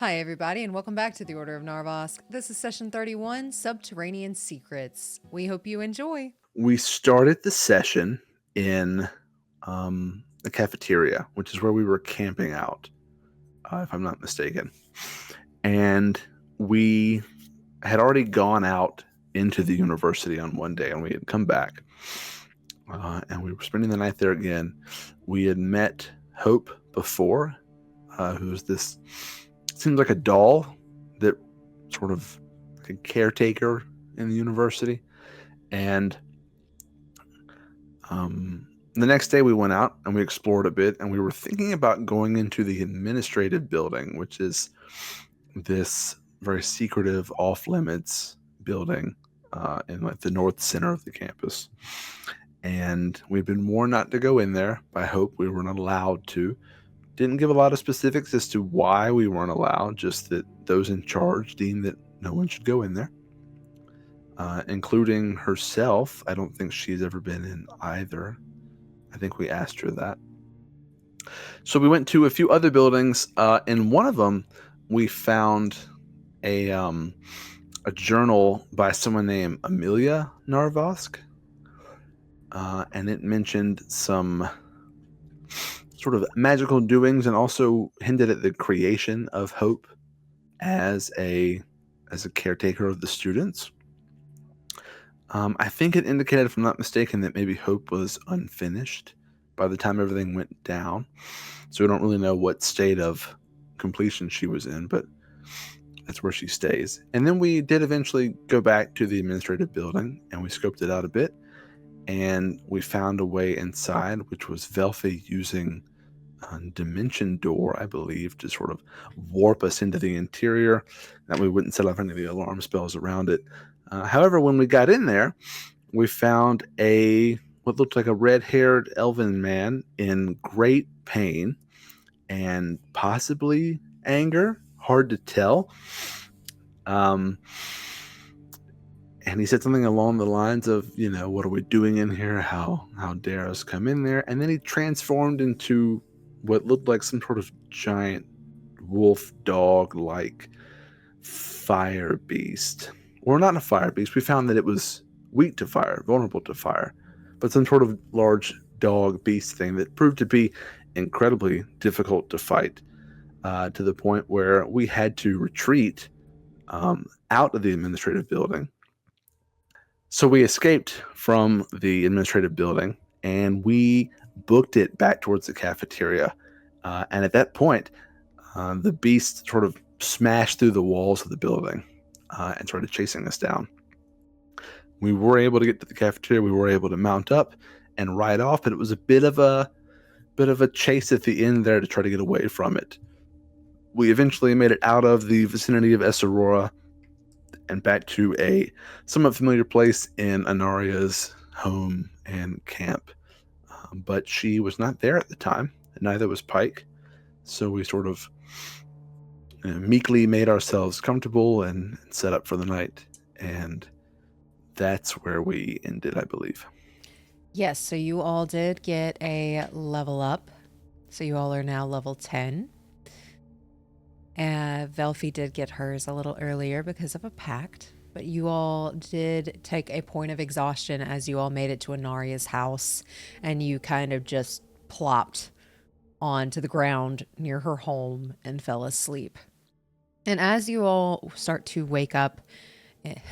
Hi, everybody, and welcome back to the Order of Narvosc. This is session 31, Subterranean Secrets. We hope you enjoy. We started the session in the cafeteria, which is where we were camping out, if I'm not mistaken. And we had already gone out into the university on one day, and we had come back. And we were spending the night there again. We had met Hope before, who was this, seems like a doll that sort of like a caretaker in the university. And the next day we went out and we explored a bit, and we were thinking about going into the administrative building, which is this very secretive, off-limits building in like the north center of the campus. And we'd been warned not to go in there by Hope. We were not allowed to. Didn't give a lot of specifics as to why we weren't allowed, just that those in charge deemed that no one should go in there. Including herself. I don't think she's ever been in either. I think we asked her that. So we went to a few other buildings. In one of them, we found a journal by someone named Amelia Narvosc, and it mentioned some sort of magical doings, and also hinted at the creation of Hope as a caretaker of the students. I think it indicated, if I'm not mistaken, that maybe Hope was unfinished by the time everything went down. So we don't really know what state of completion she was in, but that's where she stays. And then we did eventually go back to the administrative building, and we scoped it out a bit, and we found a way inside, which was Velphie using a dimension door, I believe, to sort of warp us into the interior, that we wouldn't set off any of the alarm spells around it. However, when we got in there, we found what looked like a red-haired elven man in great pain and possibly anger. Hard to tell. And he said something along the lines of, what are we doing in here? How dare us come in there? And then he transformed into what looked like some sort of giant wolf dog-like fire beast. Or not a fire beast. We found that it was weak to fire, vulnerable to fire, but some sort of large dog beast thing that proved to be incredibly difficult to fight, to the point where we had to retreat out of the administrative building. So we escaped from the administrative building, and we booked it back towards the cafeteria. And at that point, the beast sort of smashed through the walls of the building and started chasing us down. We were able to get to the cafeteria. We were able to mount up and ride off, but it was a bit of a chase at the end there to try to get away from it. We eventually made it out of the vicinity of Esarora and back to a somewhat familiar place in Anaria's home and camp. But she was not there at the time, and neither was Pike. So we sort of meekly made ourselves comfortable and set up for the night. And that's where we ended, I believe. Yes, so you all did get a level up. So you all are now level 10. Velphie did get hers a little earlier because of a pact. But you all did take a point of exhaustion as you all made it to Anaria's house, and you kind of just plopped onto the ground near her home and fell asleep. And as you all start to wake up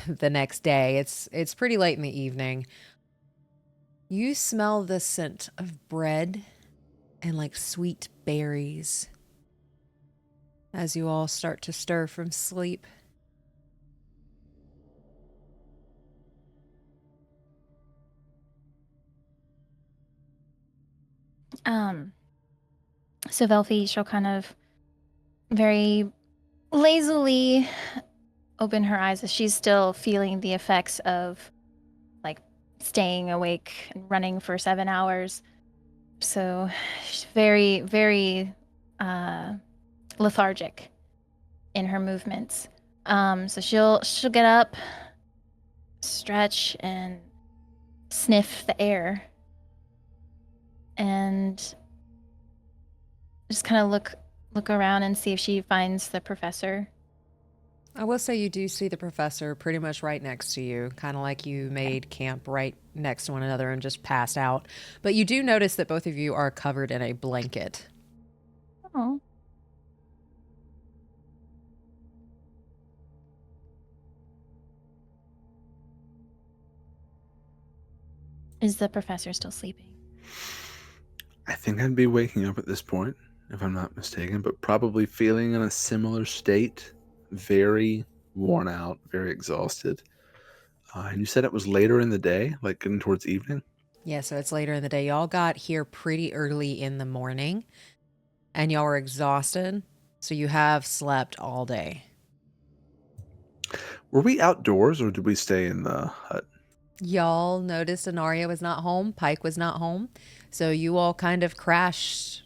the next day, it's pretty late in the evening. You smell the scent of bread and like sweet berries as you all start to stir from sleep. So Velphie, she'll kind of very lazily open her eyes as she's still feeling the effects of like staying awake and running for 7 hours. So she's very, very lethargic in her movements. So she'll get up, stretch, and sniff the air, and just kind of look look around and see if she finds the professor. I will say you do see the professor pretty much right next to you, kind of like you made camp right next to one another and just passed out. But you do notice that both of you are covered in a blanket. Oh. Is the professor still sleeping? I think I'd be waking up at this point, if I'm not mistaken, but probably feeling in a similar state, very worn out, very exhausted. And you said it was later in the day, like getting towards evening? Yeah, so it's later in the day. Y'all got here pretty early in the morning, and y'all were exhausted, so you have slept all day. Were we outdoors or did we stay in the hut? Y'all noticed Anaria was not home, Pike was not home, so you all kind of crashed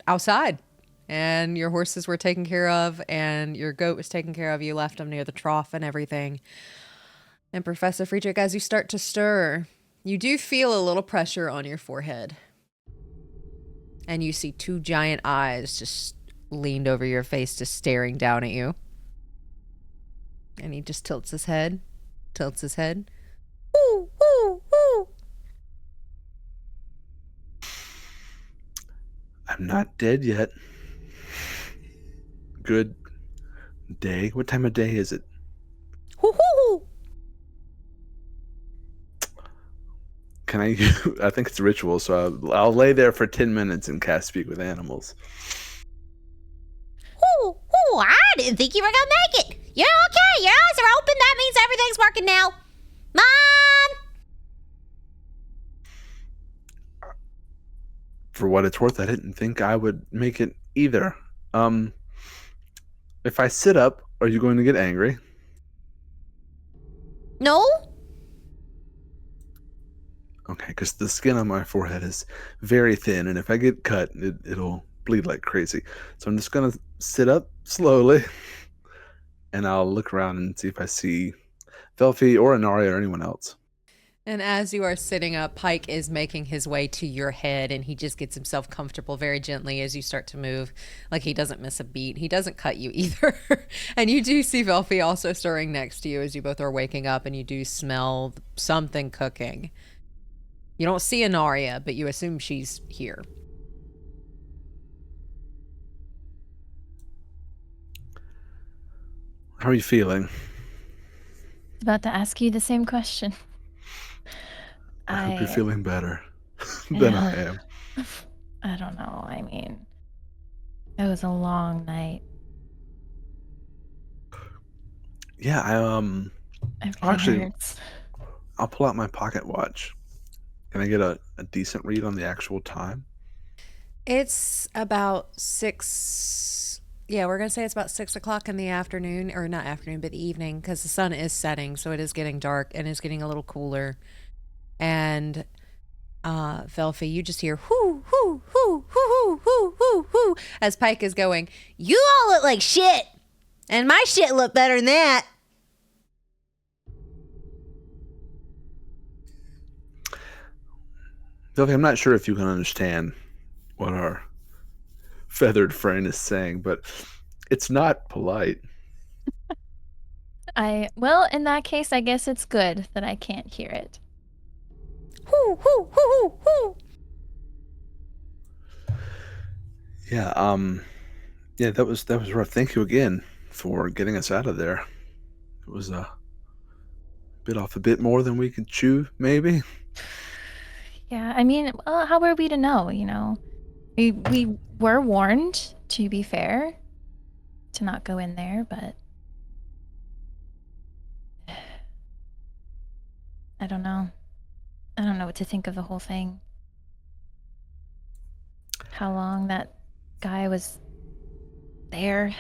outside. And your horses were taken care of, and your goat was taken care of. You left them near the trough and everything. And Professor Friedrich, as you start to stir, you do feel a little pressure on your forehead. And you see two giant eyes just leaned over your face, just staring down at you. And he just tilts his head. Woo, woo, woo. I'm not dead yet. Good day. What time of day is it? Hoo, hoo, hoo. Can I? I think it's a ritual, so I'll lay there for 10 minutes and cast Speak with Animals. Ooh, I didn't think you were gonna make it. You're okay. Your eyes are open. That means everything's working now. Mom! For what it's worth, I didn't think I would make it either. If I sit up, are you going to get angry? No? Okay, because the skin on my forehead is very thin, and if I get cut, it'll bleed like crazy. So I'm just going to sit up slowly, and I'll look around and see if I see Velphie or Anaria or anyone else. And as you are sitting up, Pike is making his way to your head, and he just gets himself comfortable very gently as you start to move. Like he doesn't miss a beat. He doesn't cut you either. And you do see Velphie also stirring next to you as you both are waking up, and you do smell something cooking. You don't see Anaria, but you assume she's here. How are you feeling? About to ask you the same question. I hope you're feeling better than I am. I don't know. I mean, it was a long night. Yeah, Everything actually, hurts. I'll pull out my pocket watch. Can I get a decent read on the actual time? It's about 6. Yeah, we're going to say it's about 6 o'clock in the afternoon, or not afternoon, but the evening, because the sun is setting, so it is getting dark and it's getting a little cooler. And Velphie, you just hear whoo, whoo, whoo, whoo, whoo, whoo, whoo, as Pike is going, You all look like shit. And my shit look better than that. Velphie, I'm not sure if you can understand what our feathered friend is saying, but it's not polite. Well, in that case, I guess it's good that I can't hear it. Whoo, whoo, whoo, whoo, whoo. Yeah, that was rough. Thank you again for getting us out of there. It was bit off a bit more than we could chew, maybe. Yeah, I mean, well, how were we to know, you know? We were warned, to be fair, to not go in there, but I don't know. I don't know what to think of the whole thing. How long that guy was there,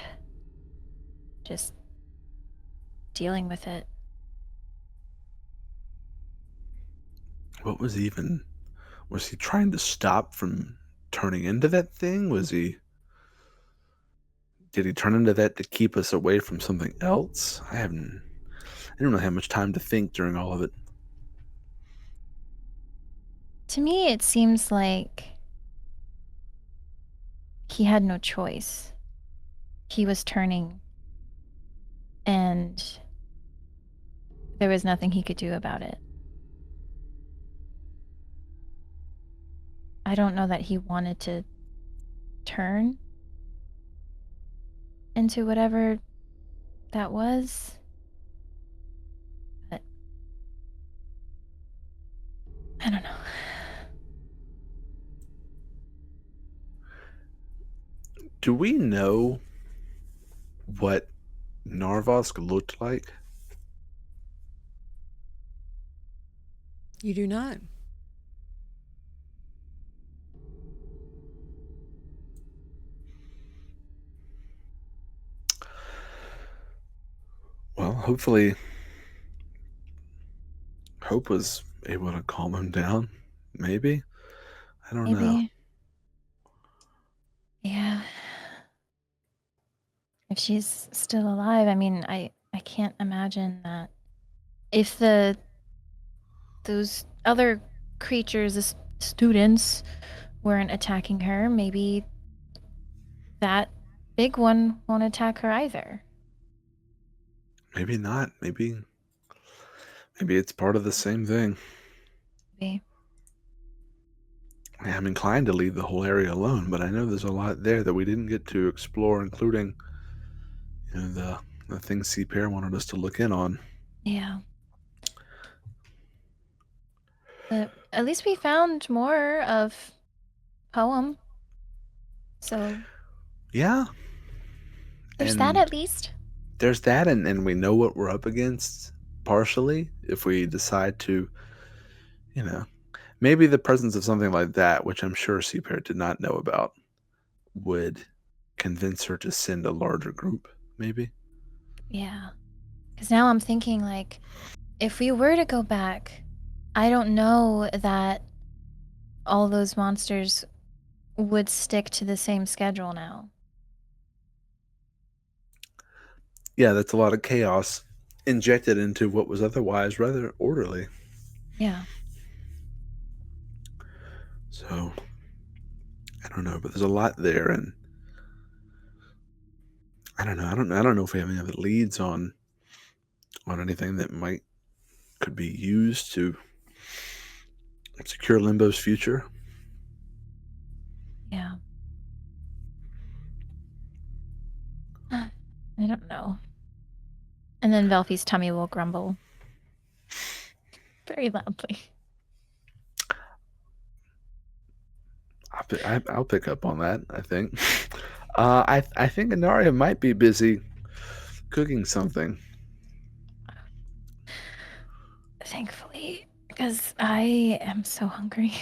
just dealing with it. What was he trying to stop from turning into that thing? Did he turn into that to keep us away from something else? I didn't really have much time to think during all of it. To me, it seems like he had no choice. he was turning, and there was nothing he could do about it. I don't know that he wanted to turn into whatever that was. But I don't know. Do we know what Narvosc looked like? You do not. Well, hopefully Hope was able to calm him down. Maybe? I don't know. Maybe. Yeah. If she's still alive, I mean, I can't imagine that if those other creatures, the students, weren't attacking her, maybe that big one won't attack her either. Maybe not. Maybe it's part of the same thing. Maybe. I'm inclined to leave the whole area alone, but I know there's a lot there that we didn't get to explore, including the things CPR wanted us to look in on. Yeah. But at least we found more of poem. So Yeah. there's that And at least. there's that, and we know what we're up against partially if we decide to, maybe the presence of something like that, which I'm sure CPR did not know about, would convince her to send a larger group, maybe. Yeah. Because now I'm thinking, like, if we were to go back, I don't know that all those monsters would stick to the same schedule now. Yeah, that's a lot of chaos injected into what was otherwise rather orderly. Yeah. So, I don't know, but there's a lot there, and I don't know. I don't know if we have any other leads on anything that could be used to secure Limbo's future. Yeah. I don't know. And then Velphie's tummy will grumble very loudly. I'll pick up on that, I think. I think Inaria might be busy cooking something. Thankfully, because I am so hungry.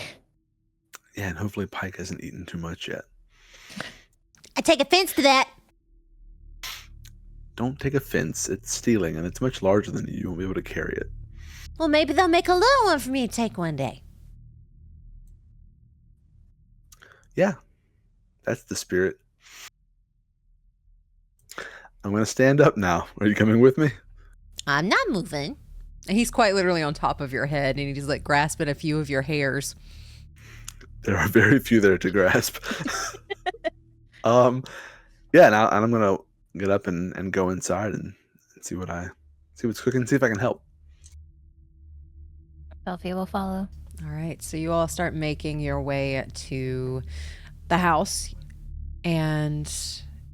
Yeah, and hopefully Pike hasn't eaten too much yet. I take offense to that. Don't take offense. It's stealing, and it's much larger than you. You won't be able to carry it. Well, maybe they'll make a little one for me to take one day. Yeah, that's the spirit. I'm going to stand up now. Are you coming with me? I'm not moving. And he's quite literally on top of your head, and he's like grasping a few of your hairs. There are very few there to grasp. Yeah, and I'm going to get up and go inside and see what's cooking, see if I can help. Velphie will follow. All right, so you all start making your way to the house, and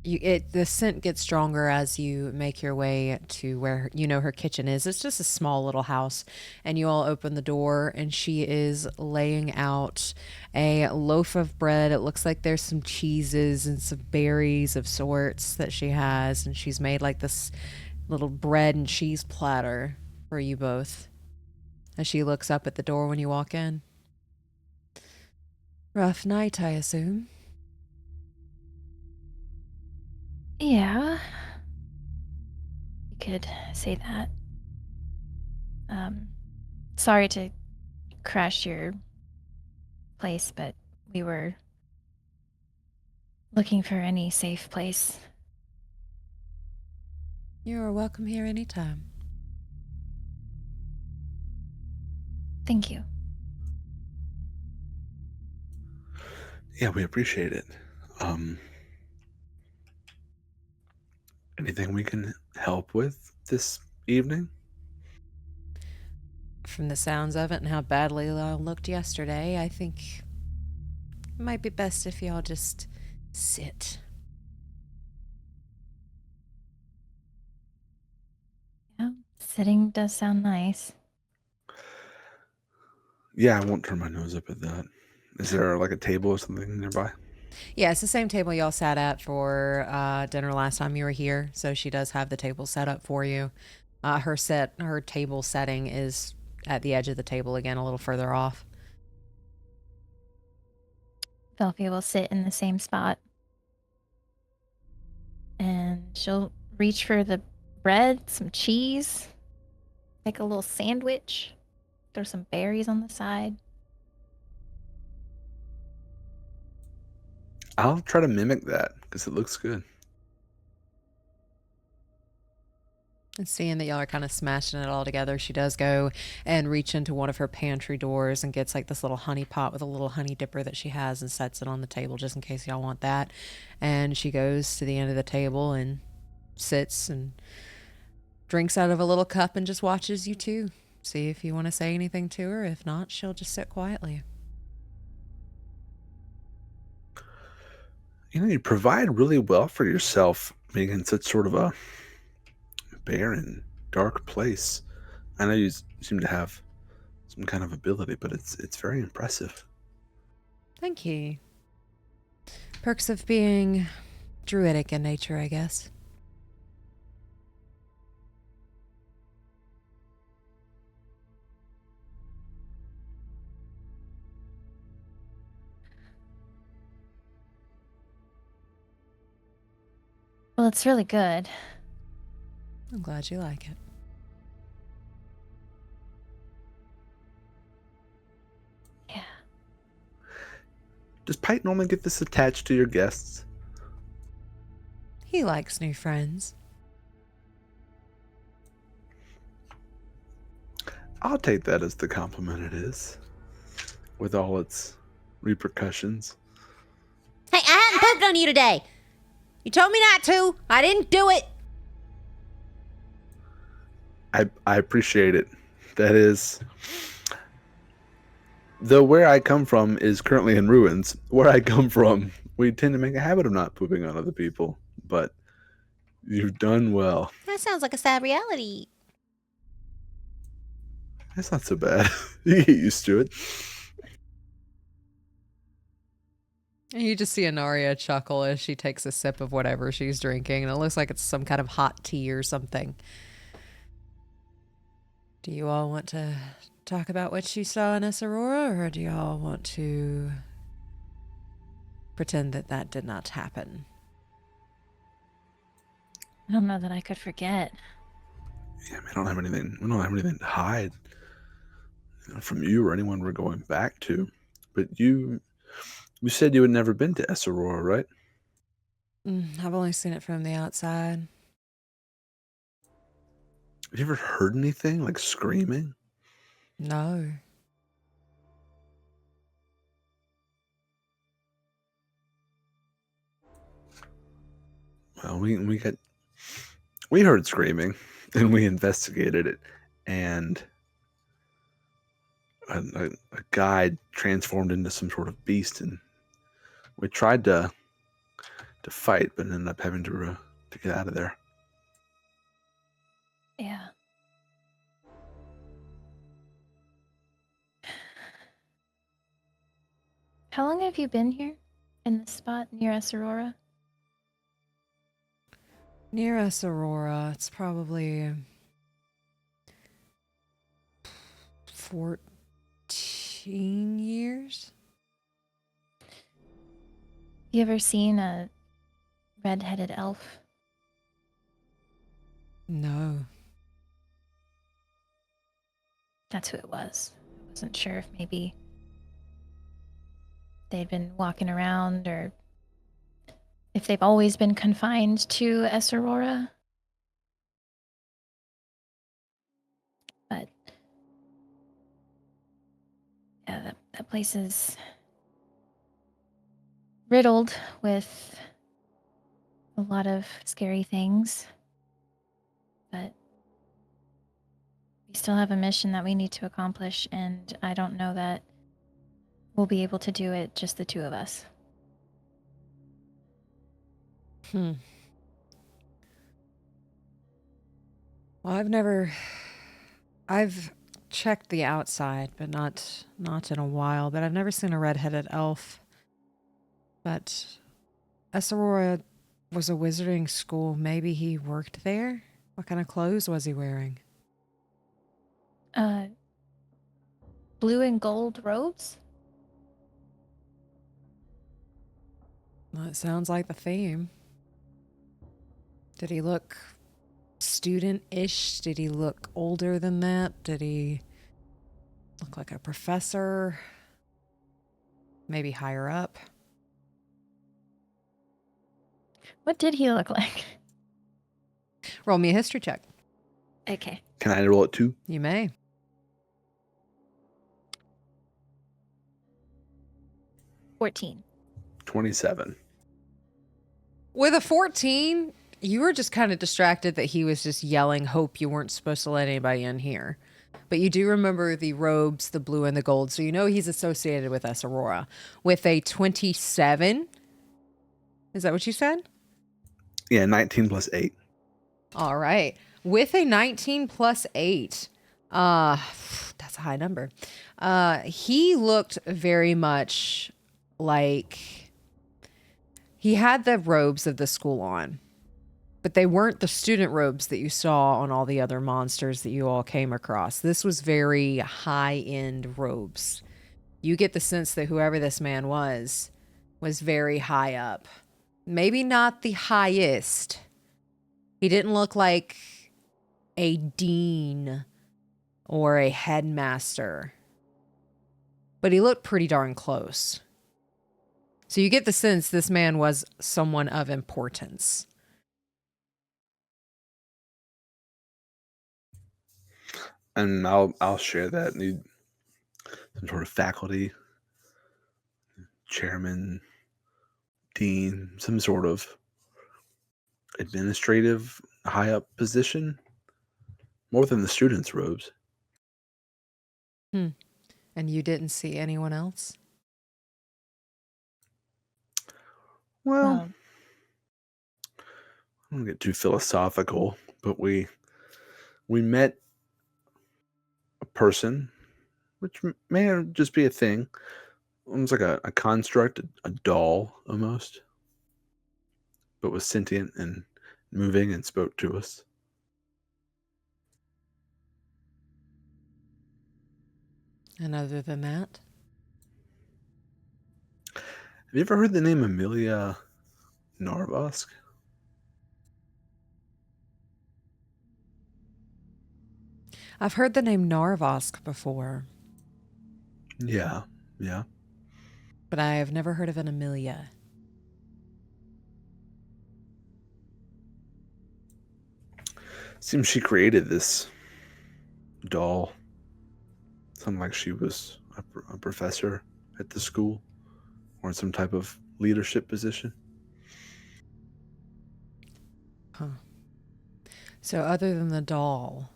the scent gets stronger as you make your way to where her kitchen is. It's just a small little house, and you all open the door, and she is laying out a loaf of bread. It looks like there's some cheeses and some berries of sorts that she has, and she's made like this little bread and cheese platter for you both. As she looks up at the door when you walk in. Rough night, I assume. Yeah. You could say that. Sorry to crash your place, but we were looking for any safe place. You are welcome here anytime. Thank you. Yeah, we appreciate it. Anything we can help with this evening? From the sounds of it and how badly y'all looked yesterday, I think it might be best if y'all just sit. Yeah, sitting does sound nice. Yeah, I won't turn my nose up at that. Is there like a table or something nearby? Yeah, it's the same table y'all sat at for dinner last time you were here, so she does have the table set up for you. Her table setting is at the edge of the table again, a little further off. Velphie will sit in the same spot. And she'll reach for the bread, some cheese, make a little sandwich, throw some berries on the side. I'll try to mimic that because it looks good. And seeing that y'all are kind of smashing it all together, she does go and reach into one of her pantry doors and gets like this little honey pot with a little honey dipper that she has and sets it on the table just in case y'all want that. And she goes to the end of the table and sits and drinks out of a little cup and just watches you two. See if you want to say anything to her. If not, she'll just sit quietly. You provide really well for yourself being in such sort of a barren, dark place. I know you seem to have some kind of ability, but it's very impressive. Thank you. Perks of being druidic in nature, I guess. Well, it's really good. I'm glad you like it. Yeah. Does Pike normally get this attached to your guests? He likes new friends. I'll take that as the compliment it is, with all its repercussions. Hey, I hadn't pooped on you today. You told me not to. I didn't do it. I appreciate it. That is, though where I come from is currently in ruins. Where I come from, we tend to make a habit of not pooping on other people, but you've done well. That sounds like a sad reality. That's not so bad. You get used to it. And you just see Anaria chuckle as she takes a sip of whatever she's drinking, and it looks like it's some kind of hot tea or something. Do you all want to talk about what you saw in Esarora, or do you all want to pretend that that did not happen? I don't know that I could forget. Yeah, we don't have anything. We don't have anything to hide from you or anyone we're going back to. But you said you had never been to Esarora, right? I've only seen it from the outside. Have you ever heard anything like screaming? No. Well, we heard screaming, and we investigated it, and a guide transformed into some sort of beast, and we tried to fight, but ended up having to get out of there. Yeah. How long have you been here? In this spot near Esarora? Near Esarora, it's probably 14 years. You ever seen a red-headed elf? No. That's who it was. I wasn't sure if maybe they'd been walking around or if they've always been confined to Esarora. But yeah, that place is riddled with a lot of scary things. But we still have a mission that we need to accomplish, and I don't know that we'll be able to do it just the two of us. Well, I've checked the outside, but not in a while, but I've never seen a red-headed elf. But Esarora was a wizarding school. Maybe he worked there? What kind of clothes was he wearing? Blue and gold robes? Well, it sounds like the theme. Did he look student-ish? Did he look older than that? Did he look like a professor? Maybe higher up? What did he look like? Roll me a history check. Okay. Can I roll it too? You may. 14. 27. With a 14, you were just kind of distracted that he was just yelling, hope you weren't supposed to let anybody in here. But you do remember the robes, the blue and the gold, so you know he's associated with Esarora. With a 27, is that what you said? Yeah, 19 plus 8. All right. With a 19 plus 8, that's a high number. He looked very much like he had the robes of the school on, but they weren't the student robes that you saw on all the other monsters that you all came across. This was very high-end robes. You get the sense that whoever this man was very high up. Maybe not the highest. He didn't look like a dean or a headmaster, but he looked pretty darn close. So you get the sense this man was someone of importance. And I'll share that. Need some sort of faculty, chairman, dean, some sort of administrative high up position, more than the students' robes. And you didn't see anyone else? Well, I don't get too philosophical, but we met a person, which may just be a thing. Almost like a construct, a doll almost, but was sentient and moving and spoke to us. And other than that? Have you ever heard the name Amelia Narvosc? I've heard the name Narvosc before, Yeah. but I have never heard of an Amelia. Seems she created this doll. Something like she was a professor at the school or in some type of leadership position. Huh. So other than the doll,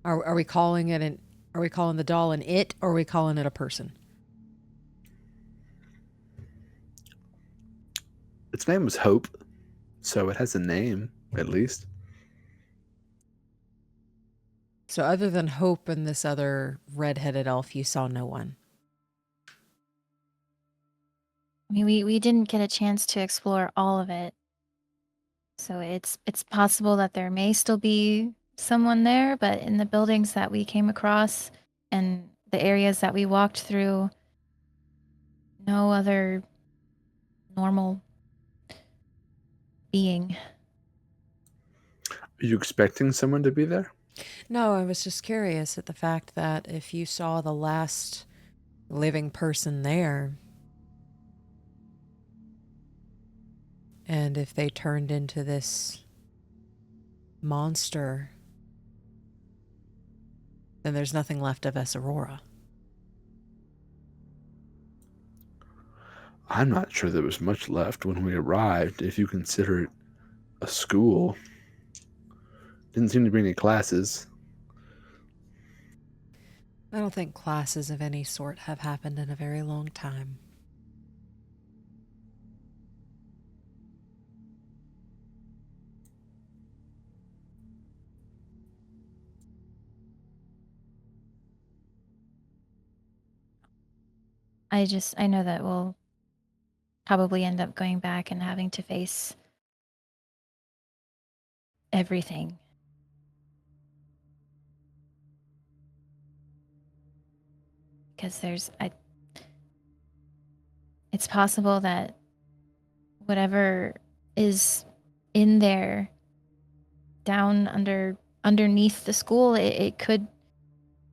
are we calling it are we calling the doll an it, or are we calling it a person? Its name was Hope, so it has a name, at least. So other than Hope and this other red-headed elf, you saw no one. I mean, we didn't get a chance to explore all of it. So it's possible that there may still be someone there, but in the buildings that we came across and the areas that we walked through, no other normal being. Are you expecting someone to be there? No, I was just curious at the fact that if you saw the last living person there, and if they turned into this monster, then there's nothing left of Esarora. I'm not sure there was much left when we arrived, if you consider it a school. Didn't seem to be any classes. I don't think classes of any sort have happened in a very long time. I know that we'll probably end up going back and having to face everything. Because it's possible that whatever is in there down underneath the school, it could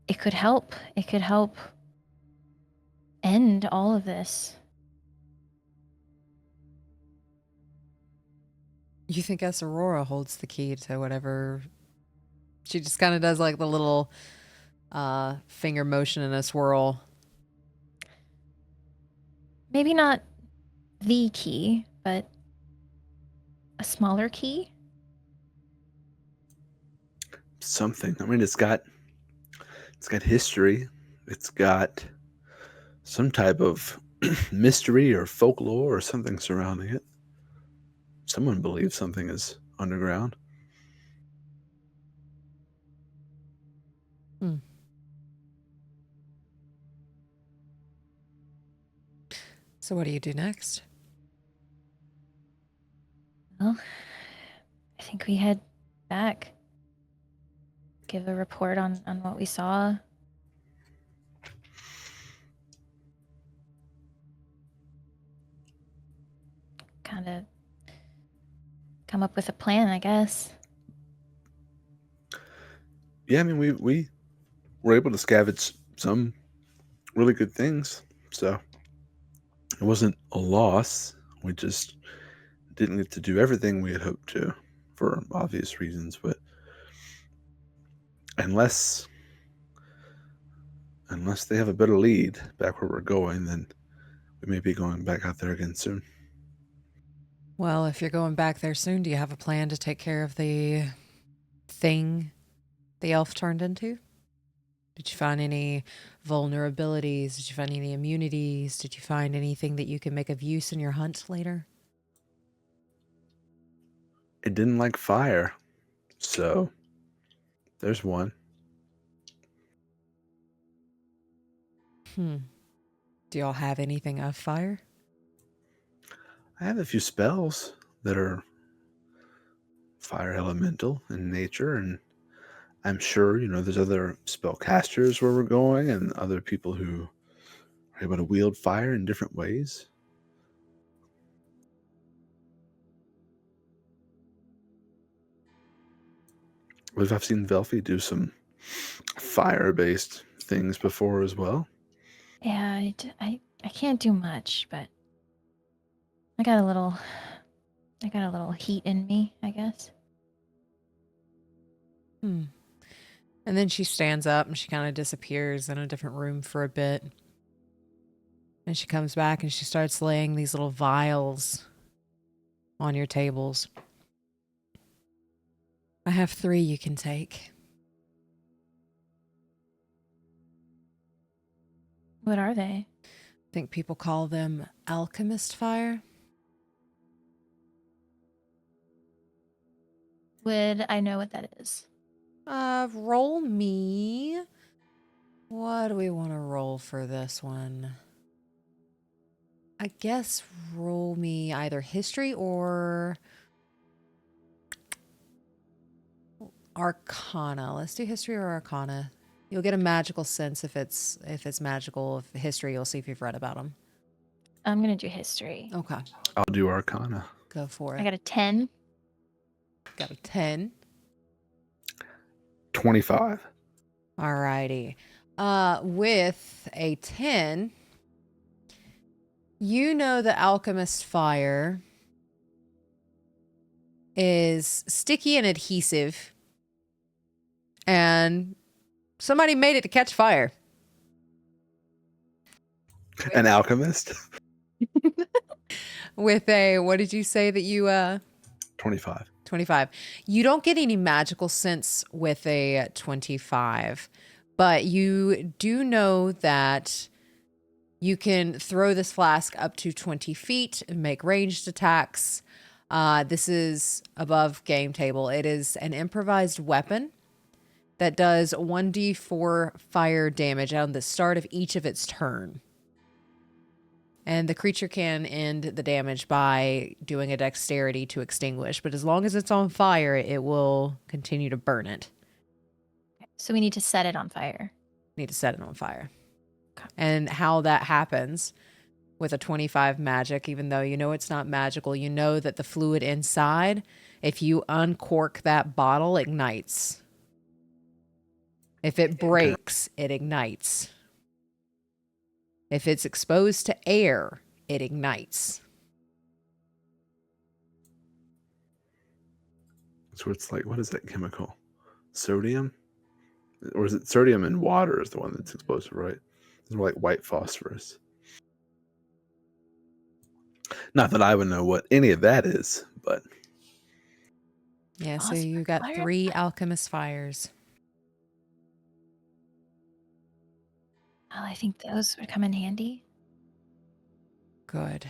help. It could help end all of this. You think Esarora holds the key to whatever? She just kind of does like the little finger motion in a swirl. Maybe not the key, but a smaller key. Something. I mean, it's got history. It's got some type of mystery or folklore or something surrounding it. Someone believes something is underground. So what do you do next? Well, I think we head back. Give a report on what we saw. Kind of come up with a plan, I guess. Yeah, I mean, we were able to scavenge some really good things, so it wasn't a loss. We just didn't get to do everything we had hoped to, for obvious reasons. But unless they have a better lead back where we're going, then we may be going back out there again soon. Well, if you're going back there soon, do you have a plan to take care of the thing the elf turned into? Did you find any vulnerabilities? Did you find any immunities? Did you find anything that you can make of use in your hunt later? It didn't like fire, so there's one. Do y'all have anything of fire? I have a few spells that are fire elemental in nature, and I'm sure, there's other spellcasters where we're going and other people who are able to wield fire in different ways. I believe I've seen Velphie do some fire-based things before as well. Yeah, I can't do much, but I got a little heat in me, I guess. And then she stands up and she kind of disappears in a different room for a bit. And she comes back and she starts laying these little vials on your tables. I have 3 you can take. What are they? I think people call them alchemist fire. Would I know what that is? Roll me. What do we want to roll for this one? I guess roll me either history or arcana. Let's do history or arcana. You'll get a magical sense if it's magical. If history, you'll see if you've read about them. I'm gonna do history. Okay, I'll do Arcana. go for it. I got a 10. Got a 10. 25. Alrighty. With a 10, you know the alchemist fire is sticky and adhesive, and somebody made it to catch fire. An alchemist? with a, what did you say that you 25. 25. You don't get any magical sense with a 25, but you do know that you can throw this flask up to 20 feet and make ranged attacks. This is above game table. It is an improvised weapon that does 1d4 fire damage on the start of each of its turn. And the creature can end the damage by doing a dexterity to extinguish. But as long as it's on fire, it will continue to burn it. So we need to set it on fire. Need to set it on fire. Okay. And how that happens with a 25 magic, even though you know it's not magical, you know that the fluid inside, if you uncork that bottle, ignites. If it breaks, it ignites. If it's exposed to air, it ignites. So it's like, what is that chemical? Sodium? Or is it sodium and water is the one that's explosive, right? It's more like white phosphorus. Not that I would know what any of that is, but... Yeah, so Phosphor you got fire? 3 alchemist fires. Oh, I think those would come in handy. Good.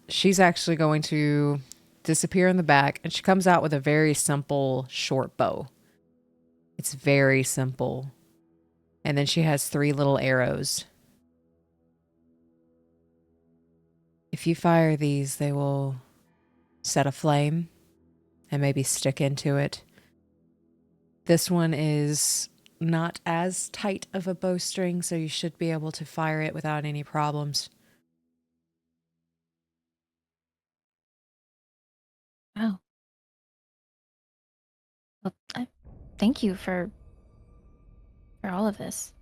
She's actually going to disappear in the back, and she comes out with a very simple short bow. It's very simple. And then she has 3 little arrows. If you fire these, they will set a flame and maybe stick into it. This one is not as tight of a bowstring, so you should be able to fire it without any problems. Oh. Well, thank you for all of this.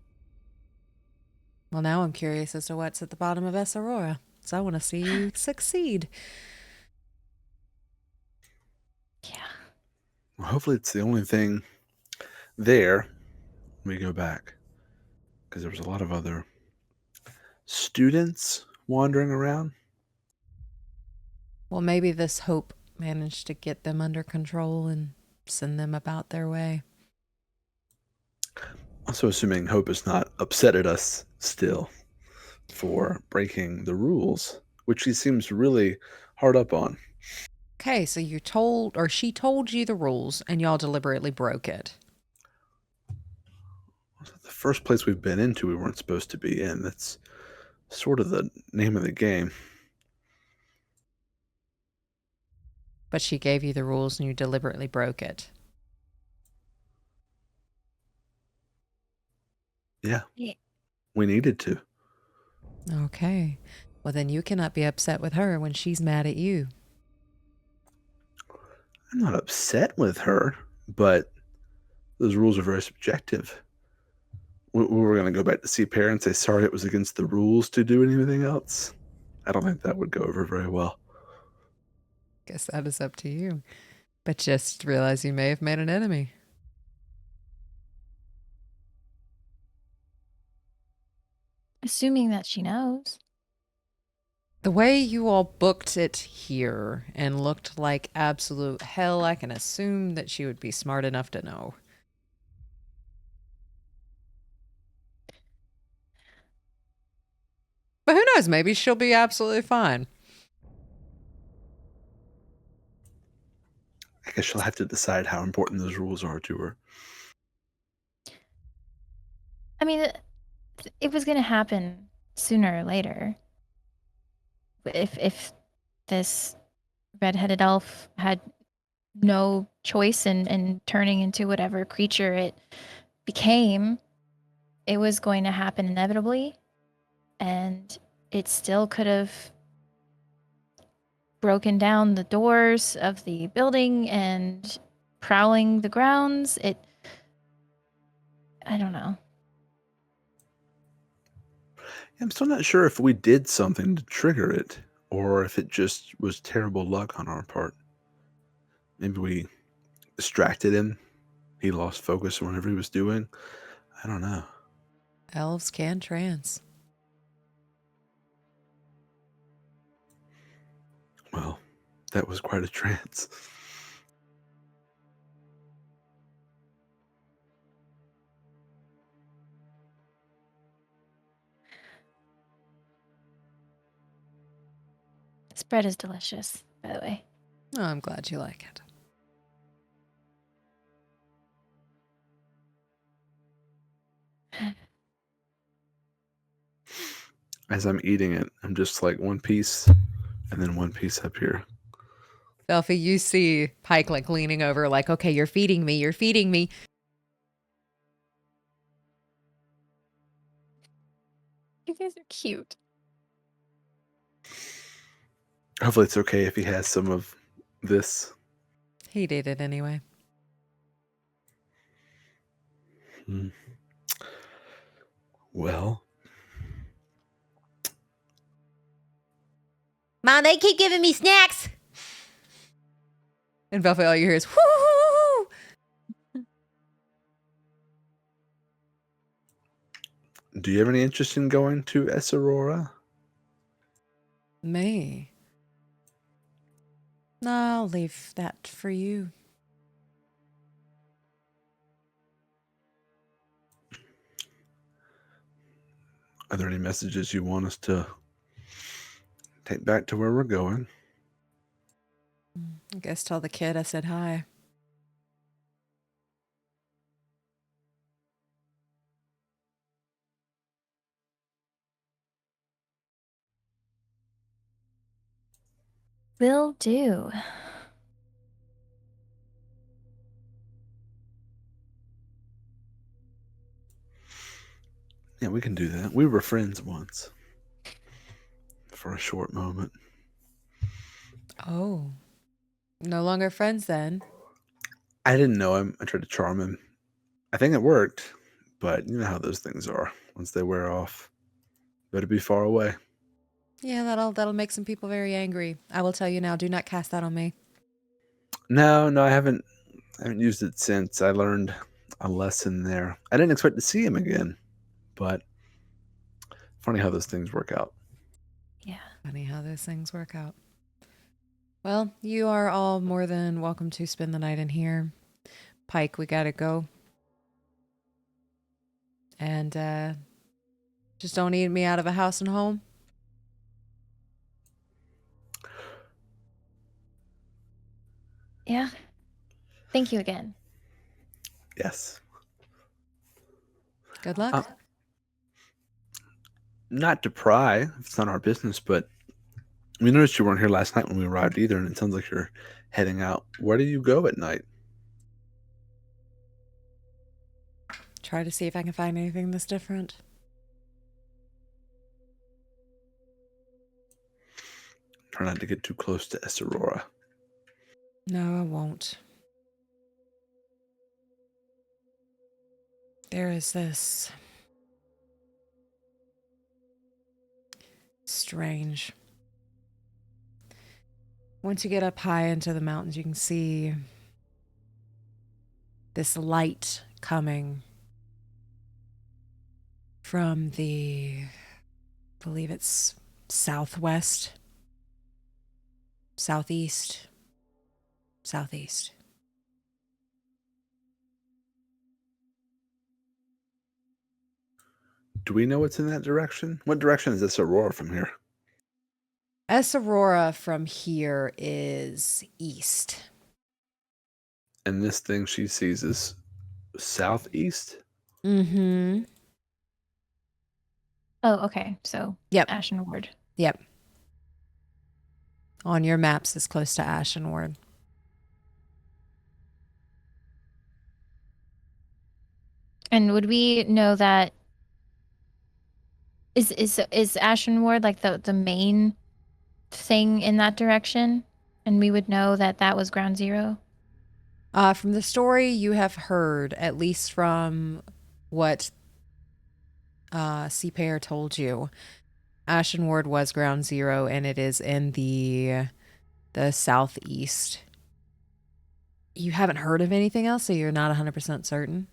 Well, now I'm curious as to what's at the bottom of Esarora, so I want to see you succeed. Yeah. Well, hopefully it's the only thing there when we go back. Because there was a lot of other students wandering around. Well, maybe this hope managed to get them under control and send them about their way. Also assuming Hope is not upset at us still for breaking the rules, which she seems really hard up on. Okay, so you told, or she told you the rules, and y'all deliberately broke it. The first place we've been into we weren't supposed to be in. That's sort of the name of the game. But she gave you the rules and you deliberately broke it. Yeah. Yeah. We needed to. Okay. Well, then you cannot be upset with her when she's mad at you. I'm not upset with her, but those rules are very subjective. We were going to go back to see parents, say sorry it was against the rules to do anything else. I don't think that would go over very well. Guess that is up to you. But just realize you may have made an enemy. Assuming that she knows. The way you all booked it here and looked like absolute hell, I can assume that she would be smart enough to know. But who knows? Maybe she'll be absolutely fine. I guess she'll have to decide how important those rules are to her. I mean, it was going to happen sooner or later. If this red-headed elf had no choice in turning into whatever creature it became, it was going to happen inevitably, and it still could have broken down the doors of the building and prowling the grounds. I don't know. I'm still not sure if we did something to trigger it or if it just was terrible luck on our part. Maybe we distracted him. He lost focus on whatever he was doing. I don't know. Elves can trance. Well, that was quite a trance. This bread is delicious, by the way. Oh, I'm glad you like it. As I'm eating it, I'm just like one piece and then one piece up here. Velphie, you see Pike like leaning over, like, okay, you're feeding me, you're feeding me. You guys are cute. Hopefully it's okay if he has some of this. He did it anyway. Well, Mom, they keep giving me snacks. And Velphie, all you hear is, whoo! do you have any interest in going to Esarora? Me? No, I'll leave that for you. Are there any messages you want us to take back to where we're going? I guess tell the kid I said hi. Will do. Yeah, we can do that. We were friends once. For a short moment. Oh. No longer friends then. I didn't know him. I tried to charm him. I think it worked, but you know how those things are. Once they wear off, better be far away. Yeah, that'll make some people very angry. I will tell you now, do not cast that on me. No, I haven't used it since. I learned a lesson there. I didn't expect to see him again, but funny how those things work out. Yeah. Funny how those things work out. Well, you are all more than welcome to spend the night in here. Pike, we gotta go. And just don't eat me out of a house and home. Yeah. Thank you again. Yes. Good luck. Not to pry, it's not our business, but we noticed you weren't here last night when we arrived either, and it sounds like you're heading out. Where do you go at night? Try to see if I can find anything that's different. Try not to get too close to Esarora. No, I won't. There is this strange. Once you get up high into the mountains, you can see this light coming from the, I believe it's southwest, southeast. Do we know what's in that direction? What direction is Esarora from here? Esarora from here is east. And this thing she sees is southeast? Mm-hmm. Oh, okay. So, Yep. Ashen Ward. Yep. On your maps, it's close to Ashenward. And would we know that is Ashen Ward like the main thing in that direction? And we would know that that was ground zero? From the story you have heard, at least from what Seapair told you, Ashenward was ground zero, and it is in the southeast. You haven't heard of anything else, so you're not 100% certain.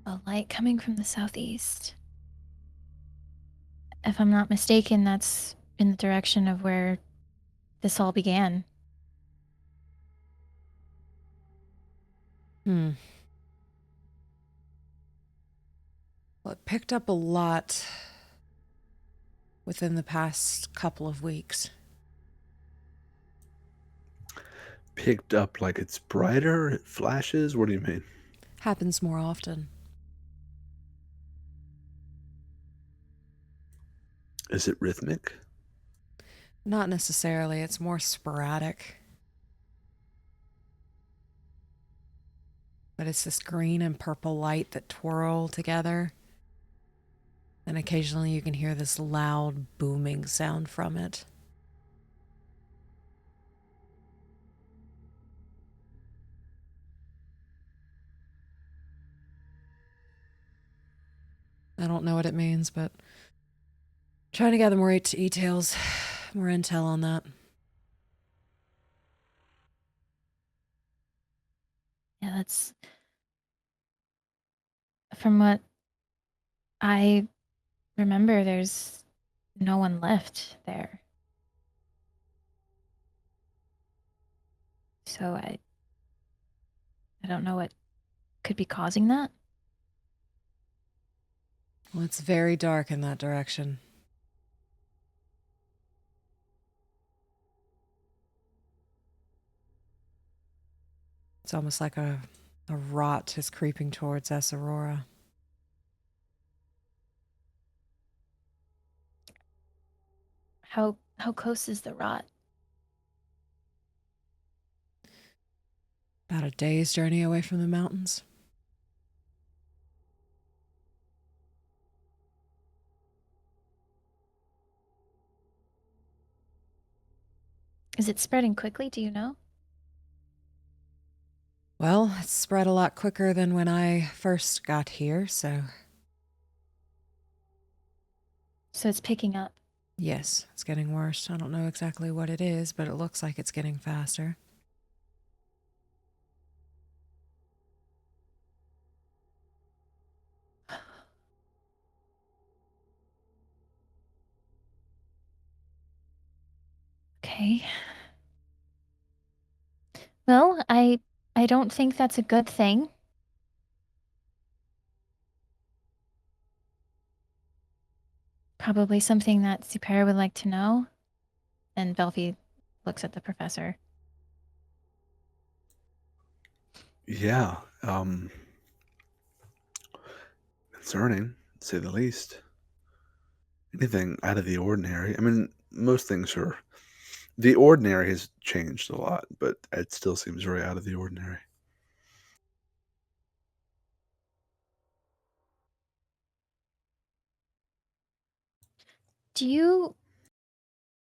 a light coming from the southeast. If I'm not mistaken, that's in the direction of where this all began. Well, it picked up a lot within the past couple of weeks. Picked up like it's brighter, it flashes? What do you mean? Happens more often. Is it rhythmic? Not necessarily, it's more sporadic. But it's this green and purple light that twirl together. And occasionally you can hear this loud booming sound from it. I don't know what it means, but I'm trying to gather more details, more intel on that. Yeah, that's from what I remember, there's no one left there. So I don't know what could be causing that. Well, it's very dark in that direction. It's almost like a rot is creeping towards Esarora. How close is the rot? About a day's journey away from the mountains. Is it spreading quickly? Do you know? Well, it's spread a lot quicker than when I first got here, so It's picking up. yes, it's getting worse. I don't know exactly what it is, but it looks like it's getting faster. Okay. Well, I don't think that's a good thing. Probably something that Supera would like to know. And Velphie looks at the professor. Yeah. Concerning, to say the least. Anything out of the ordinary. I mean, most things are. The ordinary has changed a lot, but it still seems very out of the ordinary. Do you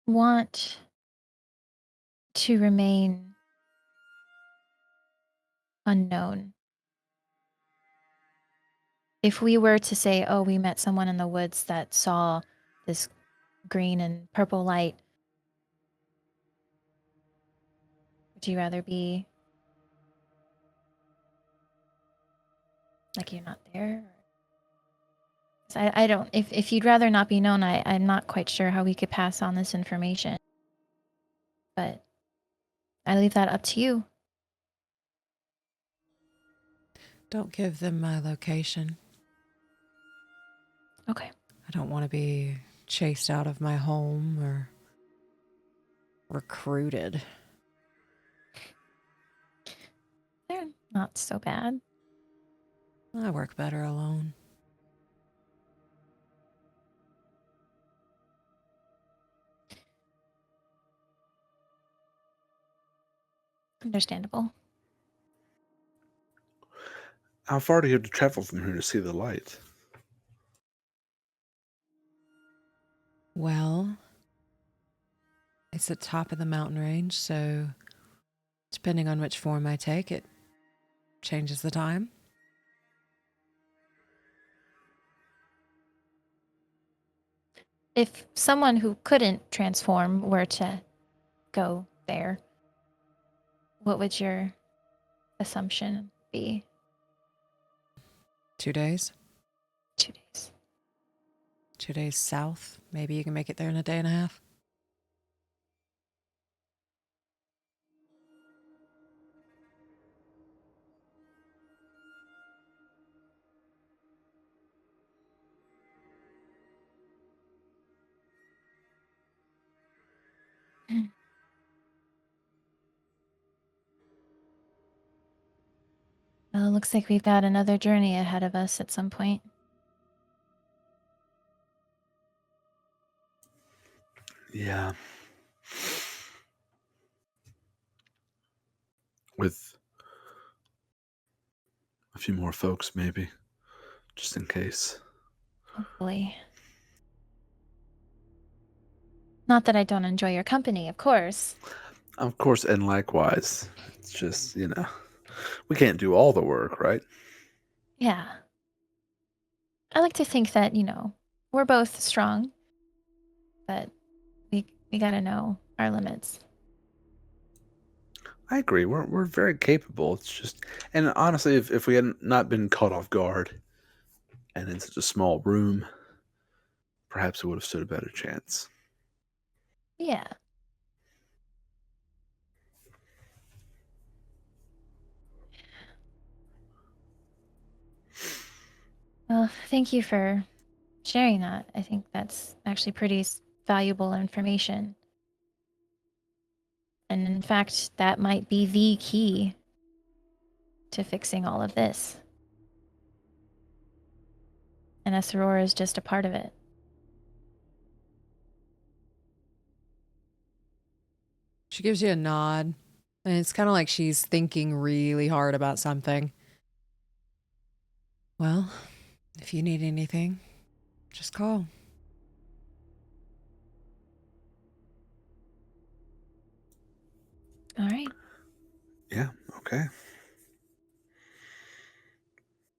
want to remain unknown? If we were to say, oh, we met someone in the woods that saw this green and purple light, would you rather be like you're not there? 'Cause I don't, if you'd rather not be known, I'm not quite sure how we could pass on this information. But I leave that up to you. Don't give them my location. Okay. I don't want to be chased out of my home or recruited. They're not so bad. I work better alone. Understandable. How far do you have to travel from here to see the light? Well, it's at top of the mountain range, so depending on which form I take, it changes the time. If someone who couldn't transform were to go there, what would your assumption be? 2 days? 2 days. 2 days south. Maybe you can make it there in a day and a half. Well, it looks like we've got another journey ahead of us at some point. Yeah. With a few more folks, maybe, just in case. Hopefully. Not that I don't enjoy your company, of course. Of course, and likewise. It's just, we can't do all the work, right? Yeah. I like to think that, we're both strong, but we gotta know our limits. I agree. We're very capable. It's just, and honestly, if we had not been caught off guard and in such a small room, perhaps we would have stood a better chance. Yeah. Well, thank you for sharing that. I think that's actually pretty valuable information. And in fact, that might be the key to fixing all of this. And Esarora is just a part of it. She gives you a nod, and it's kind of like she's thinking really hard about something. Well, if you need anything, just call. All right. Yeah, okay.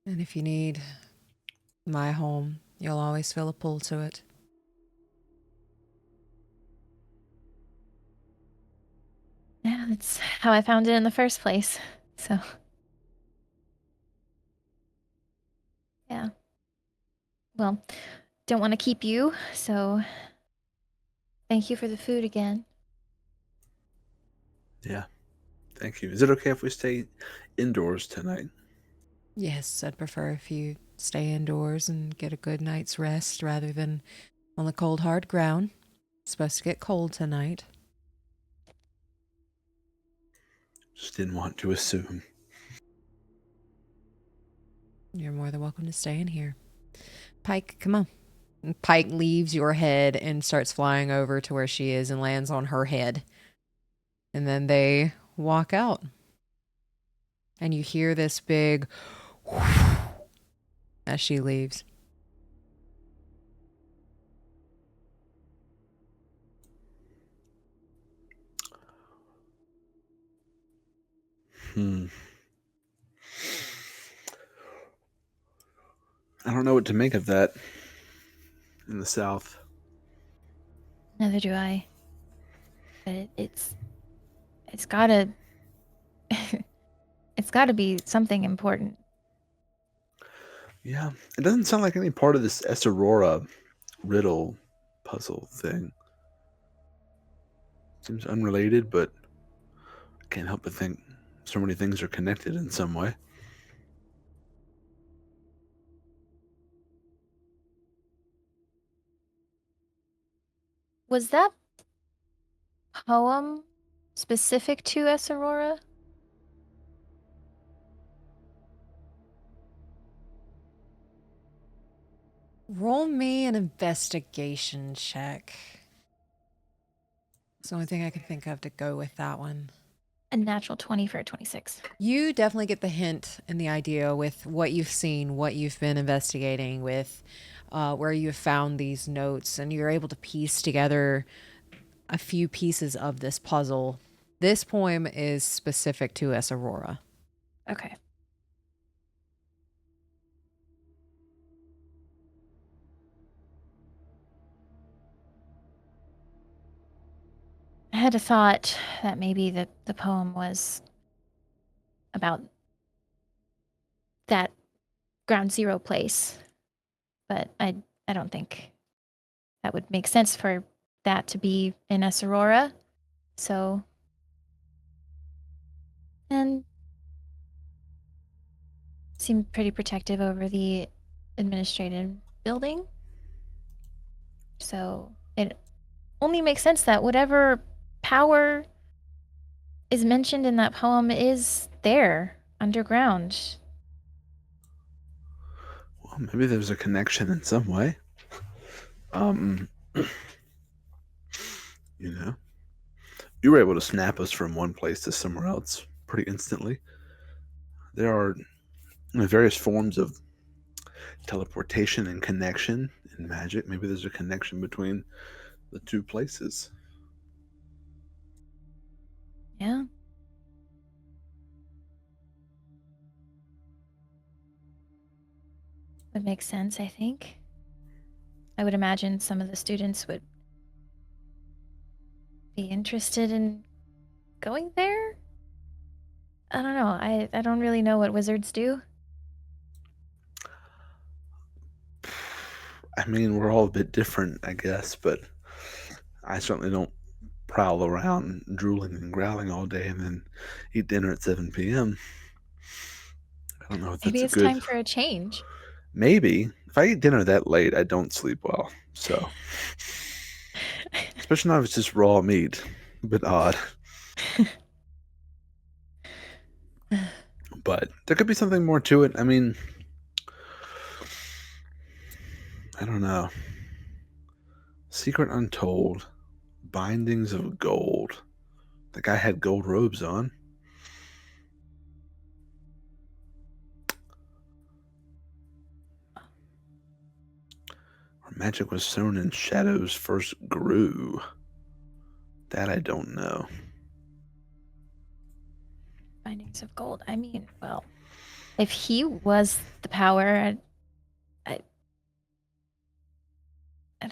And if you need my home, you'll always feel a pull to it. Yeah, that's how I found it in the first place. So, yeah. Well, don't want to keep you, so thank you for the food again. Yeah, thank you. Is it okay if we stay indoors tonight? Yes, I'd prefer if you stay indoors and get a good night's rest rather than on the cold, hard ground. It's supposed to get cold tonight. Just didn't want to assume. You're more than welcome to stay in here. Pike, come on. And Pike leaves your head and starts flying over to where she is and lands on her head. And then they walk out. And you hear this big as she leaves. I don't know what to make of that in the South. Neither do I. But it's gotta it's gotta be something important. Yeah, it doesn't sound like any part of this Esarora riddle puzzle thing. Seems unrelated, but I can't help but think so many things are connected in some way. Was that poem specific to Esarora? Roll me an investigation check. It's the only thing I can think of to go with that one. A natural 20 for a 26. You definitely get the hint and the idea with what you've seen, what you've been investigating, with where you've found these notes, and you're able to piece together a few pieces of this puzzle. This poem is specific to Esarora. Okay. I had a thought that maybe the poem was about that Ground Zero place. But I don't think that would make sense for that to be in Esarora. So, and seemed pretty protective over the administrative building. So it only makes sense that whatever power is mentioned in that poem is there underground. Well, maybe there's a connection in some way. You know, you were able to snap us from one place to somewhere else pretty instantly. There are various forms of teleportation and connection in magic. Maybe there's a connection between the two places. Yeah. Would make sense, I think. I would imagine some of the students would be interested in going there. I don't know. I don't really know what wizards do. I mean, we're all a bit different, I guess, but I certainly don't prowl around drooling and growling all day and then eat dinner at 7 p.m. I don't know if Maybe that's a it's good. time for a change. Maybe. If I eat dinner that late, I don't sleep well. So, especially not if it's just raw meat. A bit odd. But there could be something more to it. I mean, I don't know. Secret Untold. Bindings of Gold. The guy had gold robes on. Where magic was sown in shadows first grew. That I don't know. Bindings of gold. I mean, well, if he was the power, I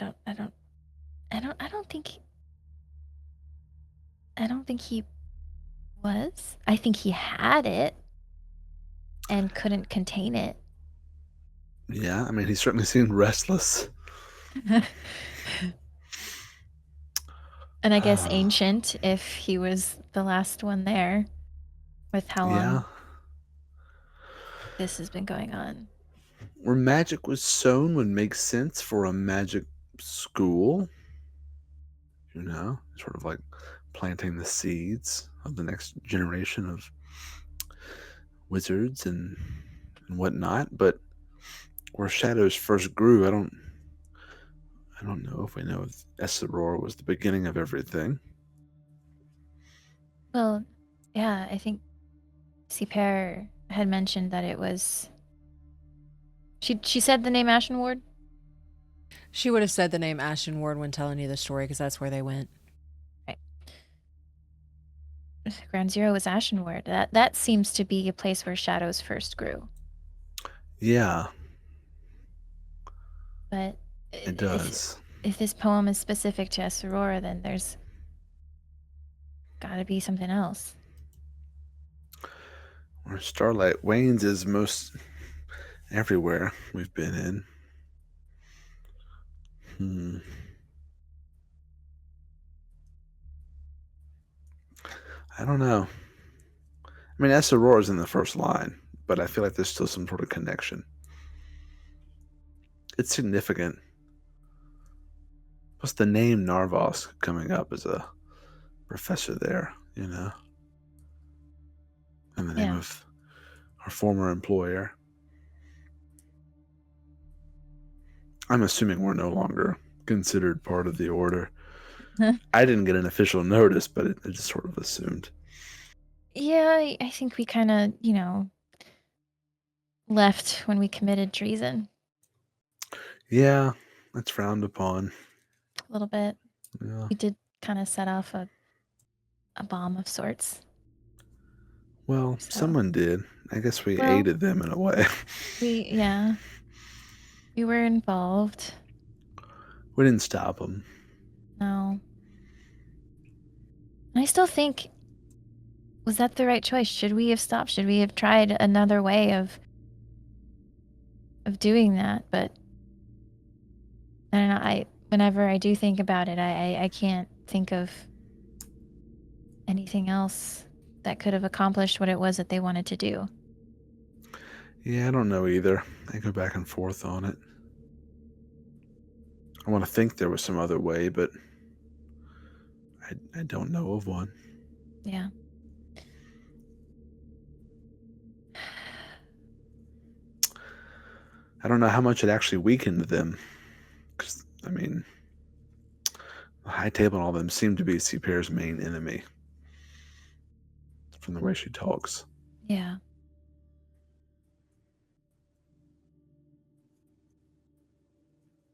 don't think he was. I think he had it and couldn't contain it. Yeah, I mean, he certainly seemed restless. And I guess ancient if he was the last one there with how long this has been going on. Where magic was sown would make sense for a magic school. You know, sort of like planting the seeds of the next generation of wizards and whatnot. But where shadows first grew, I don't know if we know if Esarora was the beginning of everything. Well, yeah, I think Ciper had mentioned that it was. She said the name Ashen Ward? She would have said the name Ashen Ward when telling you the story because that's where they went. Right. Ground Zero was Ashen Ward. That seems to be a place where shadows first grew. Yeah. But it does. If this poem is specific to Esarora, then there's gotta be something else. Where starlight wanes is most everywhere we've been in. I don't know. I mean, Esarora's in the first line, but I feel like there's still some sort of connection. It's significant. Plus the name Narvosc coming up as a professor there, you know? And the name of our former employer. I'm assuming we're no longer considered part of the order. I didn't get an official notice, but it just sort of assumed. Yeah, I think we kind of, left when we committed treason. Yeah, that's frowned upon. A little bit. Yeah. We did kind of set off a bomb of sorts. Well, someone did. I guess we aided them in a way. We were involved. We didn't stop them. No. I still think, was that the right choice? Should we have stopped? Should we have tried another way of of doing that, but I don't know. Whenever I do think about it, I can't think of anything else that could have accomplished what it was that they wanted to do. Yeah, I don't know either. I go back and forth on it. I want to think there was some other way, but I don't know of one. Yeah. I don't know how much it actually weakened them. Because, I mean, the High Table and all of them seem to be Seapear's main enemy. From the way she talks. Yeah.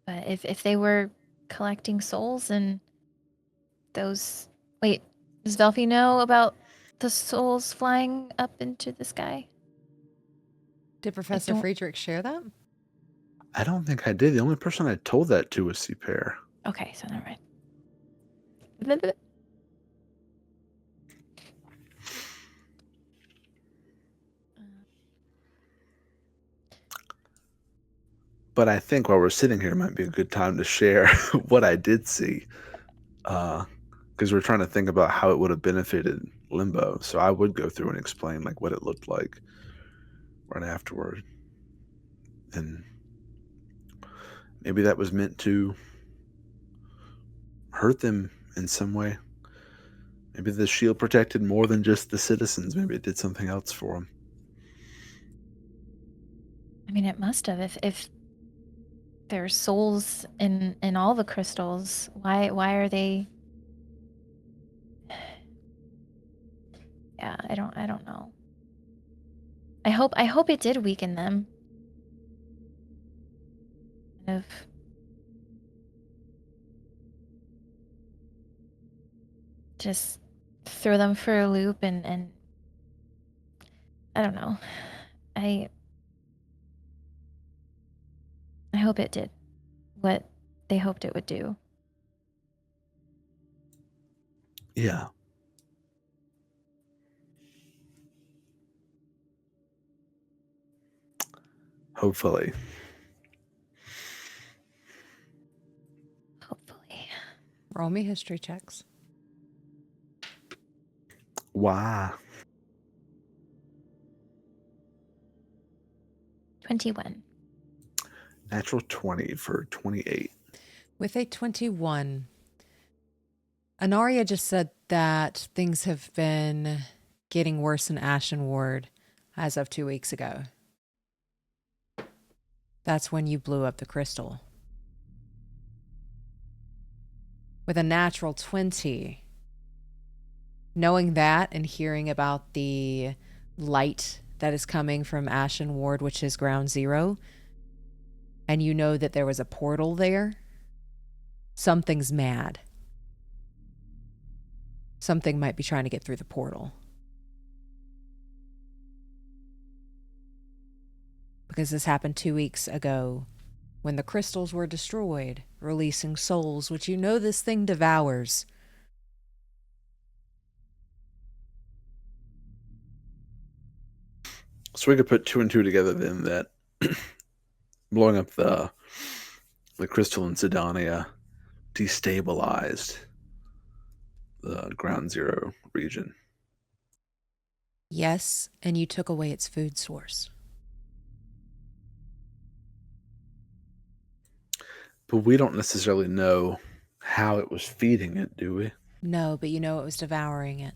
But if they were collecting souls and those... Wait, does Velphie know about the souls flying up into the sky? Did Professor Friedrich share that? I don't think I did. The only person I told that to was Seapear. Okay, so never mind. But I think while we're sitting here, it might be a good time to share what I did see. Because we're trying to think about how it would have benefited Limbo. So I would go through and explain like what it looked like right afterward. And maybe that was meant to hurt them in some way. Maybe the shield protected more than just the citizens. Maybe it did something else for them. I mean, it must have. If there's souls in all the crystals, why are they? Yeah, I don't know. I hope it did weaken them. Kind of. Just throw them for a loop and I don't know. I hope it did what they hoped it would do. Yeah. Hopefully. Hopefully. Roll me history checks. Why? 21. Natural 20 for 28. With a 21, Anaria just said that things have been getting worse in Ashen Ward as of 2 weeks ago. That's when you blew up the crystal. With a natural 20, knowing that and hearing about the light that is coming from Ashen Ward, which is ground zero, and you know that there was a portal there, something's mad. Something might be trying to get through the portal. Because this happened 2 weeks ago when the crystals were destroyed, releasing souls, which you know this thing devours. So we could put 2 and 2 together then that blowing up the crystal in Sydonea destabilized the ground zero region. Yes, and you took away its food source. But we don't necessarily know how it was feeding it, do we? No, but you know it was devouring it.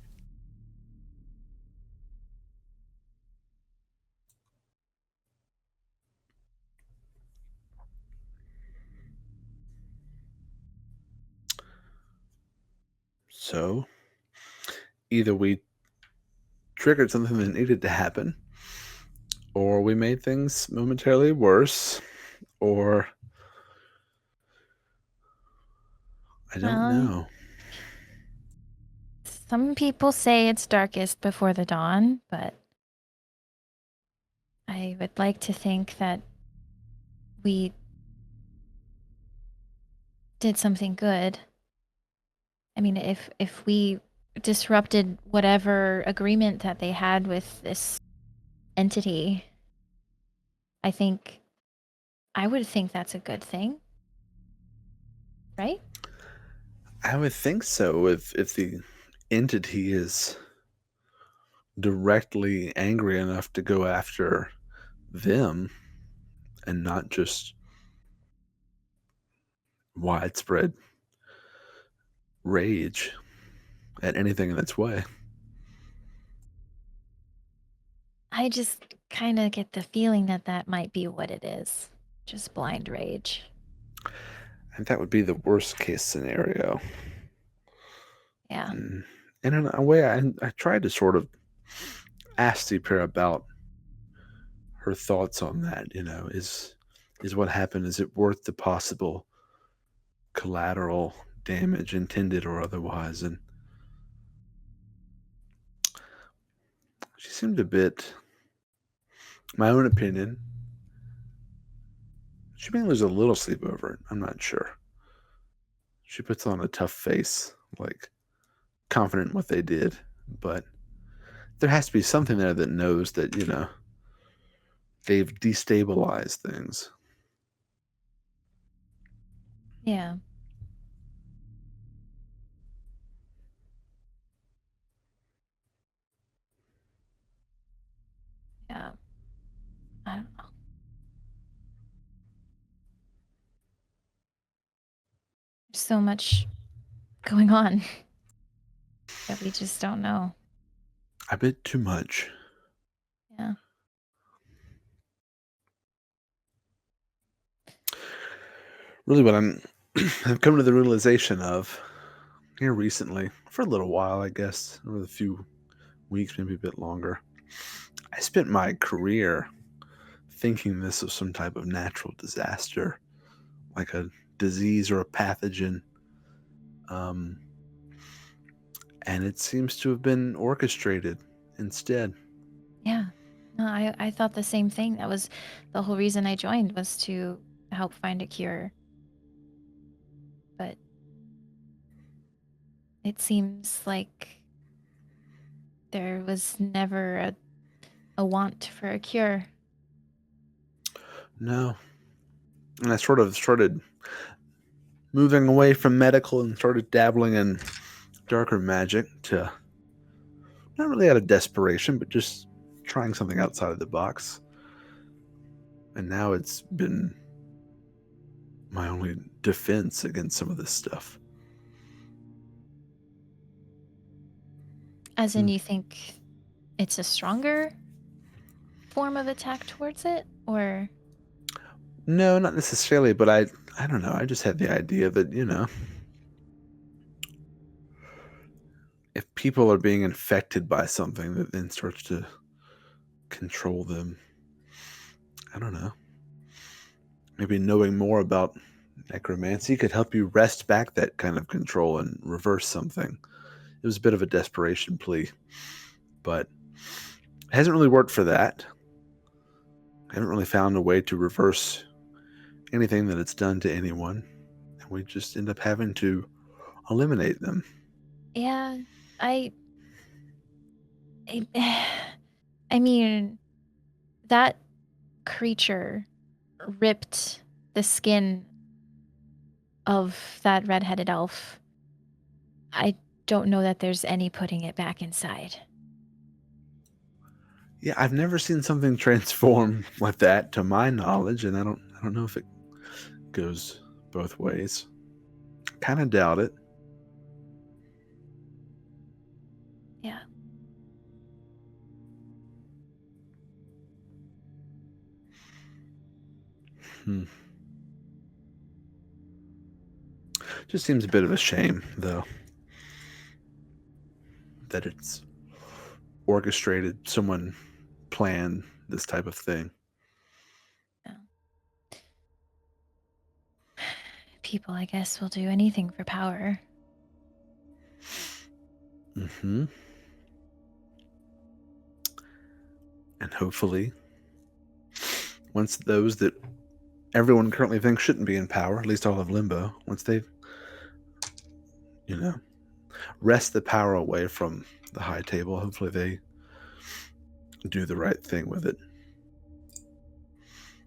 So either we triggered something that needed to happen, or we made things momentarily worse, or I don't know. Some people say it's darkest before the dawn, but I would like to think that we did something good. I mean, if we disrupted whatever agreement that they had with this entity, I think I would think that's a good thing, right? I would think so. If the entity is directly angry enough to go after them and not just widespread rage at anything in its way. I just kind of get the feeling that that might be what it is. Just blind rage. And that would be the worst case scenario. Yeah. And in a way, I tried to sort of ask Deeper about her thoughts on that. Is what happened, is it worth the possible collateral damage, intended or otherwise? And she seemed a bit, my own opinion, she may lose a little sleep over it. I'm not sure. She puts on a tough face, like confident in what they did, but there has to be something there that knows that, they've destabilized things. Yeah. Yeah. I don't know. There's so much going on that we just don't know. A bit too much. Yeah. Really, what I've come to the realization of here recently, for a little while, I guess, over the few weeks, maybe a bit longer, I spent my career thinking this was some type of natural disaster, like a disease or a pathogen. And it seems to have been orchestrated instead. Yeah. No, I thought the same thing. That was the whole reason I joined, was to help find a cure. But it seems like there was never a want for a cure. No. And I sort of started moving away from medical and started dabbling in darker magic, to not really out of desperation, but just trying something outside of the box. And now it's been my only defense against some of this stuff. As in, you think it's a stronger form of attack towards it? Or No, not necessarily, but I don't know. I just had the idea that, if people are being infected by something that then starts to control them, I don't know. Maybe knowing more about necromancy could help you wrest back that kind of control and reverse something. It was a bit of a desperation plea, but it hasn't really worked for that. I haven't really found a way to reverse anything that it's done to anyone, and we just end up having to eliminate them. yeah, I I mean, that creature ripped the skin of that red-headed elf. I don't know that there's any putting it back inside. Yeah, I've never seen something transform like that, to my knowledge, and I don't know if it goes both ways. Kind of doubt it. Yeah. Just seems a bit of a shame, though, that it's orchestrated. Someone planned this type of thing. People, I guess, will do anything for power. Mm-hmm. And hopefully, once those that everyone currently thinks shouldn't be in power, at least all of Limbo, once they, wrest the power away from the high table, hopefully they do the right thing with it.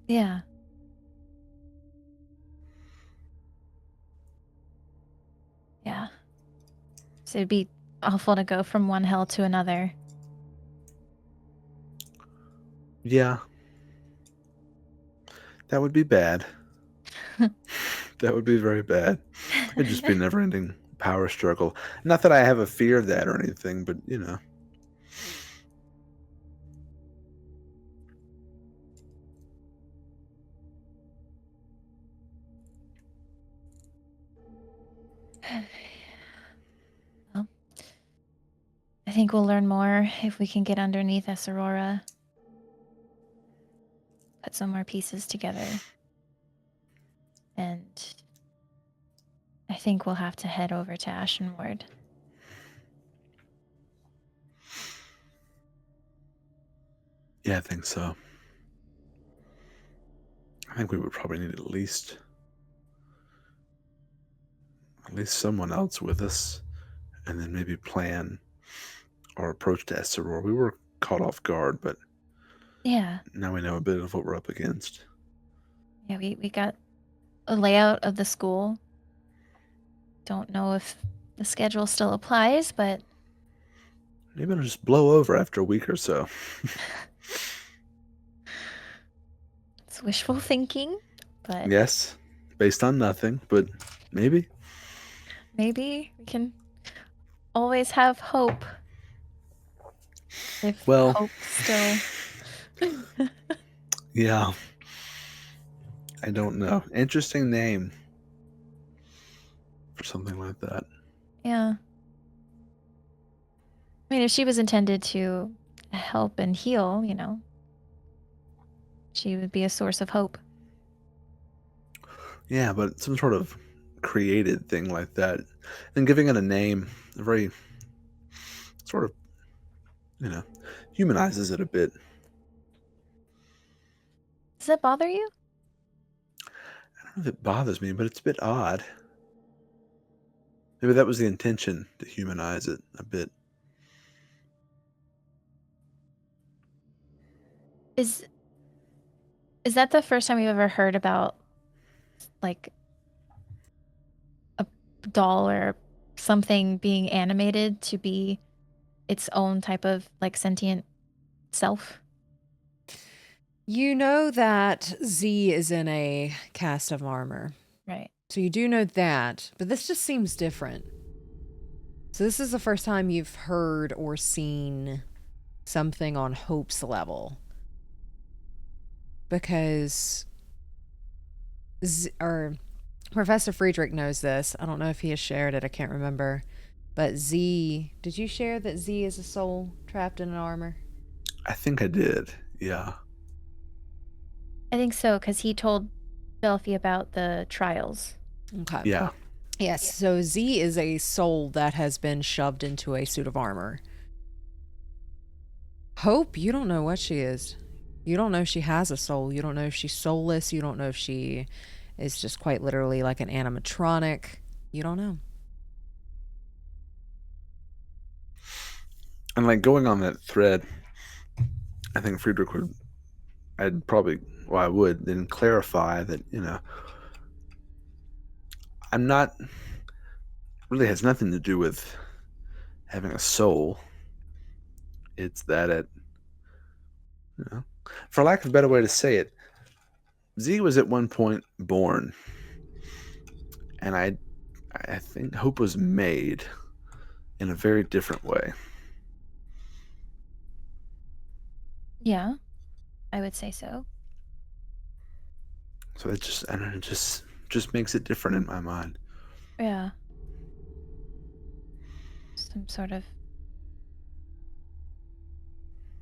Yeah. So it'd be awful to go from one hell to another. Yeah. That would be bad. That would be very bad. It'd just be a never-ending power struggle. Not that I have a fear of that or anything, but, you know. Well, I think we'll learn more if we can get underneath Esarora. Put some more pieces together. And I think we'll have to head over to Ashenward. Yeah, I think so. I think we would probably need at least someone else with us, and then maybe plan our approach to Esaror. We were caught off guard, but Yeah. now we know a bit of what we're up against. Yeah, we got a layout of the school. Don't know if the schedule still applies, but Maybe it'll just blow over after a week or so. it's wishful thinking. But Yes, based on nothing, but maybe. maybe we can always have hope. If Well, hope still. yeah. I don't know. Interesting name for something like that. Yeah. I mean, if she was intended to help and heal, you know, she would be a source of hope. Yeah, but some sort of created thing like that. And giving it a name, a very sort of, you know, humanizes it a bit. Does that bother you? I don't know if it bothers me, but it's a bit odd. Maybe that was the intention, to humanize it a bit. Is that the first time you've ever heard about like a doll or something being animated to be its own type of like sentient self? You know that Z is in a cast of armor. Right. So you do know that, but this just seems different. So this is the first time you've heard or seen something on Hope's level. Because Professor Friedrich knows this. I don't know if he has shared it. I can't remember. But Z, did you share that Z is a soul trapped in an armor? I think I did. Yeah. I think so, because he told Velphie about the trials. Okay. Yeah. Yes, so Z is a soul that has been shoved into a suit of armor. Hope, you don't know what she is. You don't know if she has a soul. You don't know if she's soulless. You don't know if she is just quite literally like an animatronic. You don't know. And like going on that thread, I think Friedrich would, I would then clarify that, you know, I'm not, really has nothing to do with having a soul. It's that you know, for lack of a better way to say it, Z was at one point born, and I think Hope was made in a very different way. Yeah, I would say so. So it just, I don't know, it just makes it different in my mind. Yeah. Some sort of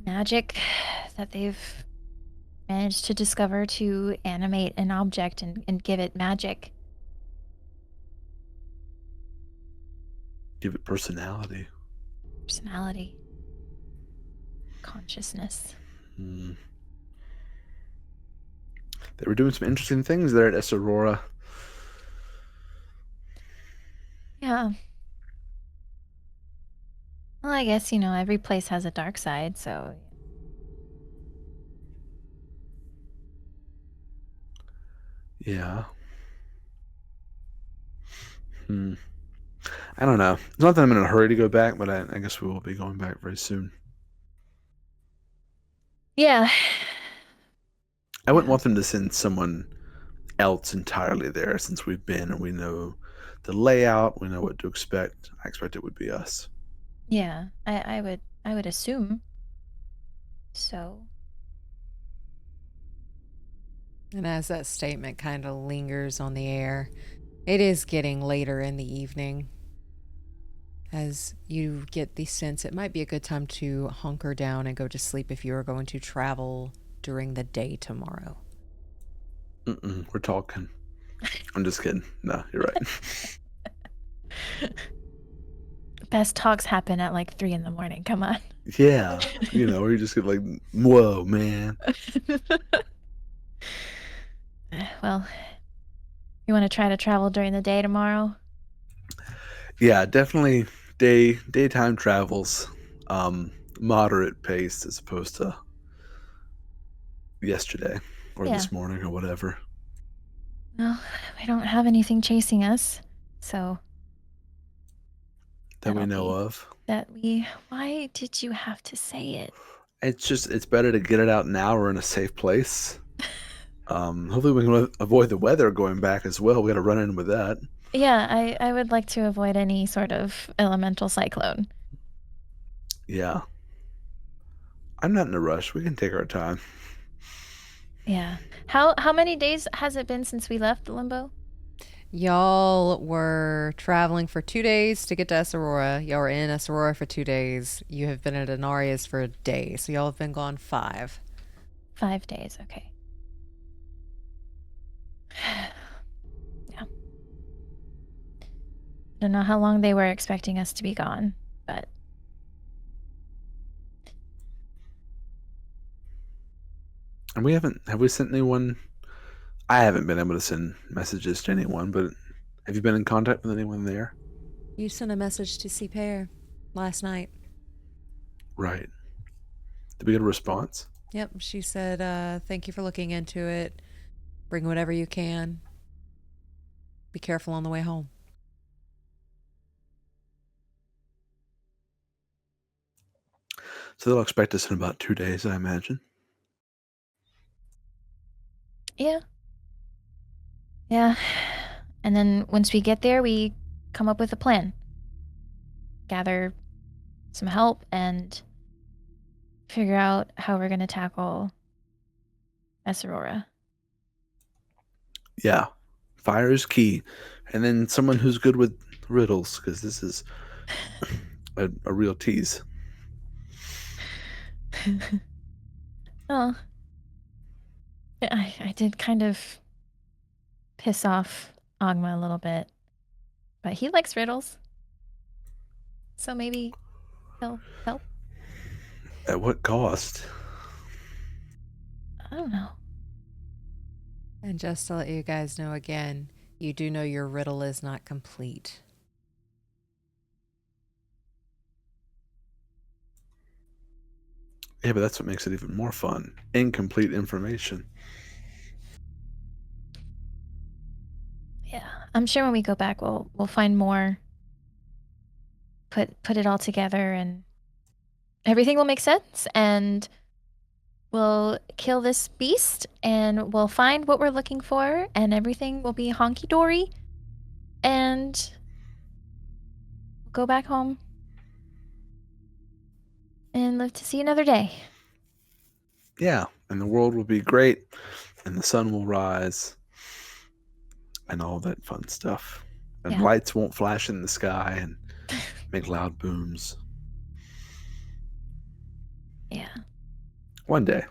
magic that they've managed to discover to animate an object and give it magic. Give it personality. Personality. Consciousness. Hmm. They were doing some interesting things there at Esarora. Yeah. Well, I guess, you know, every place has a dark side, so. Yeah. I don't know. It's not that I'm in a hurry to go back, but I guess we will be going back very soon. Yeah. I wouldn't want them to send someone else entirely there since we've been and we know the layout, we know what to expect. I expect it would be us. Yeah. I would assume so. And as that statement kind of lingers on the air, it is getting later in the evening. As you get the sense it might be a good time to hunker down and go to sleep if you are going to travel during the day tomorrow. We're talking. I'm just kidding. No, you're right. Best talks happen at like 3 a.m. Come on. Yeah. Or you just get like, whoa, man. Well, you want to try to travel during the day tomorrow? Yeah, definitely daytime travels. Moderate pace as opposed to yesterday or Yeah. this morning or whatever. Well, we don't have anything chasing us, so That we that'll know be- of. Why did you have to say it? It's better to get it out now. We're in a safe place. Hopefully we can avoid the weather going back as well. We got to run in with that. Yeah, I would like to avoid any sort of elemental cyclone. Yeah. I'm not in a rush. We can take our time. Yeah. How many days has it been since we left Limbo? Y'all were traveling for 2 days to get to Esarora. Y'all were in Esarora for 2 days. You have been at Anarias for a day, so y'all have been gone 5. 5 days, okay. Yeah. Don't know how long they were expecting us to be gone, but And have we sent anyone? I haven't been able to send messages to anyone, but have you been in contact with anyone there? You sent a message to C-Pair last night. Right. Did we get a response? Yep, she said, thank you for looking into it. Bring whatever you can. Be careful on the way home. So they'll expect us in about 2 days, I imagine. yeah. Yeah. And then once we get there, we come up with a plan. Gather some help and figure out how we're going to tackle Esarora. Yeah. Fire is key. And then someone who's good with riddles, because this is a real tease. Oh. I did kind of piss off Agma a little bit. But he likes riddles. So maybe he'll help. At what cost? I don't know. And just to let you guys know again, you do know your riddle is not complete. Yeah, but that's what makes it even more fun. Incomplete information. Yeah. I'm sure when we go back we'll find more. Put it all together and everything will make sense and we'll kill this beast and we'll find what we're looking for and everything will be honky dory and we'll go back home and live to see another day. Yeah, and the world will be great, and the sun will rise, and all that fun stuff. And Yeah. lights won't flash in the sky and make loud booms. Yeah. One day.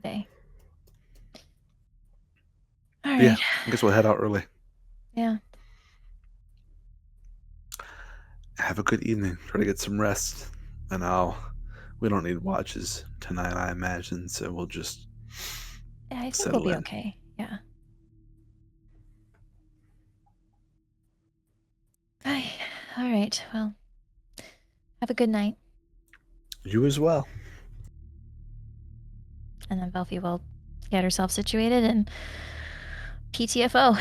Day. All right. Yeah, I guess we'll head out early. Yeah. Have a good evening. Try to get some rest. And we don't need watches tonight, I imagine, so we'll just Yeah, I think settle we'll be in. okay. Yeah. All right. Well, have a good night. You as well. And then Velphie will get herself situated and PTFO.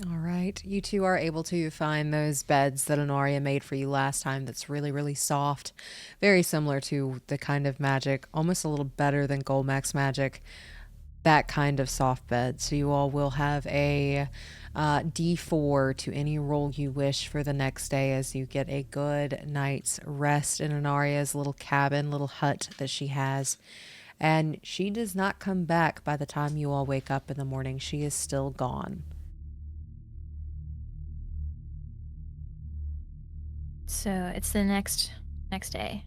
All right. You two are able to find those beds that Honoria made for you last time that's really, really soft. Very similar to the kind of magic, almost a little better than Golmax magic. That kind of soft bed. So you all will have a D4 to any roll you wish for the next day as you get a good night's rest in Honoria's little cabin, little hut that she has. And she does not come back by the time you all wake up in the morning. She is still gone. So it's the next day.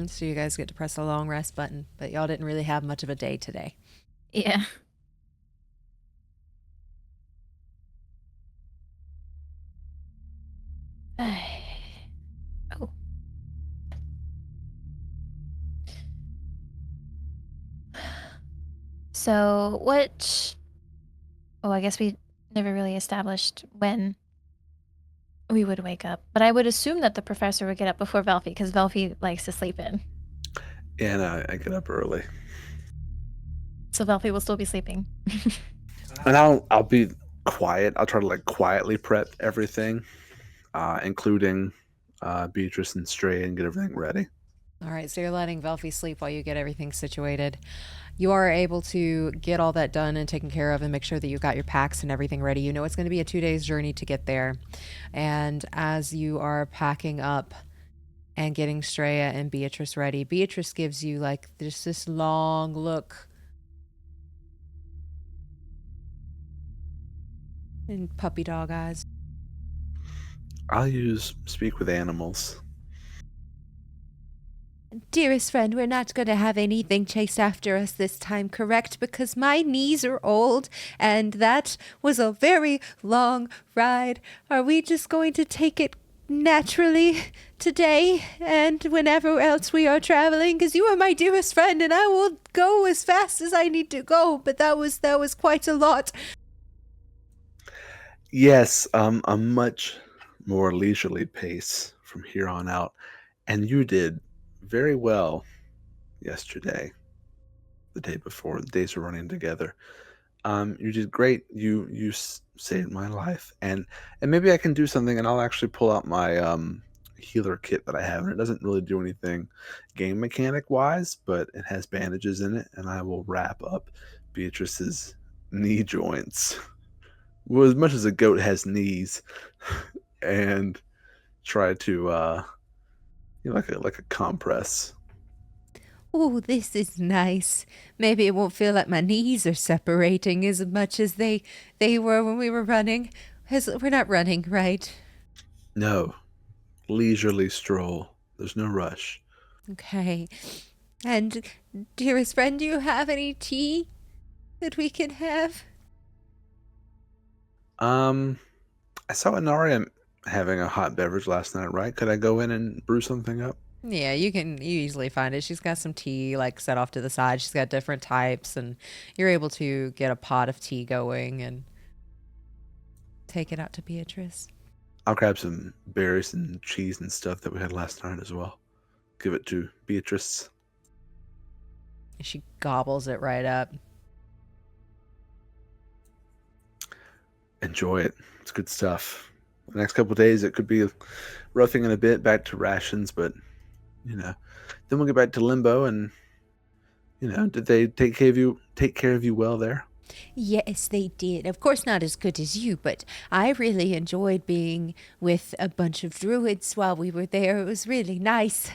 So you guys get to press the long rest button, but y'all didn't really have much of a day today. Yeah. Oh. So what? Oh, I guess we never really established when we would wake up. But I would assume that the professor would get up before Velphie because Velphie likes to sleep in. And I get up early. So Velphie will still be sleeping. And I'll be quiet. I'll try to like quietly prep everything, including Beatrice and Stray, and get everything ready. All right, so you're letting Velphie sleep while you get everything situated. You are able to get all that done and taken care of and make sure that you've got your packs and everything ready. You know it's going to be a 2 days journey to get there. And as you are packing up and getting Straya and Beatrice ready, Beatrice gives you like just this long look and puppy dog eyes. I'll use speak with animals. Dearest friend, we're not going to have anything chase after us this time, correct? Because my knees are old, and that was a very long ride. Are we just going to take it naturally today and whenever else we are traveling? Because you are my dearest friend, and I will go as fast as I need to go. But that was quite a lot. Yes, a much more leisurely pace from here on out, and you did very well yesterday, the day before. The days were running together. You did great. You saved my life, and maybe I can do something, and I'll actually pull out my healer kit that I have, and it doesn't really do anything game mechanic wise, but it has bandages in it, and I will wrap up Beatrice's knee joints. Well, as much as a goat has knees, and try to like a compress. Oh, this is nice. Maybe it won't feel like my knees are separating as much as they were when we were running. We're not running, right? No, leisurely stroll. There's no rush. Okay. And, dearest friend, do you have any tea that we can have? I saw Inaria having a hot beverage last night, right? Could I go in and brew something up? Yeah, you easily find it. She's got some tea like set off to the side. She's got different types, and you're able to get a pot of tea going and take it out to Beatrice. I'll grab some berries and cheese and stuff that we had last night as well. Give it to Beatrice. She gobbles it right up. Enjoy it. It's good stuff. The next couple of days, it could be roughing it a bit back to rations, but then we'll get back to Limbo. And did they take care of you well there? Yes, they did. Of course, not as good as you, but I really enjoyed being with a bunch of druids while we were there. It was really nice.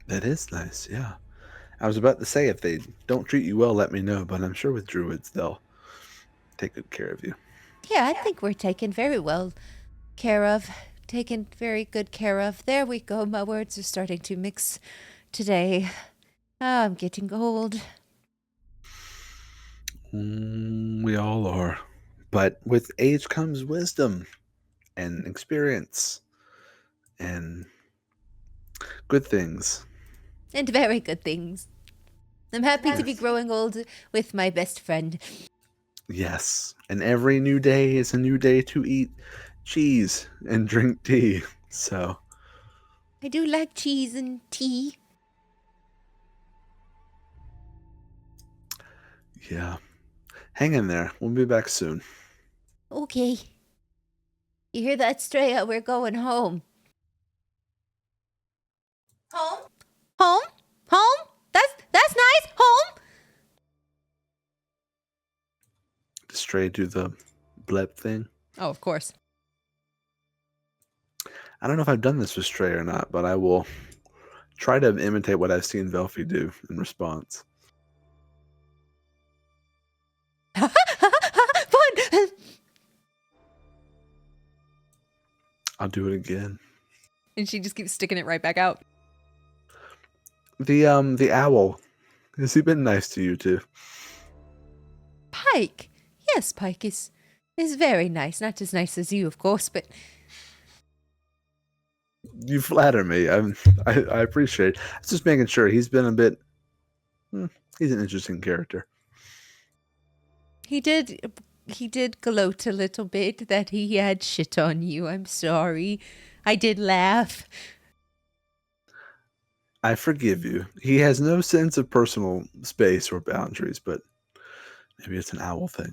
That is nice, yeah. I was about to say, if they don't treat you well, let me know, but I'm sure with druids, they'll take good care of you. Yeah, I think we're taken very well care of. Taken very good care of. There we go. My words are starting to mix today. I'm getting old. We all are. But with age comes wisdom and experience and good things. And very good things. I'm happy to be growing old with my best friend. Yes. And every new day is a new day to eat cheese and drink tea. So I do like cheese and tea. yeah. Hang in there. We'll be back soon. Okay. You hear that, Straya? We're going home. Home? Home? Home? That's nice. Home? Does Stray do the blep thing? Oh, of course. I don't know if I've done this with Stray or not, but I will try to imitate what I've seen Velphie do in response. Fun! I'll do it again. And she just keeps sticking it right back out. The owl. Has he been nice to you too? Pike. Yes, Pike is very nice. Not as nice as you, of course, but You flatter me. I appreciate it. I was just making sure. He's been a bit. He's an interesting character. he did gloat a little bit that he had shit on you. I'm sorry. I did laugh. I forgive you. He has no sense of personal space or boundaries, but maybe it's an owl thing.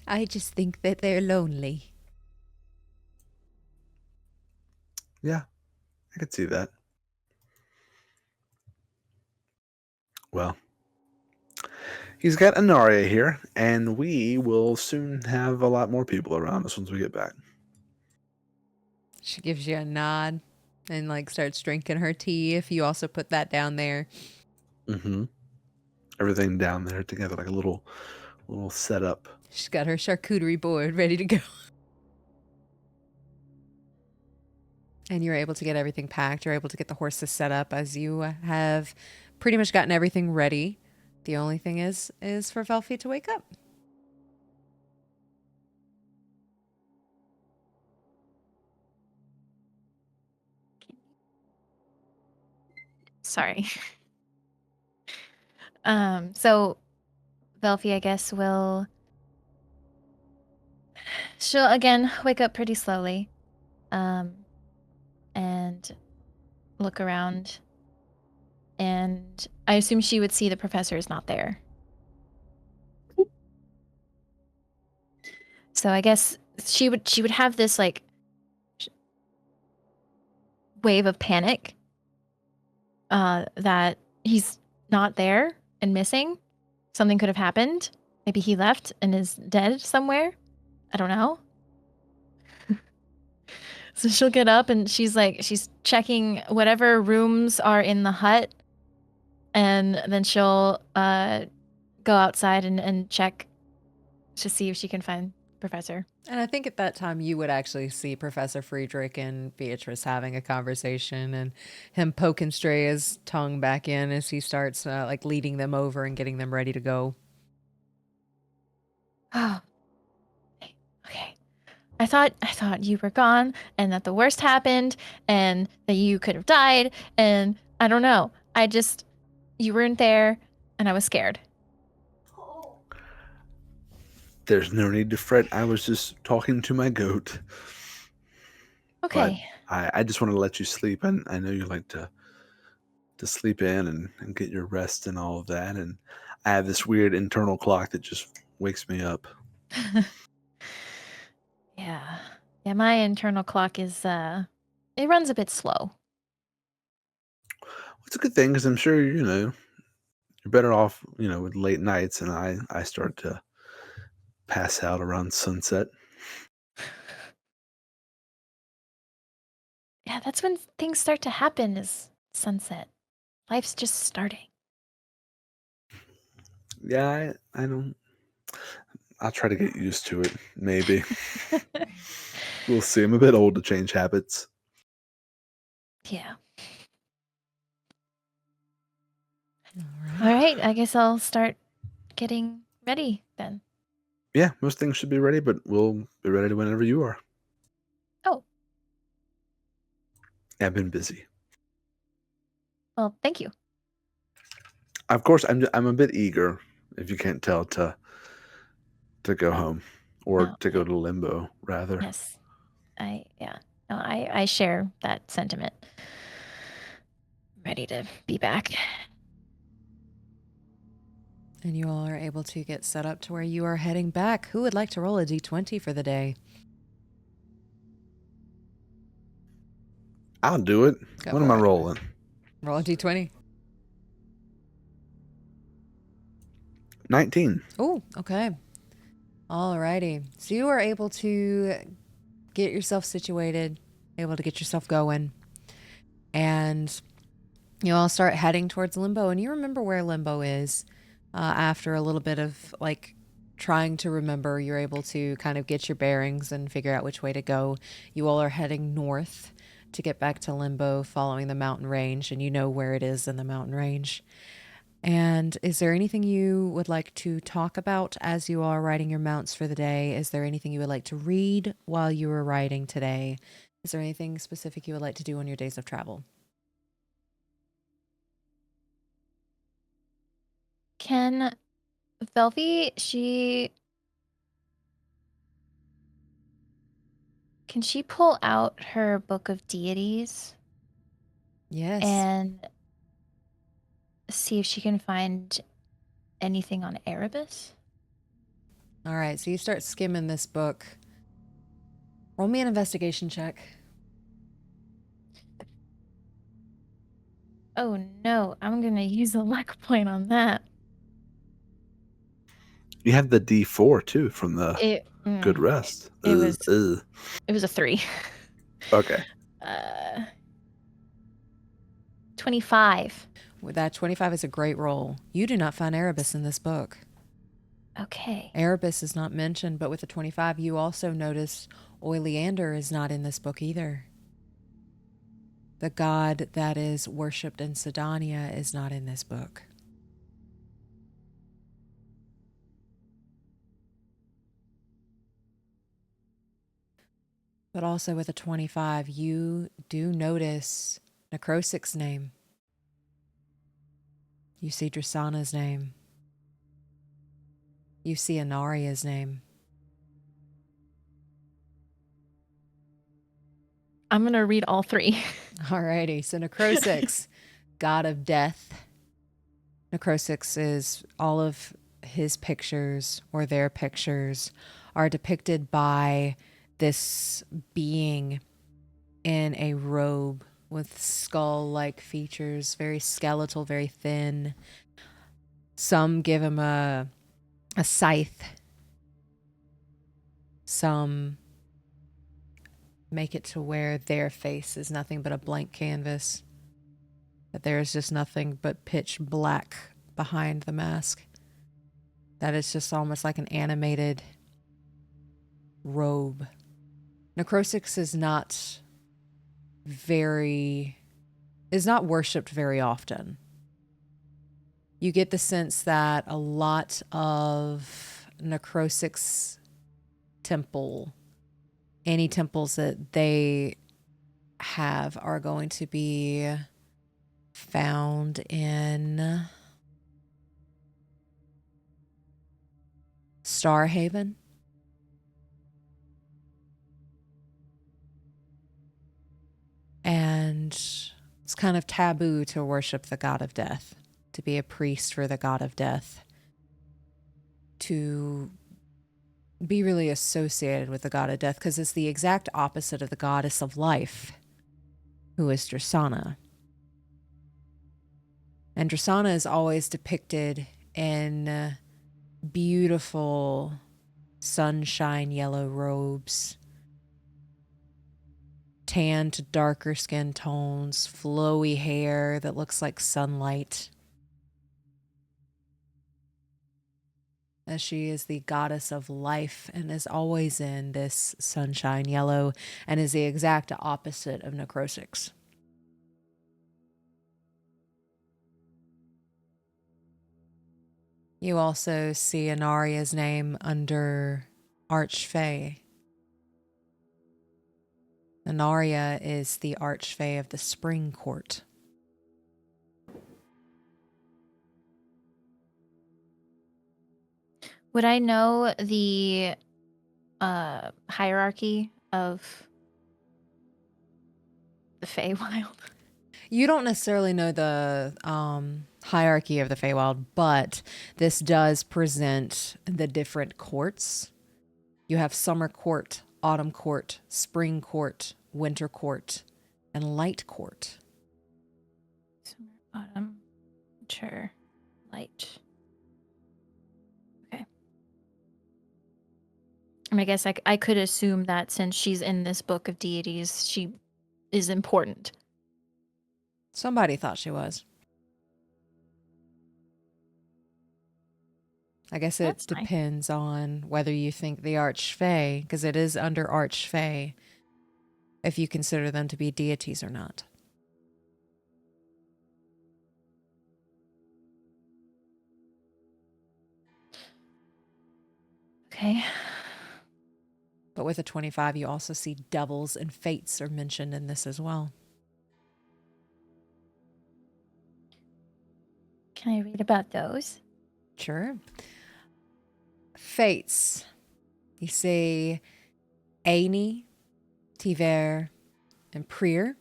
I just think that they're lonely. Yeah, I could see that. Well, he's got Anaria here, and we will soon have a lot more people around us once we get back. She gives you a nod and like starts drinking her tea if you also put that down there. Mm-hmm. Everything down there together, like a little setup. She's got her charcuterie board ready to go. And you're able to get everything packed. You're able to get the horses set up as you have pretty much gotten everything ready. The only thing is for Velphie to wake up. Sorry. So Velphie, I guess, she'll again wake up pretty slowly, and look around, and I assume she would see the professor is not there. So I guess she would have this like wave of panic, that he's not there and missing. Something could have happened. Maybe he left and is dead somewhere. I don't know. So she'll get up and she's checking whatever rooms are in the hut, and then she'll go outside and check to see if she can find Professor. And I think at that time you would actually see Professor Friedrich and Beatrice having a conversation and him poking Straya's tongue back in as he starts like leading them over and getting them ready to go. Oh, okay. I thought you were gone and that the worst happened and that you could have died, and I don't know. You weren't there and I was scared. There's no need to fret. I was just talking to my goat. Okay. But I just wanted to let you sleep. And I know you like to sleep in and get your rest and all of that. And I have this weird internal clock that just wakes me up. Yeah. Yeah, my internal clock is it runs a bit slow. It's a good thing because I'm sure, you're better off, with late nights. And I start to pass out around sunset. Yeah, that's when things start to happen, is sunset. Life's just starting. Yeah, I don't. I'll try to get used to it, maybe. We'll see. I'm a bit old to change habits. Yeah. All right, I guess I'll start getting ready then. Yeah, most things should be ready, but we'll be ready whenever you are. Oh. I've been busy. Well, thank you. Of course, I'm a bit eager, if you can't tell, to go home or to go to Limbo, rather. Yes. I share that sentiment. Ready to be back. And you all are able to get set up to where you are heading back. Who would like to roll a d20 for the day? I'll do it. Go What for am I it. rolling? Roll a d20. 19. Oh, okay. Alrighty. So you are able to get yourself situated, able to get yourself going, and you all start heading towards Limbo. And you remember where Limbo is after a little bit of like trying to remember. You're able to kind of get your bearings and figure out which way to go. You all are heading north to get back to Limbo, following the mountain range, and you know where it is in the mountain range. And is there anything you would like to talk about as you are riding your mounts for the day? Is there anything you would like to read while you were riding today? Is there anything specific you would like to do on your days of travel? Can Velphie, can she pull out her book of deities Yes. and see if she can find anything on Erebus? All right, so you start skimming this book. Roll me an investigation check. Oh no, I'm gonna use a luck point on that. You have the D4 too from the good rest. It was a 3. Okay. 25. With that 25 is a great roll. You do not find Erebus in this book. Okay. Erebus is not mentioned, but with the 25, you also notice Oleander is not in this book either. The god that is worshipped in Sydonea is not in this book. But also with a 25, you do notice Necrosic's name. You see Drasana's name. You see Anaria's name. I'm gonna read all 3. Alrighty, so Necrosix, god of death. Necrosix is all of his pictures or their pictures are depicted by this being in a robe with skull-like features, very skeletal, very thin. Some give him a scythe. Some make it to where their face is nothing but a blank canvas. That there is just nothing but pitch black behind the mask. That is just almost like an animated robe. Necrosix is not worshipped very often. You get the sense that a lot of Necrosix temple, any temples that they have, are going to be found in Starhaven. And it's kind of taboo to worship the god of death, to be a priest for the god of death, to be really associated with the god of death, because it's the exact opposite of the goddess of life, who is Drasana. And Drasana is always depicted in beautiful sunshine yellow robes, tan to darker skin tones, flowy hair that looks like sunlight. As she is the goddess of life and is always in this sunshine yellow and is the exact opposite of Necrosix. You also see Anaria's name under Archfey. Anaria is the Archfey of the Spring Court. Would I know the hierarchy of the Feywild? You don't necessarily know the hierarchy of the Feywild, but this does present the different courts. You have summer court, autumn court, spring court, winter court, and light court. Summer, autumn, winter, light. Okay. I mean, I guess I could assume that since she's in this book of deities, she is important. Somebody thought she was. I guess it That's fine. depends on whether you think the Archfey, because it is under Archfey, if you consider them to be deities or not. Okay. But with a 25, you also see devils and fates are mentioned in this as well. Can I read about those? Sure. Fates. You see Aini, Tiver, and Prier.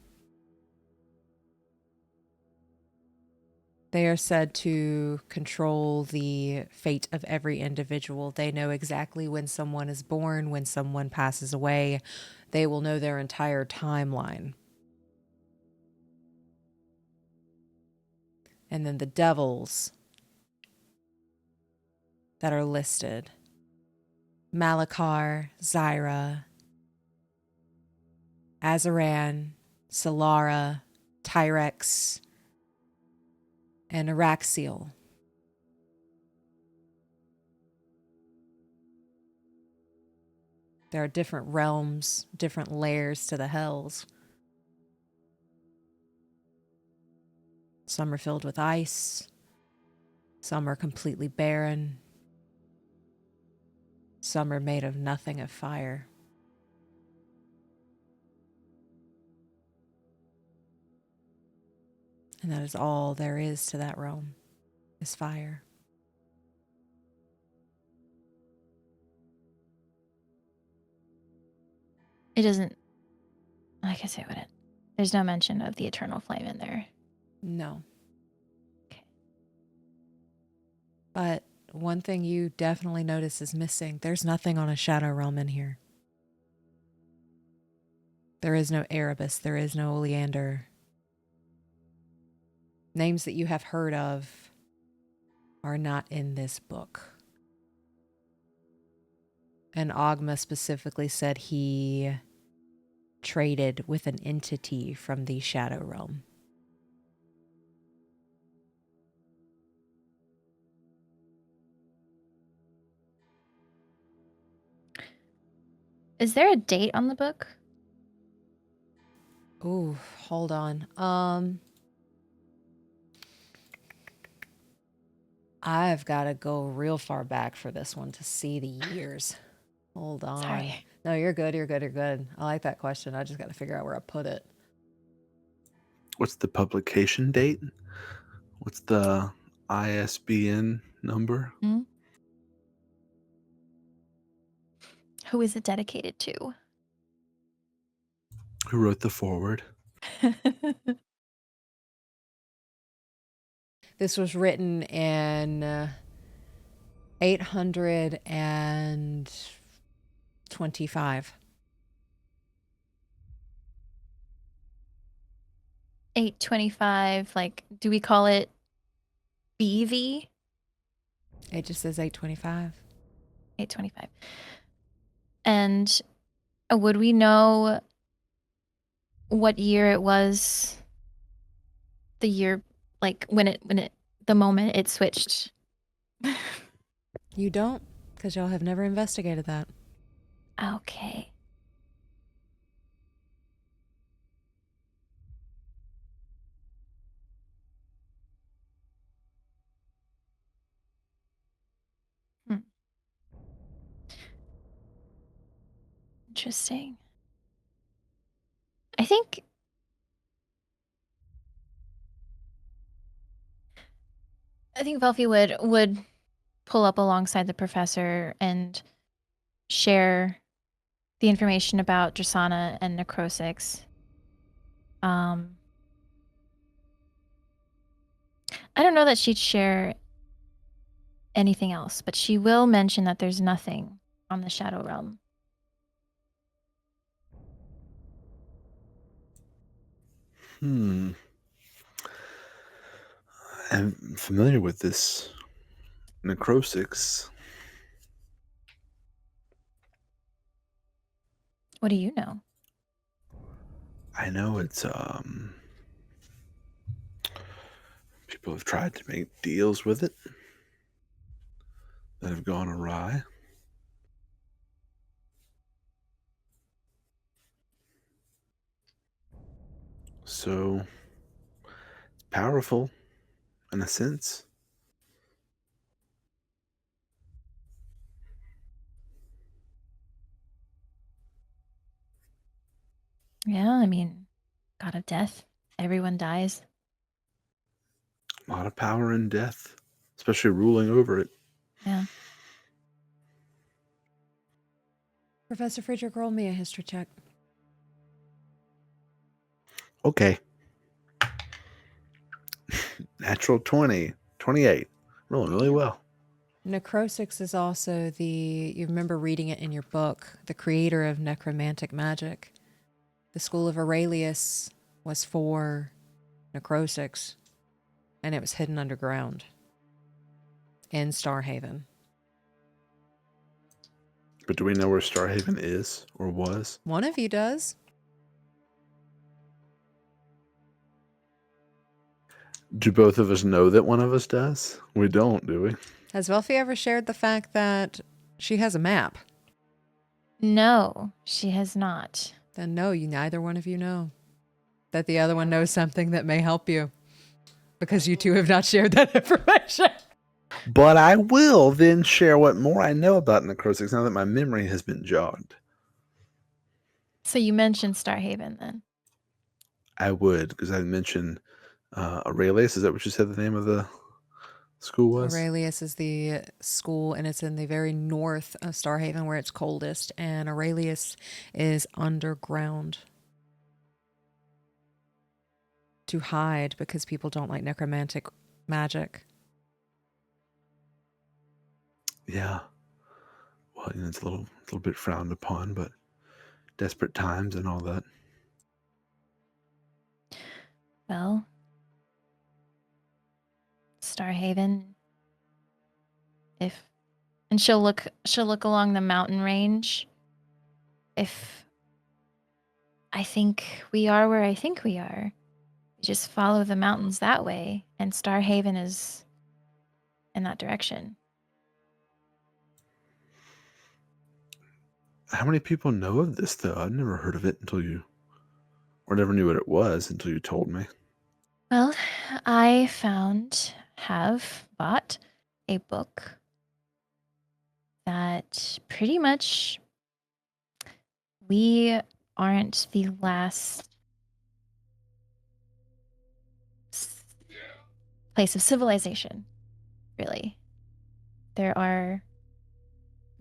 They are said to control the fate of every individual. They know exactly when someone is born, when someone passes away. They will know their entire timeline. And then the devils that are listed: Malakar, Zyra, Azaran, Solara, Tyrex, and Araxiel. There are different realms, different layers to the hells. Some are filled with ice. Some are completely barren. Some are made of nothing of fire. And that is all there is to that realm, is fire. It doesn't, I guess it wouldn't. There's no mention of the eternal flame in there. No. Okay. But one thing you definitely notice is missing. There's nothing on a shadow realm in here. There is no Erebus. There is no Oleander. Names that you have heard of are not in this book. And Ogma specifically said he traded with an entity from the Shadow Realm. Is there a date on the book? Ooh, hold on. I've got to go real far back for this one to see the years. Hold on. Sorry. No, you're good. You're good. You're good. I like that question. I just got to figure out where I put it. What's the publication date? What's the ISBN number? Who is it dedicated to? Who wrote the foreword? This was written in 825. 825, like, do we call it BV? It just says 825. 825. And would we know what year it was? The year, like, the moment it switched? You don't, because y'all have never investigated that. Okay. Interesting. I think Velphie would pull up alongside the professor and share the information about Drasana and Necrosix. I don't know that she'd share anything else, but she will mention that there's nothing on the Shadow Realm. I'm familiar with this necrosis. What do you know? I know it's people have tried to make deals with it that have gone awry. So it's powerful in a sense. Yeah, I mean, God of Death. Everyone dies. A lot of power in death, especially ruling over it. Yeah. Professor Friedrich, roll me a history check. Okay. Natural 20, 28. Rolling really well. Necrosis is also you remember reading it in your book, the creator of necromantic magic. The school of Aurelius was for necrosis, and it was hidden underground in Starhaven. But do we know where Starhaven is or was? One of you does. Do both of us know that one of us does? We don't, do we? Has Velphie ever shared the fact that she has a map? No, she has not. Then no, neither one of you know that the other one knows something that may help you, because you two have not shared that information. But I will then share what more I know about necrosis now that my memory has been jogged. So you mentioned Starhaven then. I would, because I mentioned Aurelius. Is that what you said the name of the school was? Aurelius is the school, and it's in the very north of Starhaven where it's coldest, and Aurelius is underground to hide because people don't like necromantic magic. Yeah. Well, it's a little bit frowned upon, but desperate times and all that. Well, Starhaven. And she'll look along the mountain range. If I think we are where I think we are, just follow the mountains that way, and Starhaven is in that direction. How many people know of this, though? I've never heard of it or never knew what it was until you told me. Well, I have bought a book that pretty much we aren't the last place of civilization, really. There are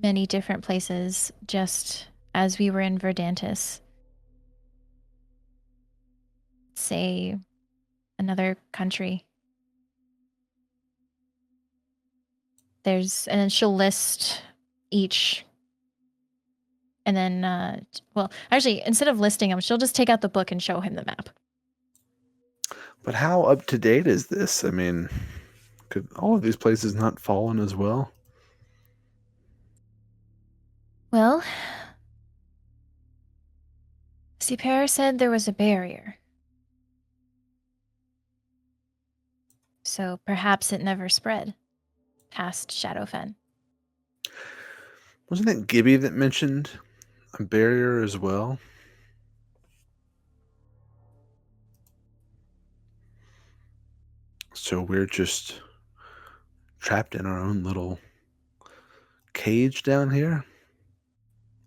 many different places, just as we were in Verdantis. Say, another country. And then she'll list each. And then, well, actually, instead of listing them, she'll just take out the book and show him the map. But how up to date is this? I mean, could all of these places not fallen as well? Well, Sipar said there was a barrier. So perhaps it never spread past Shadowfen. Wasn't it Gibby that mentioned a barrier as well? So we're just trapped in our own little cage down here?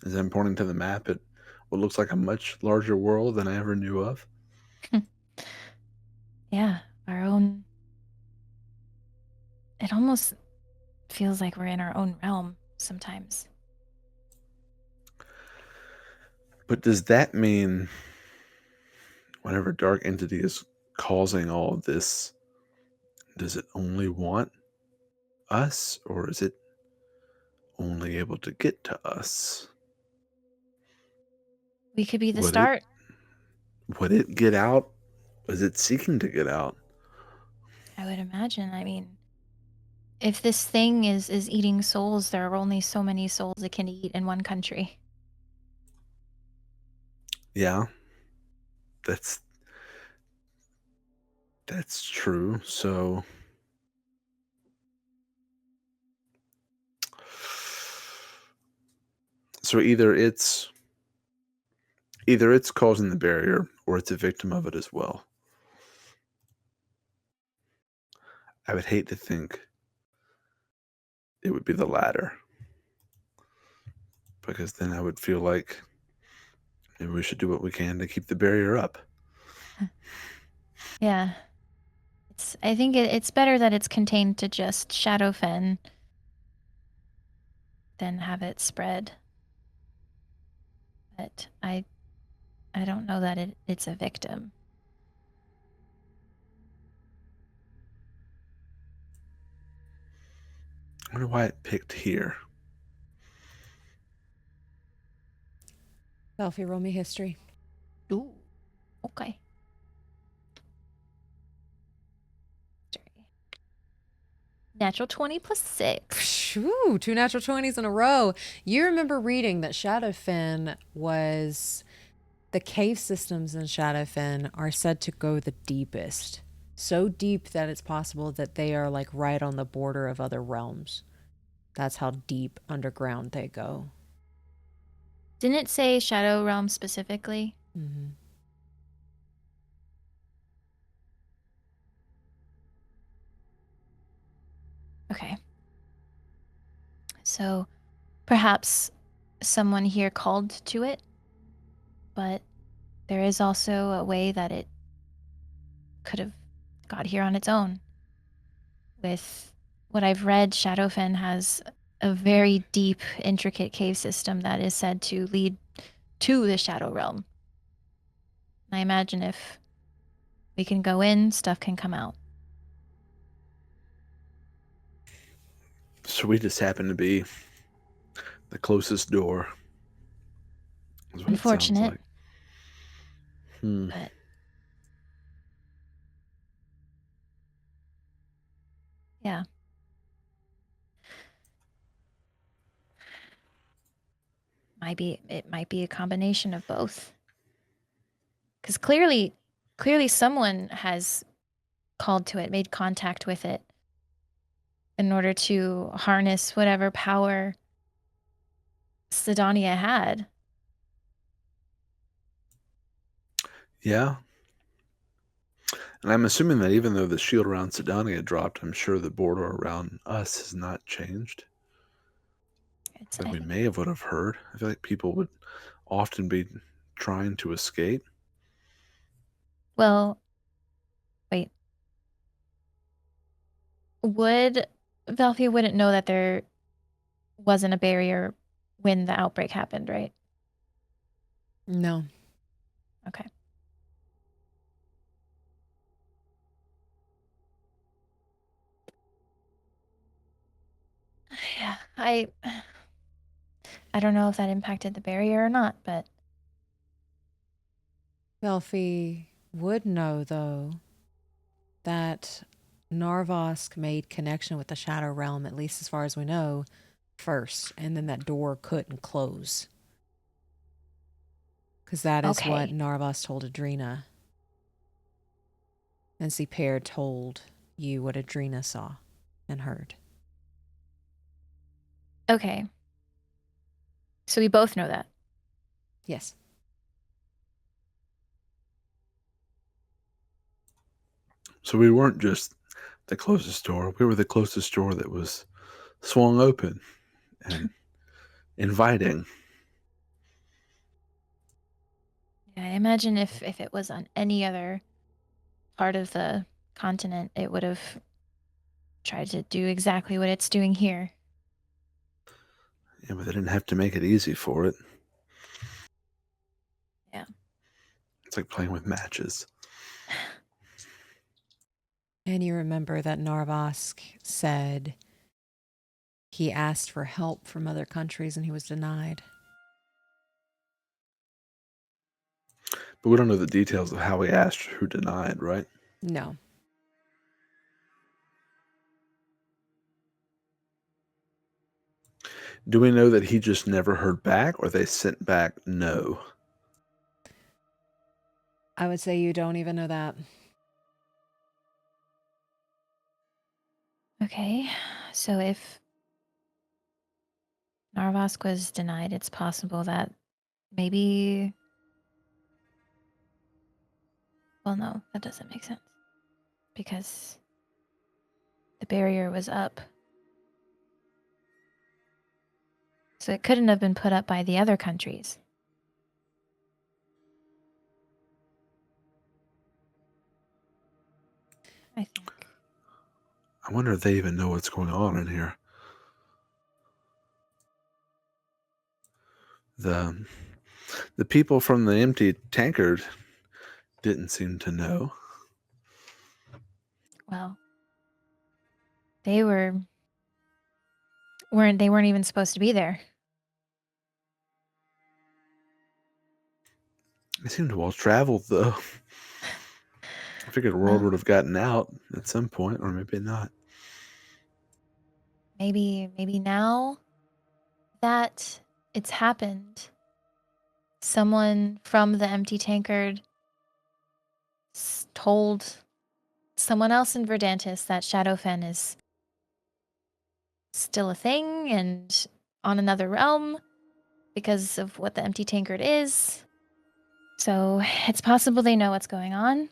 Is that pointing to the map at what looks like a much larger world than I ever knew of? Yeah, our own. It almost feels like we're in our own realm sometimes. But does that mean whatever dark entity is causing all of this Does it only want us, or is it only able to get to us? We could be the Would start. Would it get out? Is it seeking to get out? I would imagine. I mean, if this thing is eating souls, there are only so many souls it can eat in one country. Yeah, that's true. So either it's causing the barrier, or it's a victim of it as well. I would hate to think it would be the latter, because then I would feel like maybe we should do what we can to keep the barrier up. Yeah. I think it's better that it's contained to just Shadowfen than have it spread. But I don't know that it's a victim. I wonder why it picked here. Velphie, roll me history. Ooh. Okay. Natural 20 plus 6. Phew, 2 natural 20s in a row. You remember reading that Shadowfen was... The cave systems in Shadowfen are said to go the deepest. So deep that it's possible that they are like right on the border of other realms. That's how deep underground they go. Didn't it say Shadow Realm specifically? Mm-hmm. Okay. So perhaps someone here called to it, but there is also a way that it could have got here on its own. With what I've read, Shadowfen has a very deep, intricate cave system that is said to lead to the Shadow Realm. I imagine if we can go in, stuff can come out. So we just happen to be the closest door. Is what it sounds Unfortunate, like. but yeah. It might be a combination of both. Because clearly someone has called to it, made contact with it in order to harness whatever power Sydonea had. Yeah. And I'm assuming that even though the shield around Sydonea dropped, I'm sure the border around us has not changed. Like we may have would have heard. I feel like people would often be trying to escape. Well, wait. Velphie wouldn't know that there wasn't a barrier when the outbreak happened, right? No. Okay. Yeah, I don't know if that impacted the barrier or not, but Velphie would know, though, that Narvosc made connection with the Shadow Realm, at least as far as we know, first, and then that door couldn't close. Because that is what okay. Narvosc told Adrena. And Sipir told you what Adrena saw and heard. Okay. So we both know that. Yes. So we weren't just the closest door. We were the closest door that was swung open and inviting. Yeah, I imagine if it was on any other part of the continent, it would have tried to do exactly what it's doing here. Yeah, but they didn't have to make it easy for it. Yeah. It's like playing with matches. And you remember that Narvosc said he asked for help from other countries and he was denied. But we don't know the details of how he asked or who denied, right? No. Do we know that he just never heard back, or they sent back no? I would say you don't even know that. Okay, so if Narvosc was denied, it's possible that maybe... Well, no, that doesn't make sense. Because the barrier was up. So it couldn't have been put up by the other countries. I think. I wonder if they even know what's going on in here. The people from the empty tankard didn't seem to know. Well, they weren't even supposed to be there. They seemed well traveled, though. I figured the world Well, would have gotten out at some point, or maybe not. maybe now that it's happened, someone from the empty tankard told someone else in Verdantis that Shadowfen is still a thing and on another realm because of what the empty tankard is. So it's possible they know what's going on,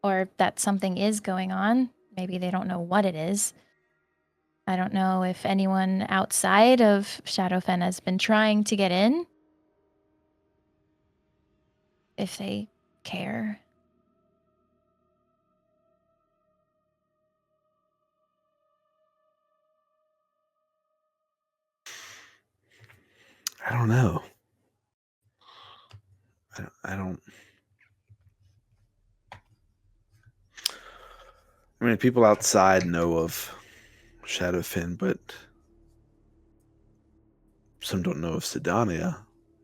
or that something is going on. Maybe they don't know what it is. I don't know if anyone outside of Shadowfen has been trying to get in. If they care. I don't know. I don't. I mean, people outside know of Shadowfen, but some don't know of Sydonea.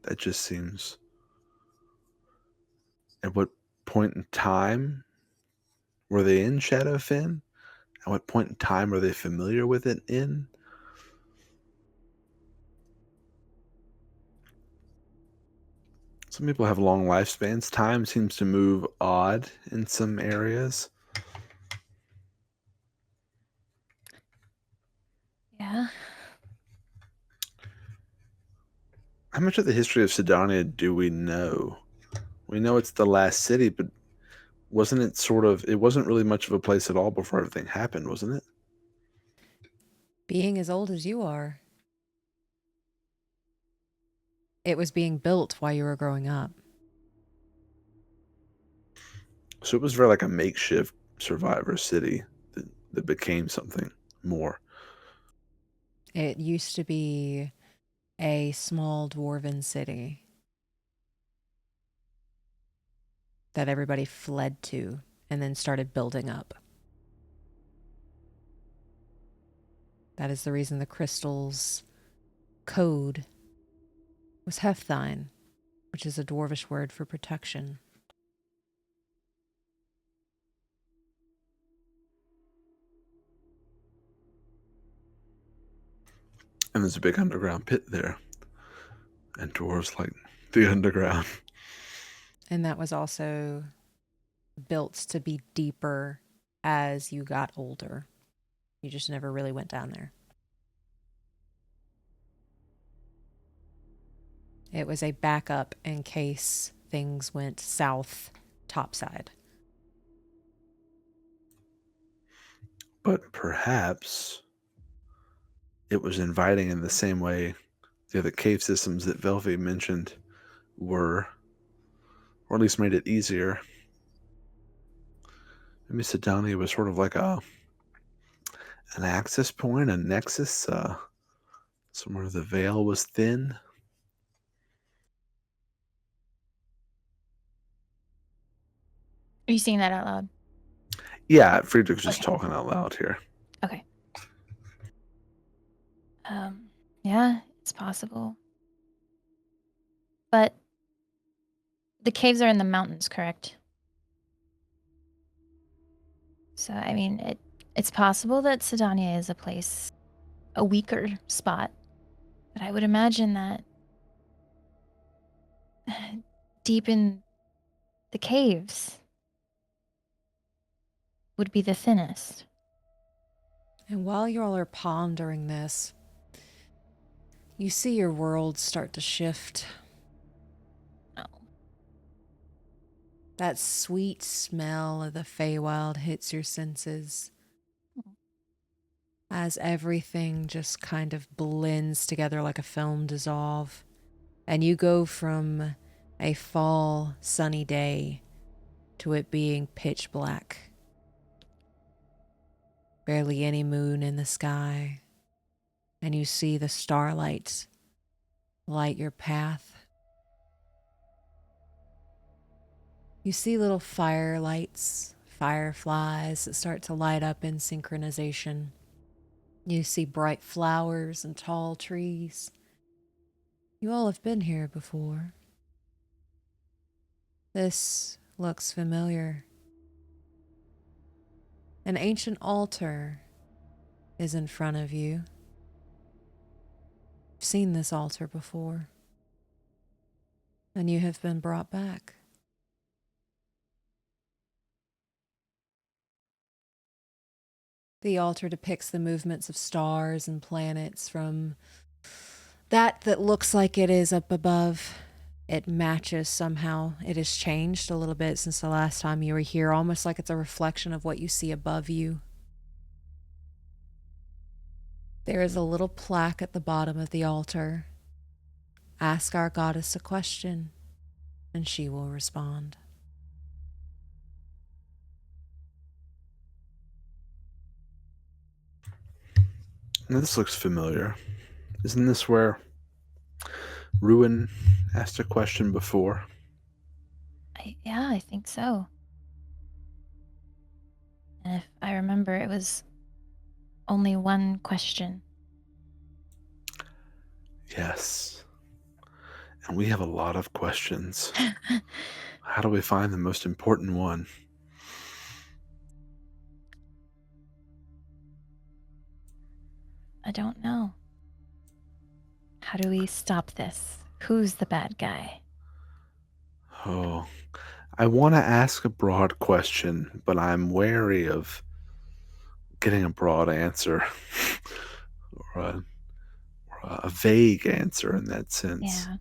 That just seems. At what point in time were they in Shadowfen? At what point in time are they familiar with it in? Some people have long lifespans. Time seems to move odd in some areas. Yeah. How much of the history of Sidonia do we know? We know it's the last city, but wasn't it it wasn't really much of a place at all before everything happened, wasn't it? Being as old as you are, it was being built while you were growing up. So it was very like a makeshift survivor city that became something more. It used to be a small dwarven city that everybody fled to and then started building up. That is the reason the crystal's code was Hefthine, which is a dwarvish word for protection. And there's a big underground pit there. And dwarves like the underground. And that was also built to be deeper as you got older. You just never really went down there. It was a backup in case things went south topside. But perhaps it was inviting in the same way the other cave systems that Velphie mentioned were, or at least made it easier. Maybe Sidonia was sort of like an access point, a nexus, somewhere the veil was thin. Are you saying that out loud? Yeah, Friedrich's just Okay. talking out loud here. Okay. Yeah, it's possible. But the caves are in the mountains, correct? So, I mean, it's possible that Sydonea is a weaker spot. But I would imagine that deep in the caves would be the thinnest. And while you all are pondering this, you see your world start to shift. Oh. That sweet smell of the Feywild hits your senses as everything just kind of blends together like a film dissolve. And you go from a fall sunny day to it being pitch black. Barely any moon in the sky. And you see the starlight light your path. You see little firelights, fireflies that start to light up in synchronization. You see bright flowers and tall trees. You all have been here before. This looks familiar. An ancient altar is in front of you. You've seen this altar before, and you have been brought back. The altar depicts the movements of stars and planets from that looks like it is up above. It matches somehow. It has changed a little bit since the last time you were here, almost like it's a reflection of what you see above you. There is a little plaque at the bottom of the altar. Ask our goddess a question, and she will respond. Now, this looks familiar. Isn't this where Ruin asked a question before? Yeah, I think so. And if I remember, it was only one question. Yes. And we have a lot of questions. How do we find the most important one? I don't know. How do we stop this? Who's the bad guy? Oh, I want to ask a broad question, but I'm wary of getting a broad answer or a vague answer in that sense. Yeah.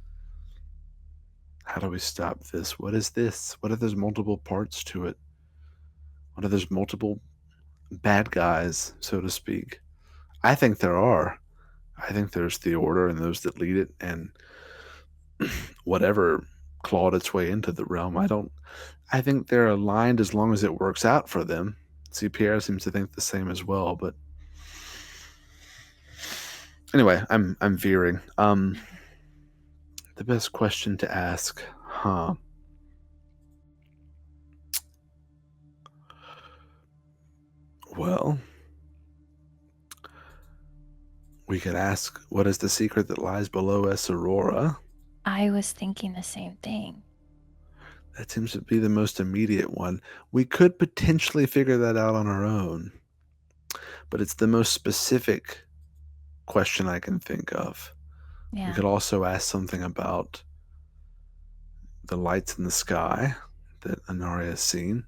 How do we stop this? What is this? What are those multiple parts to it? What are those multiple bad guys, so to speak? I think there are. I think there's the Order and those that lead it, and whatever clawed its way into the realm. I think they're aligned as long as it works out for them. See, Pierre seems to think the same as well, but anyway, I'm veering. The best question to ask, huh? Well, we could ask, what is the secret that lies below Esarora? I was thinking the same thing. That seems to be the most immediate one. We could potentially figure that out on our own, but it's the most specific question I can think of. Yeah. We could also ask something about the lights in the sky that Anari has seen.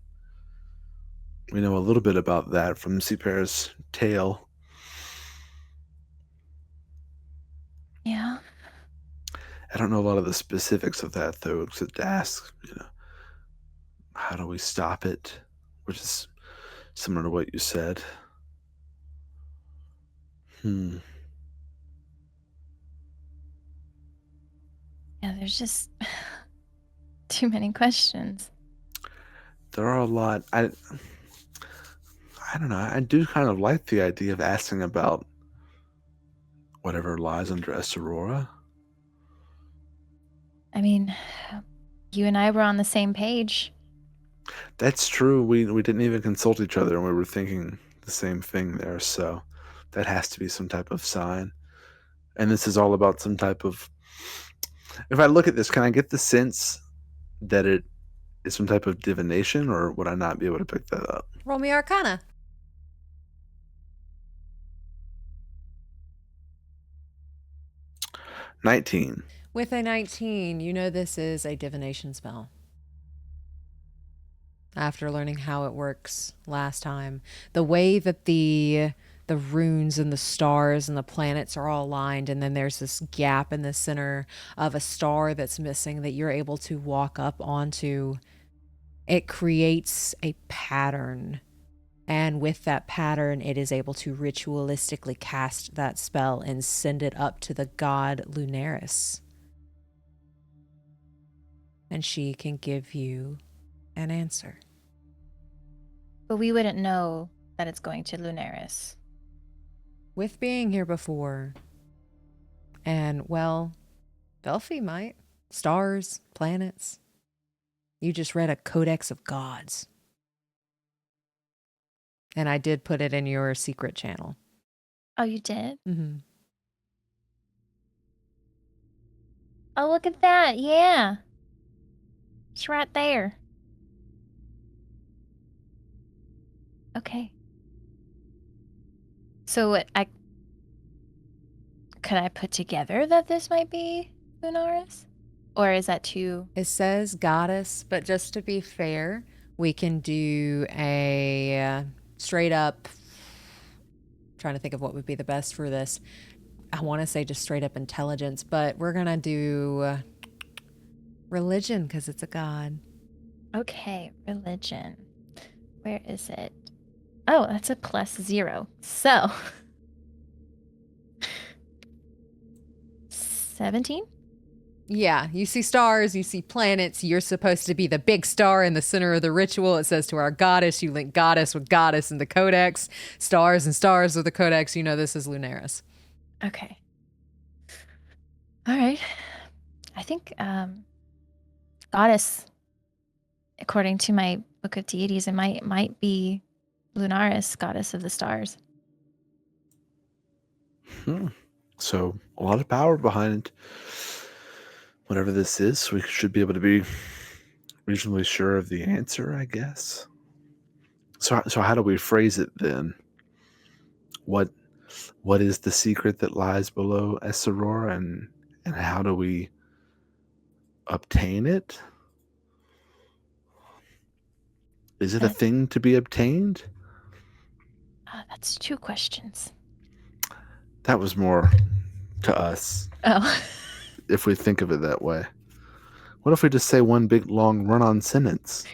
We know a little bit about that from Siper's tale. Yeah. I don't know a lot of the specifics of that, though, except to ask, how do we stop it? Which is similar to what you said. Yeah, there's just too many questions. There are a lot. I don't know. I do kind of like the idea of asking about whatever lies under Esarora. I mean, you and I were on the same page. That's true. We didn't even consult each other, and we were thinking the same thing there. So that has to be some type of sign. And this is all about some type of. If I look at this, can I get the sense that it is some type of divination, or would I not be able to pick that up? Roll me Arcana. 19. With a 19, you know this is a divination spell. After learning how it works last time, the way that the runes and the stars and the planets are all aligned, and then there's this gap in the center of a star that's missing that you're able to walk up onto. It creates a pattern, and with that pattern it is able to ritualistically cast that spell and send it up to the god Lunaris, and she can give you an answer. But we wouldn't know that it's going to Lunaris. With being here before, and, well, Velphie might. Stars, planets. You just read a Codex of Gods. And I did put it in your secret channel. Oh, you did? Mm-hmm. Oh, look at that. Yeah. It's right there. Okay. So could I put together that this might be Lunaris? Or is that too... It says goddess, but just to be fair, we can do a straight up, trying to think of what would be the best for this. I want to say just straight up intelligence, but we're going to do religion because it's a god. Okay, religion. Where is it? Oh, that's a +0. So 17? Yeah, you see stars, you see planets. You're supposed to be the big star in the center of the ritual. It says to our goddess. You link goddess with goddess in the codex. Stars and stars with the codex. You know this is Lunaris. Okay. All right. I think goddess, according to my book of deities, it might be Lunaris, goddess of the stars. So a lot of power behind whatever this is. We should be able to be reasonably sure of the answer, I guess. So how do we phrase it then? What is the secret that lies below Esarora, and how do we obtain it? Is it a thing to be obtained? That's 2 questions. That was more to us. Oh. If we think of it that way. What if we just say one big long run-on sentence?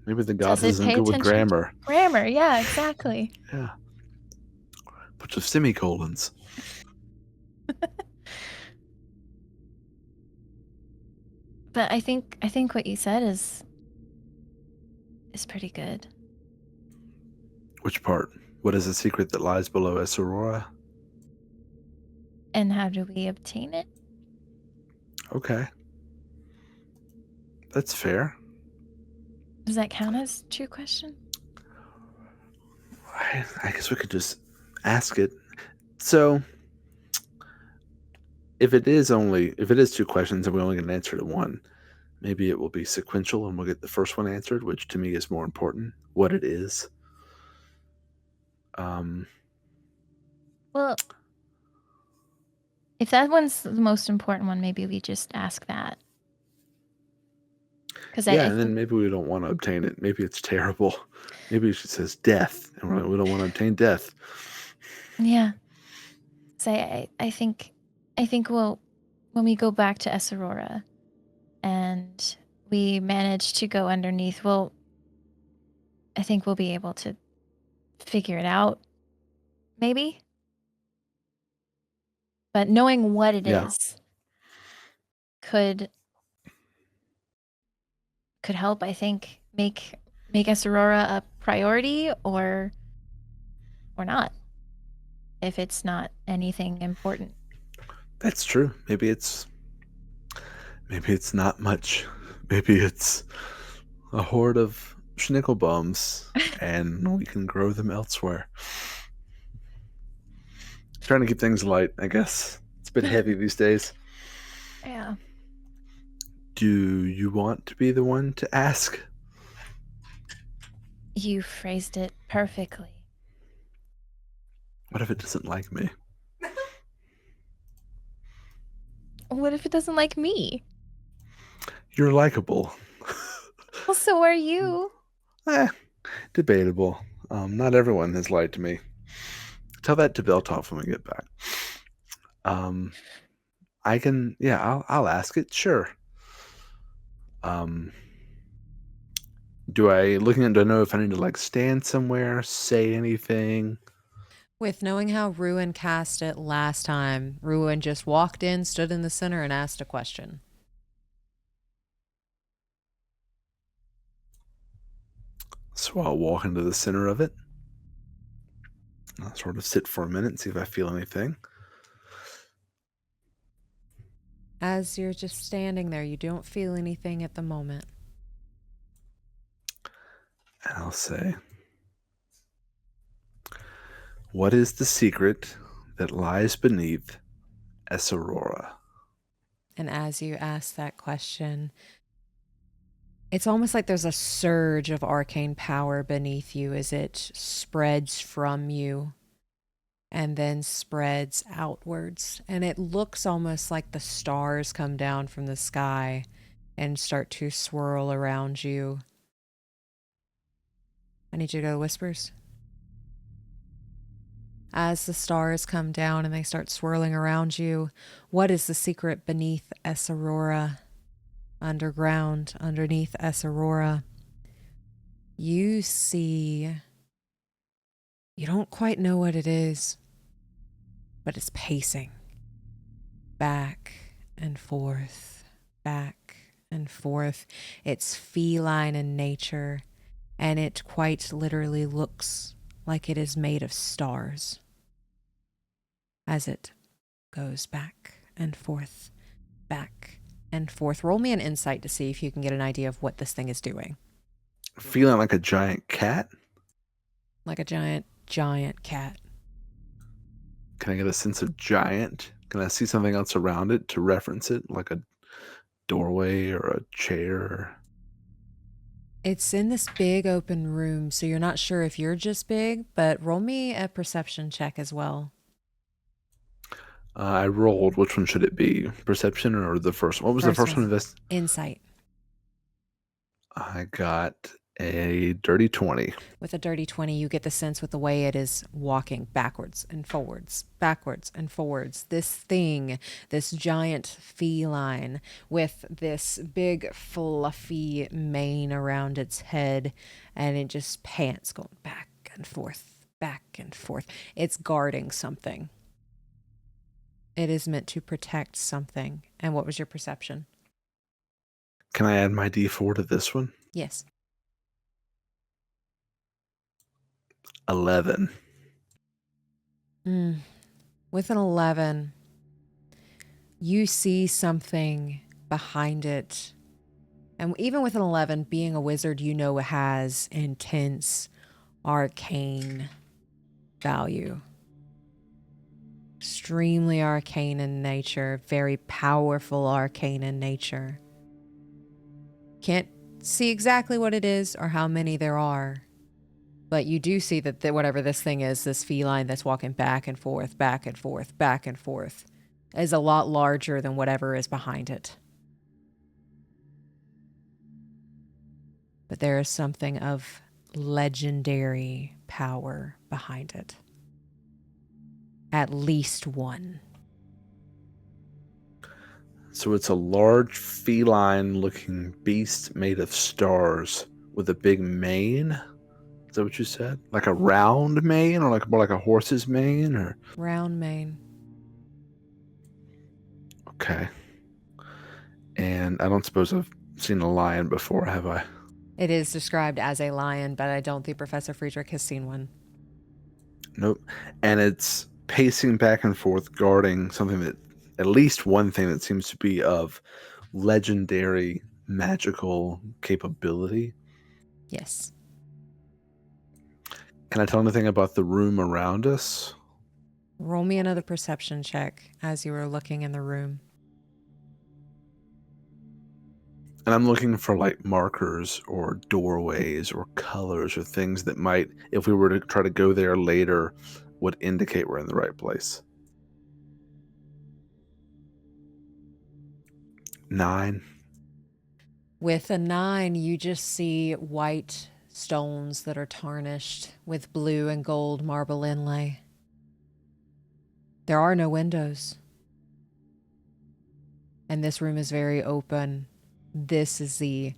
Maybe the gods isn't good with grammar. Grammar, yeah, exactly. Yeah. Bunch of semicolons. But I think what you said is pretty good. Which part? What is the secret that lies below Esarora? And how do we obtain it? Okay. That's fair. Does that count as 2 questions? I guess we could just ask it. So, if it is 2 questions and we only get an answer to one, maybe it will be sequential and we'll get the first one answered, which to me is more important, what it is. Well, if that one's the most important one, maybe we just ask that. And then maybe we don't want to obtain it. Maybe it's terrible. Maybe it says death, and we're like, we don't want to obtain death. Yeah. So I think we'll, when we go back to Esarora and we manage to go underneath, I think we'll be able to figure it out, maybe. But knowing what it is could help, I think, make Esarora a priority or not, if it's not anything important. That's true. Maybe it's not much. Maybe it's a horde of schnickelbums, and we can grow them elsewhere. Trying to keep things light, I guess. It's a bit heavy these days. Yeah. Do you want to be the one to ask? You phrased it perfectly. What if it doesn't like me? What if it doesn't like me? You're likable. Well, so are you. Debatable. Not everyone has lied to me. Tell that to Beltov when we get back. I can, yeah, I'll ask it, sure. Do I know if I need to like stand somewhere, say anything? With knowing how Ruin cast it last time, Ruin just walked in, stood in the center, and asked a question. So I'll walk into the center of it. I'll sort of sit for a minute and see if I feel anything. As you're just standing there, you don't feel anything at the moment. And I'll say, what is the secret that lies beneath Esarora? And as you ask that question, it's almost like there's a surge of arcane power beneath you as it spreads from you and then spreads outwards. And it looks almost like the stars come down from the sky and start to swirl around you. I need you to go to whispers. As the stars come down and they start swirling around you, what is the secret beneath Esarora? Underground, underneath Esarora, you see, you don't quite know what it is, but it's pacing back and forth, back and forth. It's feline in nature, and it quite literally looks like it is made of stars as it goes back and forth, back and forth. Roll me an insight to see if you can get an idea of what this thing is doing. Feeling like a giant cat? Like a giant cat. Can I get a sense of giant? Can I see something else around it to reference it, like a doorway or a chair? It's in this big open room, so you're not sure if you're just big, but roll me a perception check as well. I rolled. Which one should it be? Perception or the first one? What was the first one? Insight. I got a dirty 20. With a dirty 20, you get the sense with the way it is walking backwards and forwards, backwards and forwards. This thing, this giant feline with this big fluffy mane around its head, and it just pants going back and forth, back and forth. It's guarding something. It is meant to protect something. And what was your perception? Can I add my D4 to this one? Yes. 11. With an 11, you see something behind it. And even with an 11, being a wizard, you know it has intense arcane value. Extremely arcane in nature, very powerful arcane in nature. Can't see exactly what it is or how many there are, but you do see that whatever this thing is, this feline that's walking back and forth, back and forth, back and forth, is a lot larger than whatever is behind it. But there is something of legendary power behind it. At least one. So it's a large feline-looking beast made of stars with a big mane? Is that what you said? Like a round mane, or like more like a horse's mane, or Round mane. okay. And I don't suppose I've seen a lion before, have I? It is described as a lion, but I don't think Professor Friedrich has seen one. Nope. And it's pacing back and forth, guarding something that, at least one thing that seems to be of legendary magical capability. Yes. Can I tell anything about the room around us? Roll me another perception check as you were looking in the room. And I'm looking for like markers or doorways or colors or things that might, if we were to try to go there later, would indicate we're in the right place. 9. With a 9, you just see white stones that are tarnished with blue and gold marble inlay. There are no windows. And this room is very open. This is the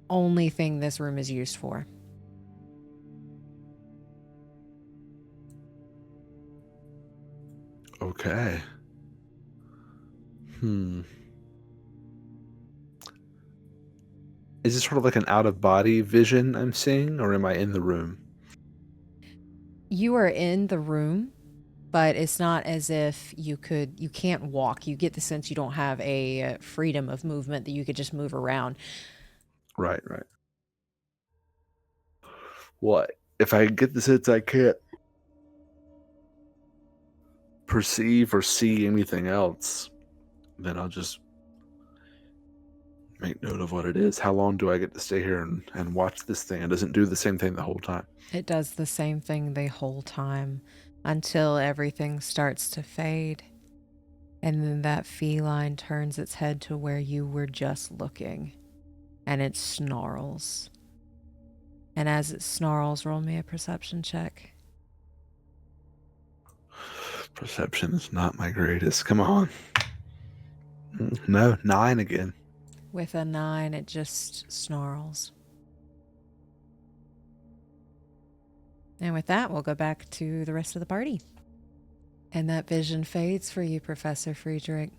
only thing this room is used for. Okay. Is this sort of like an out-of-body vision I'm seeing, or am I in the room? You are in the room, but it's not as if you can't walk. You get the sense you don't have a freedom of movement that you could just move around. Right. What? If I get the sense I can't perceive or see anything else, then I'll just make note of what it is. How long do I get to stay here and watch this thing? It doesn't do the same thing the whole time. It does the same thing the whole time until everything starts to fade. And then that feline turns its head to where you were just looking. And it snarls. And as it snarls, roll me a perception check. Perception is not my greatest. Come on. No, 9 again. With a 9, it just snarls. And with that, we'll go back to the rest of the party. And that vision fades for you, Professor Friedrich.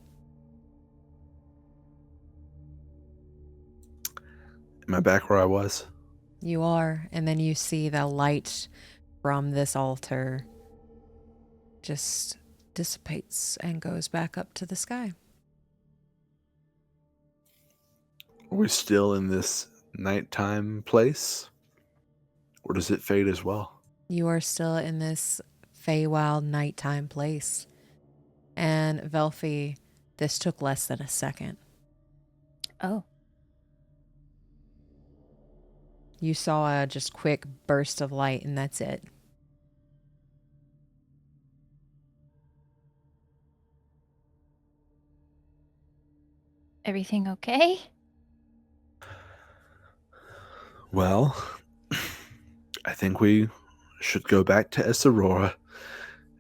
Am I back where I was? You are. And then you see the light from this altar just dissipates and goes back up to the sky. Are we still in this nighttime place? Or does it fade as well? You are still in this Feywild nighttime place. And Velphie, this took less than a second. Oh. You saw a just quick burst of light and that's it. Everything okay? Well, I think we should go back to Esarora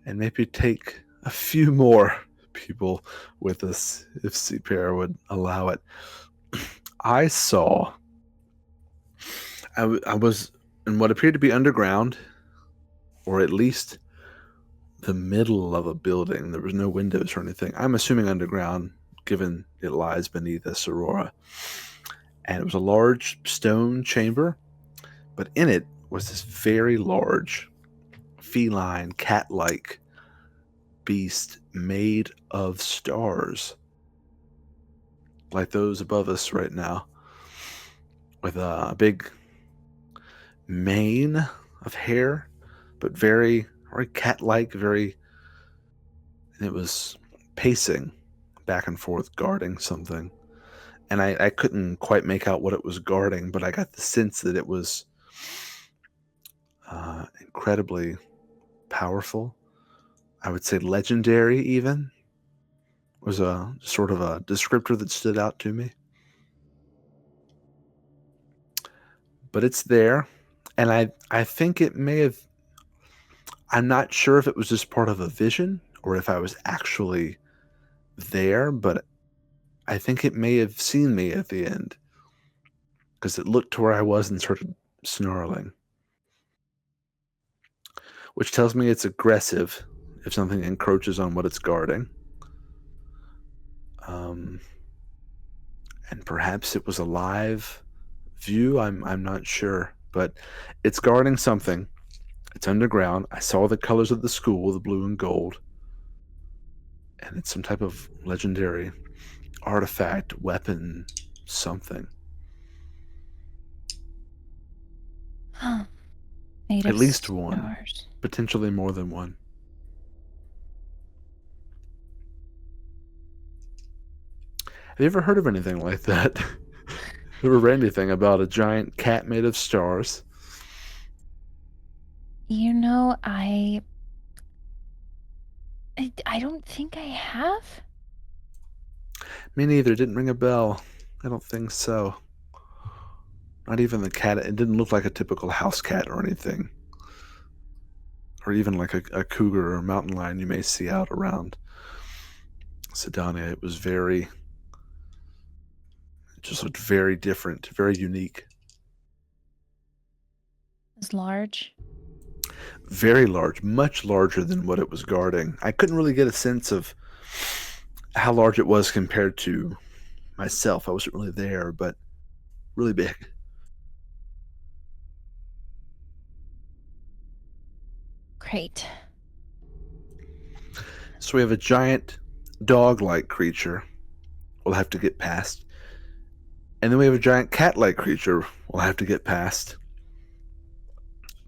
and maybe take a few more people with us if CPR would allow it. I was in what appeared to be underground, or at least the middle of a building. There was no windows or anything. I'm assuming underground, given it lies beneath Esarora. And it was a large stone chamber, but in it was this very large feline, cat-like beast made of stars, like those above us right now, with a big mane of hair, but very, very cat-like, and it was pacing back and forth, guarding something. And I couldn't quite make out what it was guarding, but I got the sense that it was incredibly powerful. I would say legendary even was a sort of a descriptor that stood out to me. But it's there, and I think it may have, I'm not sure if it was just part of a vision or if I was actually there, but I think it may have seen me at the end because it looked to where I was and started snarling, which tells me it's aggressive if something encroaches on what it's guarding. And perhaps it was a live view. I'm not sure, but it's guarding something. It's underground. I saw the colors of the school, the blue and gold, and it's some type of legendary artifact, weapon, something. Made At of least one. stars. Potentially more than one. Have you ever heard of anything like that? Ever read anything about a giant cat made of stars? You know, I don't think I have. Me neither. Didn't ring a bell. I don't think so. Not even the cat. It didn't look like a typical house cat or anything. Or even like a cougar or mountain lion you may see out around Sydonea. It was it just looked very different, very unique. It's large. Very large, much larger than what it was guarding. I couldn't really get a sense of how large it was compared to myself. I wasn't really there, but really big. Great. So we have a giant dog-like creature we'll have to get past. And then we have a giant cat-like creature we'll have to get past.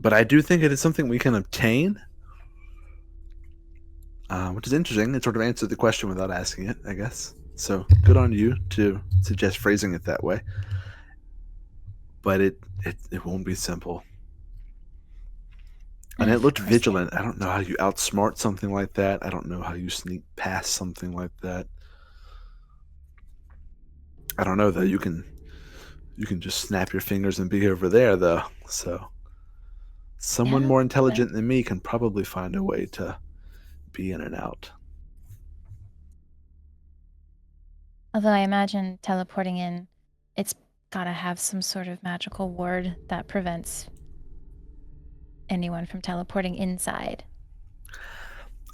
But I do think it is something we can obtain, which is interesting. It sort of answered the question without asking it, I guess. So good on you to suggest phrasing it that way. But it won't be simple. And it looked Of course vigilant. I don't know how you outsmart something like that. I don't know how you sneak past something like that. I don't know though. You can just snap your fingers and be over there though. So someone Yeah, more intelligent than me can probably find a way to be in and out. Although I imagine teleporting in, it's gotta have some sort of magical ward that prevents anyone from teleporting inside.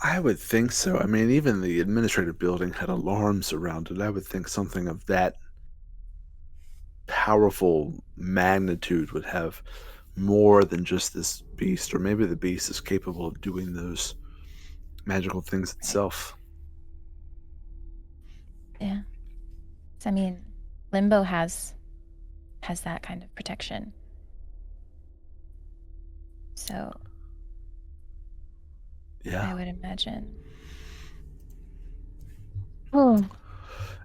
I would think so. I mean, even the administrative building had alarms around it. I would think something of that powerful magnitude would have more than just this beast, or maybe the beast is capable of doing those magical things itself. Yeah. So, I mean, Limbo has that kind of protection. So I Yeah. would imagine. Oh,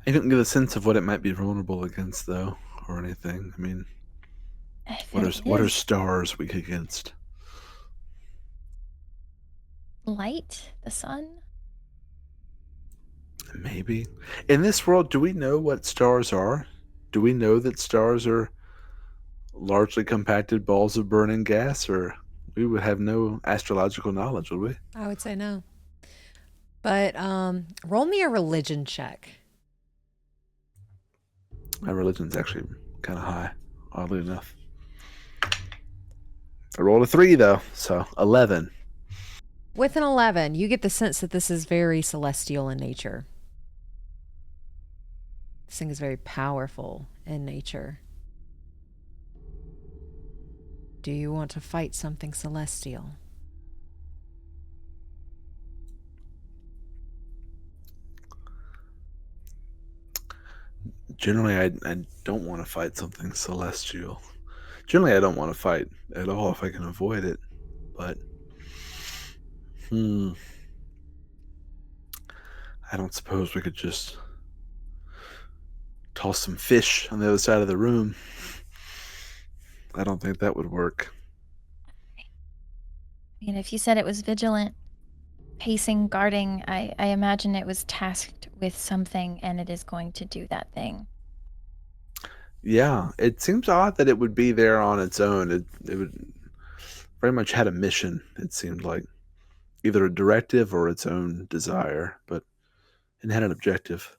I couldn't get a sense of what it might be vulnerable against, though, or anything. I mean, if what it are is stars weak against? light, the sun. Maybe. In this world, do we know what stars are? Do we know that stars are largely compacted balls of burning gas, or we would have no astrological knowledge, would we? I would say no. But roll me a religion check. My religion's actually kind of high, oddly enough. I rolled a 3, though, so 11. With an 11, you get the sense that this is very celestial in nature. This thing is very powerful in nature. Do you want to fight something celestial? Generally, I don't want to fight something celestial. Generally, I don't want to fight at all if I can avoid it. But, I don't suppose we could just toss some fish on the other side of the room. I don't think that would work. I mean, if you said it was vigilant, pacing, guarding, I imagine it was tasked with something and it is going to do that thing. Yeah, it seems odd that it would be there on its own. It would very much had a mission, it seemed like. Either a directive or its own desire, but it had an objective.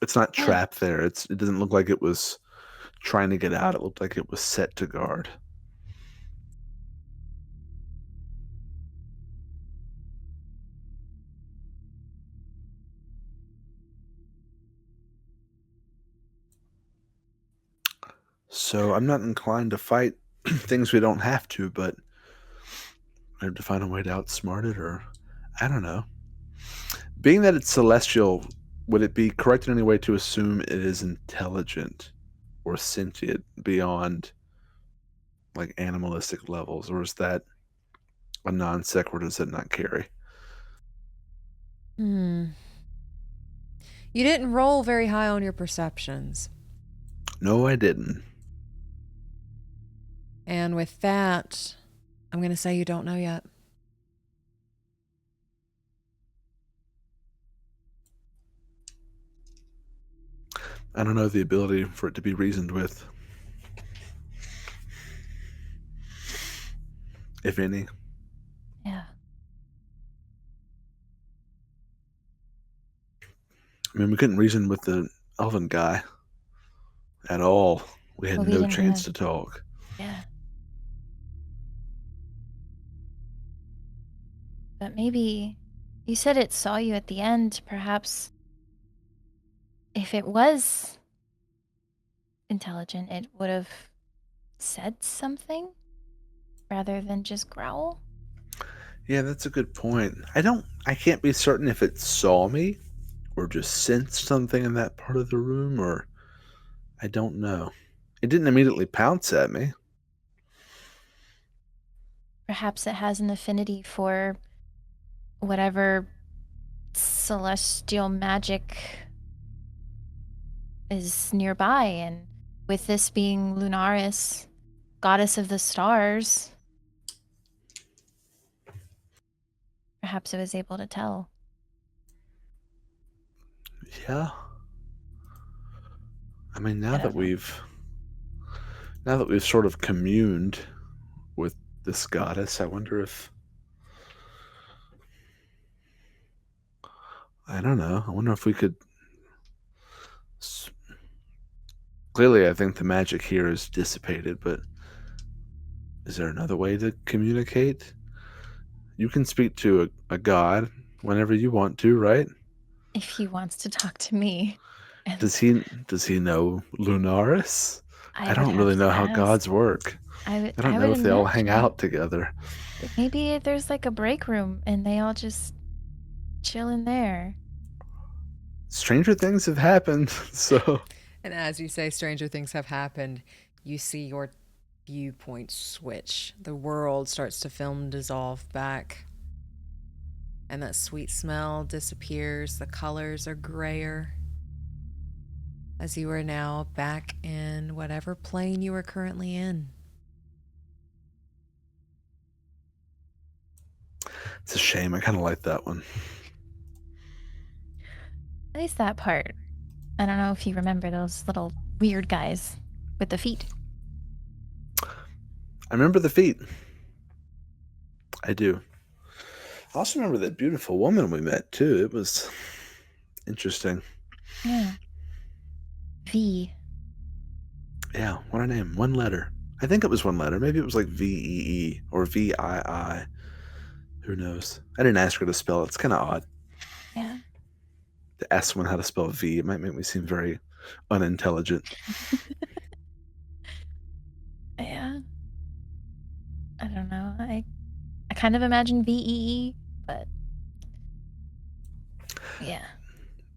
It's not Yeah. trapped there. It doesn't look like it was trying to get out. It looked like it was set to guard. So I'm not inclined to fight things we don't have to, but I have to find a way to outsmart it, or I don't know. Being that it's celestial, would it be correct in any way to assume it is intelligent or sentient beyond like animalistic levels, or is that a non sequitur? Does it not carry? You didn't roll very high on your perceptions. No, I didn't. And with that, I'm going to say you don't know yet. I don't know the ability for it to be reasoned with, if any. Yeah. I mean, we couldn't reason with the elven guy at all. We had Well, we no didn't chance have- to talk. Yeah. But maybe you said it saw you at the end. Perhaps if it was intelligent, it would have said something rather than just growl. Yeah, that's a good point. I can't be certain if it saw me or just sensed something in that part of the room, or I don't know. It didn't immediately pounce at me. Perhaps it has an affinity for whatever celestial magic is nearby, and with this being Lunaris, goddess of the stars, perhaps it was able to tell. Yeah. I mean, I don't know. now that we've sort of communed with this goddess, I wonder if I don't know. I wonder if we could. Clearly, I think the magic here is dissipated, but is there another way to communicate? You can speak to a god whenever you want to, right? If he wants to talk to me. And Does he know Lunaris? I would don't really have know to how ask. gods work. I don't know would if they all hang imagine out together. maybe there's like a break room and they all just chill in there. Stranger things have happened, so And as you say, stranger things have happened. You see your viewpoint switch. The world starts to film dissolve back. And that sweet smell disappears. The colors are grayer. As you are now back in whatever plane you are currently in. it's a shame. I kind of like that one. At least that part. I don't know if you remember those little weird guys with the feet. I remember the feet. I do. I also remember that beautiful woman we met too. It was interesting. Yeah. V. Yeah, what a name. One letter. I think it was one letter. Maybe it was like VEE or VII. Who knows? I didn't ask her to spell it. It's kind of odd Yeah. to ask someone how to spell V. It might make me seem very unintelligent. Yeah. I don't know. I kind of imagine VEE, but yeah.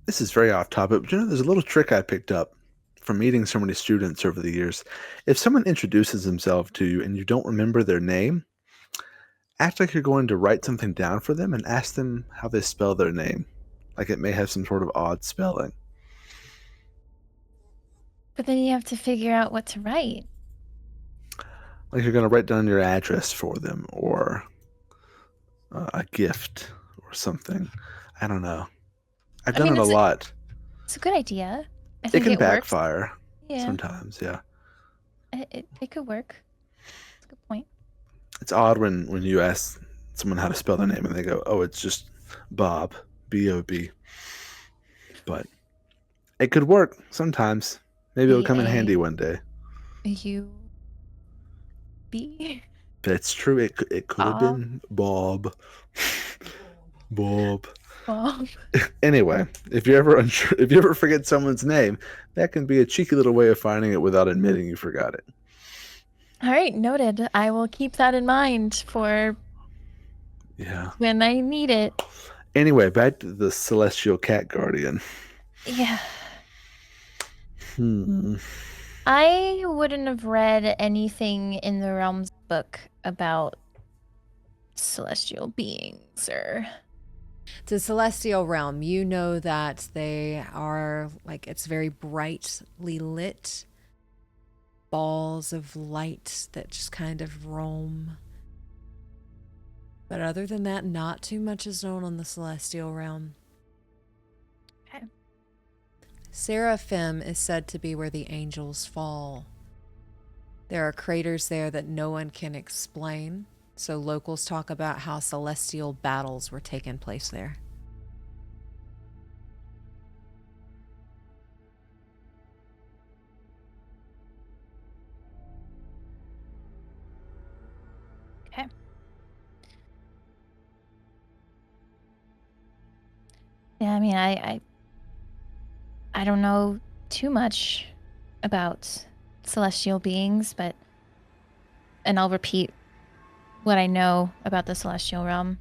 This is very off topic, but there's a little trick I picked up from meeting so many students over the years. If someone introduces themselves to you and you don't remember their name, act like you're going to write something down for them and ask them how they spell their name. Like it may have some sort of odd spelling. But then you have to figure out what to write. Like you're going to write down your address for them or a gift or something. I don't know. I've done it a lot. It's a good idea. I It think can it works. backfire Yeah. sometimes, yeah. It could work. That's a good point. It's odd when you ask someone how to spell their name and they go, oh, it's just Bob, B-O-B. But it could work sometimes. Maybe it'll come in handy one day. B. That's true. It could have been Bob. Bob. Bob. Anyway, if you're ever unsure, if you ever forget someone's name, that can be a cheeky little way of finding it without admitting you forgot it. All right, noted. I will keep that in mind for when I need it. Anyway, back to the celestial cat guardian. Yeah. I wouldn't have read anything in the Realms book about celestial beings or... To celestial realm, you know that they are like, it's very brightly lit balls of light that just kind of roam. But other than that, not too much is known on the celestial realm. Okay. Seraphim is said to be where the angels fall. There are craters there that no one can explain, so locals talk about how celestial battles were taking place there. Okay. Yeah, I mean, I don't know too much about celestial beings, and I'll repeat what I know about the celestial realm.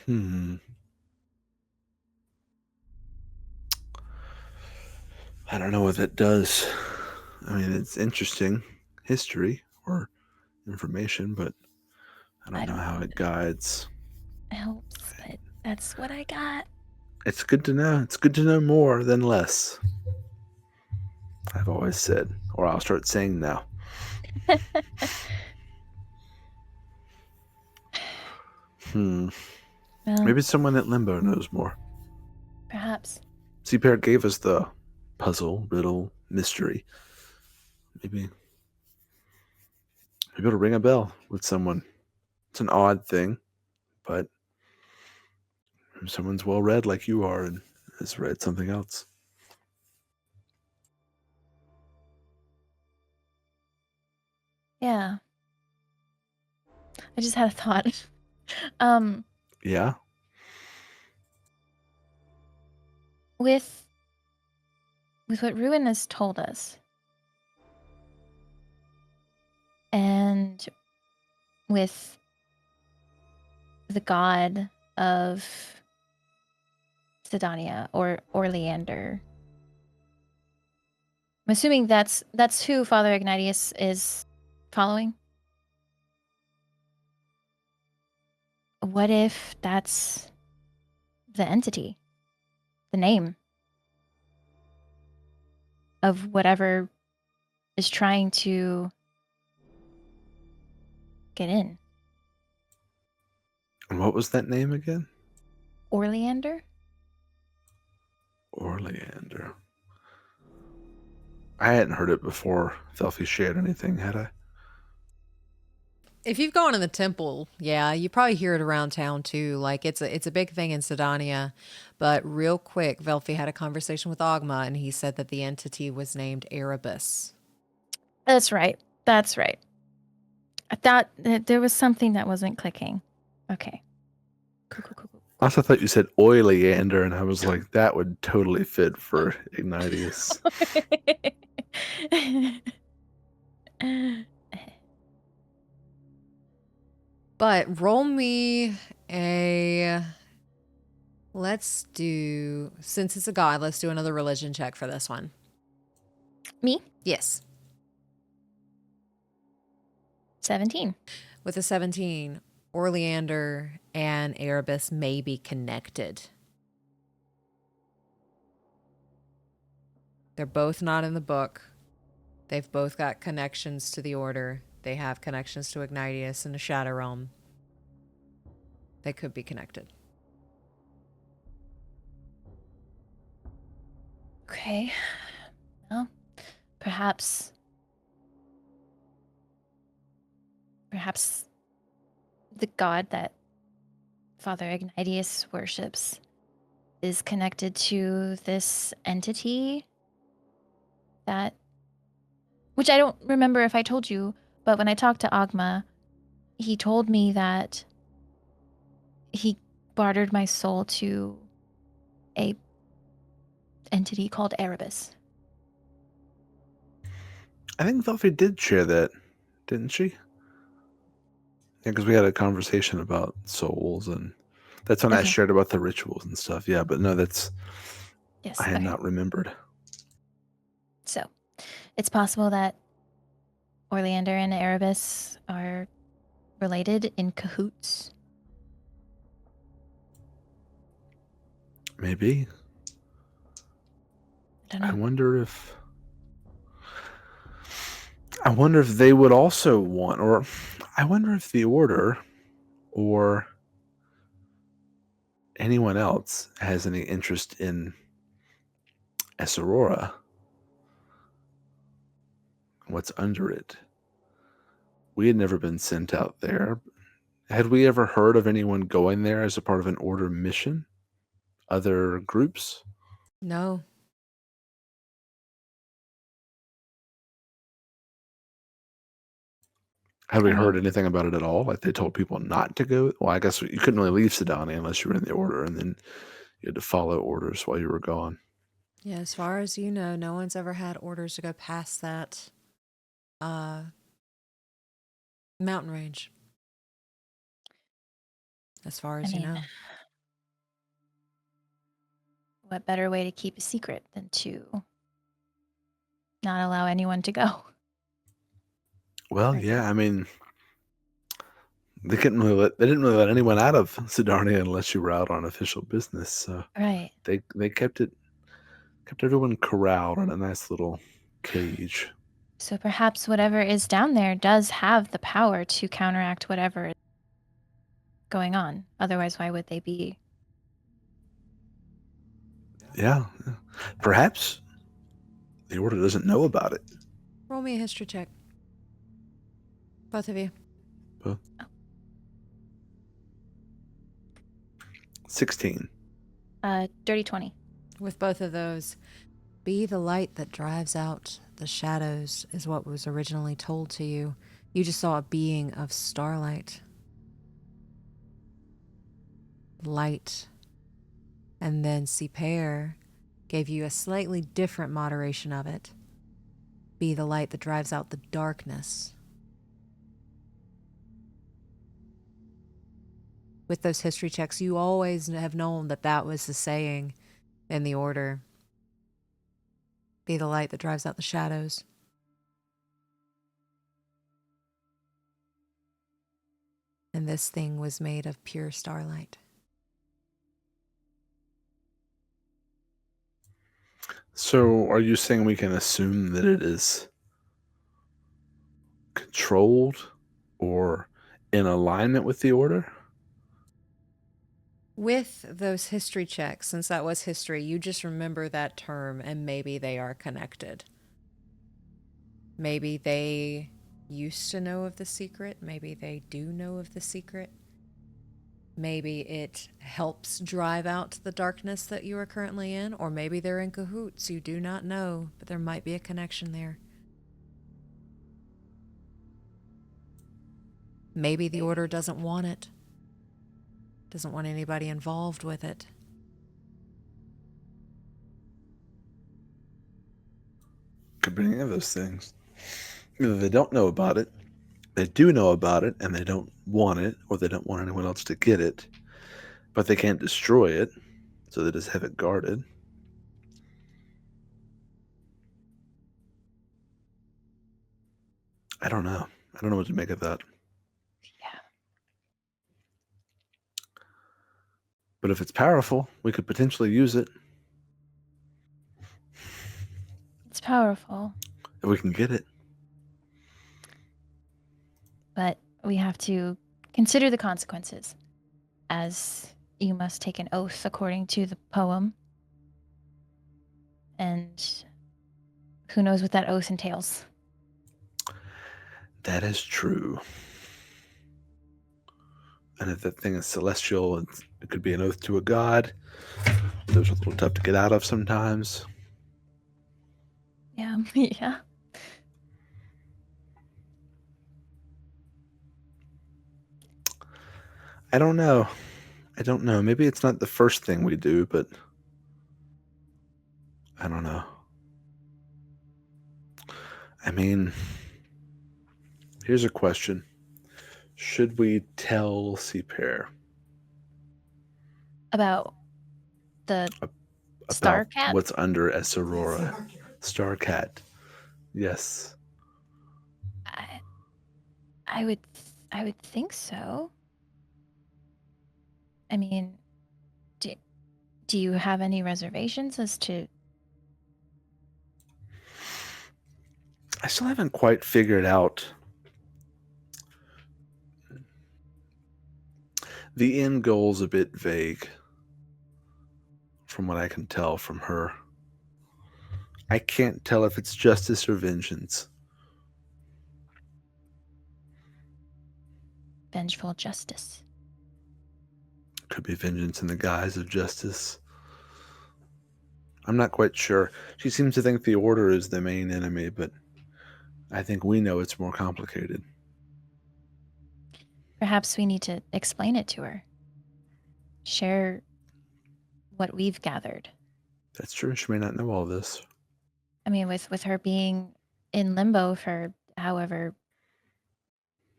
I don't know what that does. I mean, it's interesting history or information, but I don't know how it guides. It helps, but that's what I got. It's good to know. It's good to know more than less. I've always said, or I'll start saying now. Well, Maybe someone at Limbo knows more. perhaps. Seaparrot gave us the puzzle, riddle, mystery. Maybe it'll ring a bell with someone. It's an odd thing, but if someone's well read like you are and has read something else. Yeah. I just had a thought. Yeah? With what Ruin has told us, and with the god of Sydonea or Leander, I'm assuming that's who Father Ignatius is following. What if that's the entity, the name of whatever is trying to get in? And what was that name again? Orleander? Orleander. I hadn't heard it before Velphie shared anything, had I? If you've gone in the temple, yeah, you probably hear it around town too. Like it's a big thing in Sidonia. But real quick, Velphie had a conversation with Ogma, and he said that the entity was named Erebus. That's right. That's right. I thought that there was something that wasn't clicking. Okay. Cool. I also thought you said Oileander, and I was like, that would totally fit for Ignatius. But roll me a. Let's do, since it's a god, let's do another religion check for this one. Me? Yes. 17. With a 17, Orleander and Erebus may be connected. They're both not in the book. They've both got connections to the Order. They have connections to Ignatius and the Shadow Realm. They could be connected. Okay. Well, perhaps the god that Father Ignatius worships is connected to this entity which I don't remember if I told you, but when I talked to Ogma, he told me that he bartered my soul to a entity called Erebus. I think Velphie did share that, didn't she? Yeah, because we had a conversation about souls and That's when I Okay. shared about the rituals and stuff. Yeah, but no, that's Yes. I had Okay. not remembered. So, it's possible that Orleander and Erebus are related in cahoots. Maybe. I don't I know. wonder if they would also want, or I wonder if the Order or anyone else has any interest in Esarora. What's under it? We had never been sent out there. Had we ever heard of anyone going there as a part of an Order mission? Other groups? No. Had we I heard mean, anything about it at all? Like they told people not to go? Well, I guess you couldn't really leave Sydonea unless you were in the Order, and then you had to follow orders while you were gone. Yeah, as far as you know, no one's ever had orders to go past that mountain range. As far I as you mean, know. what better way to keep a secret than to not allow anyone to go? Well, Right. yeah, I mean, they didn't really let anyone out of Sidonia unless you were out on official business. So Right. they kept everyone corralled in a nice little cage. So perhaps whatever is down there does have the power to counteract whatever is going on. Otherwise, why would they be? Yeah, perhaps the Order doesn't know about it. Roll me a history check. Both of you. But 16. Dirty 20. With both of those, be the light that drives out the shadows is what was originally told to you. You just saw a being of starlight. Light. And then Siper gave you a slightly different moderation of it. Be the light that drives out the darkness. With those history checks, you always have known that that was the saying in the Order. Be the light that drives out the shadows. And this thing was made of pure starlight. So, are you saying we can assume that it is controlled or in alignment with the Order? With those history checks, since that was history, you just remember that term and maybe they are connected. Maybe they used to know of the secret. Maybe they do know of the secret. Maybe it helps drive out the darkness that you are currently in, or maybe they're in cahoots. You do not know, but there might be a connection there. Maybe the Order doesn't want it. Doesn't want anybody involved with it. Could be any of those things. Either they don't know about it, they do know about it, and they don't want it, or they don't want anyone else to get it, but they can't destroy it, so they just have it guarded. I don't know. I don't know what to make of that. Yeah. But if it's powerful, we could potentially use it It's powerful, if we can get it. but we have to consider the consequences, as you must take an oath according to the poem. And who knows what that oath entails. That is true. And if that thing is celestial, it could be an oath to a god. Those are a little tough to get out of sometimes. Yeah. Yeah. I don't know. Maybe it's not the first thing we do, but I don't know. I mean, here's a question. Should we tell Siper? About the About Starcat? what's under Esarora. Starcat. Yes. I, I would think so. I mean, do you have any reservations as to? I still haven't quite figured out the end goal's a bit vague from what I can tell from her. I can't tell if it's justice or vengeance. Vengeful justice. Could be vengeance in the guise of justice. I'm not quite sure. She seems to think the Order is the main enemy, but I think we know it's more complicated. Perhaps we need to explain it to her. Share what we've gathered. That's true. She may not know all this. I mean, with her being in limbo for however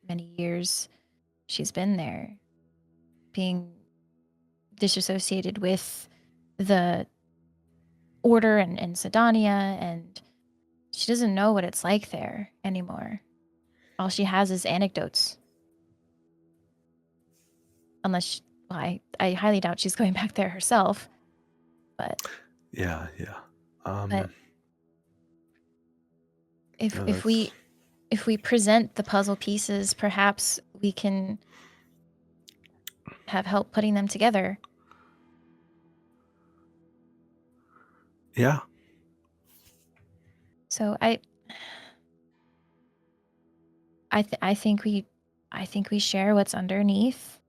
many years she's been there, being disassociated with the Order and Sydonea, and she doesn't know what it's like there anymore. All she has is anecdotes. Unless, well, I highly doubt she's going back there herself. But Yeah. but if No, if we present the puzzle pieces, perhaps we can have help putting them together. Yeah. So I think we share what's underneath.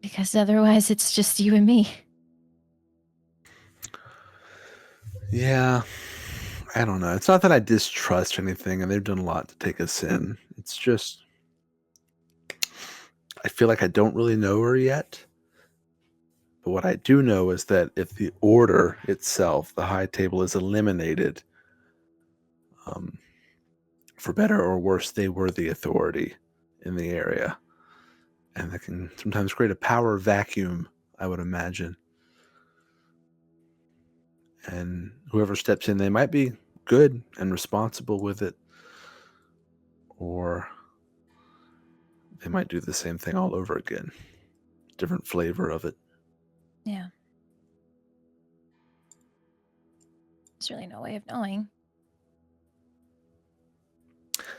Because otherwise it's just you and me. Yeah. I don't know. It's not that I distrust anything, and they've done a lot to take us in. It's just I feel like I don't really know her yet. But what I do know is that if the Order itself, the High Table, is eliminated, for better or worse, they were the authority in the area. And that can sometimes create a power vacuum, I would imagine. And whoever steps in, they might be good and responsible with it, or they might do the same thing all over again. Different flavor of it. Yeah. There's really no way of knowing.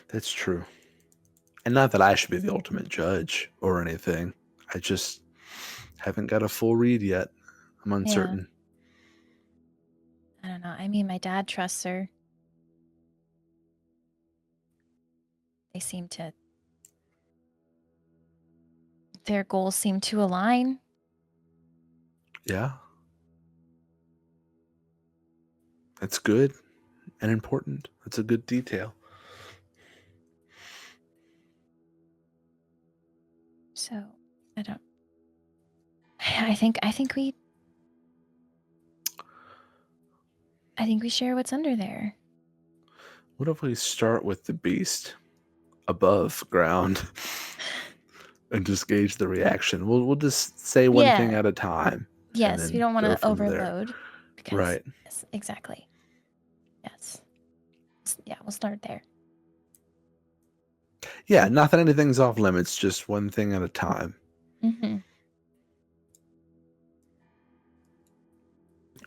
That's true. And not that I should be the ultimate judge or anything. I just haven't got a full read yet. I'm uncertain. I don't know. I mean, my dad trusts her. Their goals seem to align. Yeah. That's good and important. That's a good detail. So I think we share what's under there. What if we start with the beast above ground and just gauge the reaction? We'll just say one thing at a time. Yes, we don't want to overload. Right. Yes, exactly. Yes. Yeah, we'll start there. Yeah, not that anything's off limits, just one thing at a time. Mm-hmm.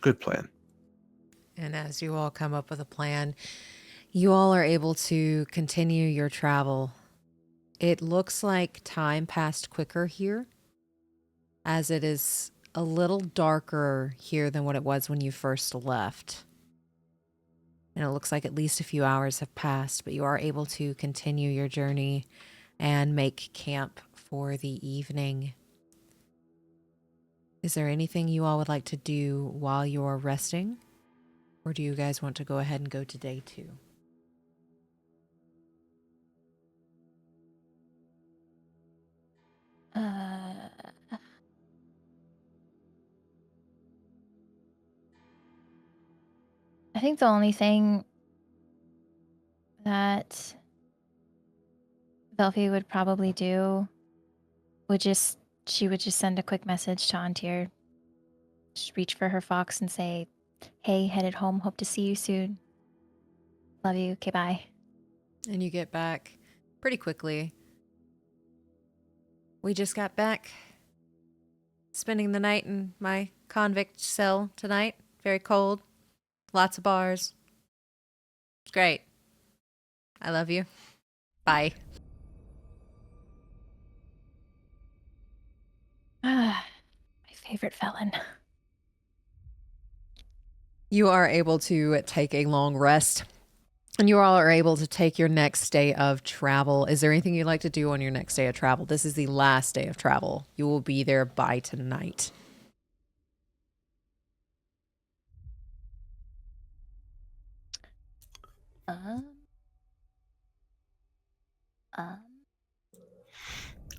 Good plan. And as you all come up with a plan, you all are able to continue your travel. It looks like time passed quicker here, as it is a little darker here than what it was when you first left. And it looks like at least a few hours have passed, but you are able to continue your journey and make camp for the evening. Is there anything you all would like to do while you're resting? Or do you guys want to go ahead and go to day 2? I think the only thing Velphie would probably do she would just send a quick message to Antir, just reach for her fox and say, "Hey, headed home. Hope to see you soon. Love you. Okay, bye." And you get back pretty quickly. We just got back. Spending the night in my convict cell tonight. Very cold. Lots of bars. It's great. I love you. Bye. My favorite felon. You are able to take a long rest. And you all are able to take your next day of travel. Is there anything you'd like to do on your next day of travel? This is the last day of travel. You will be there by tonight.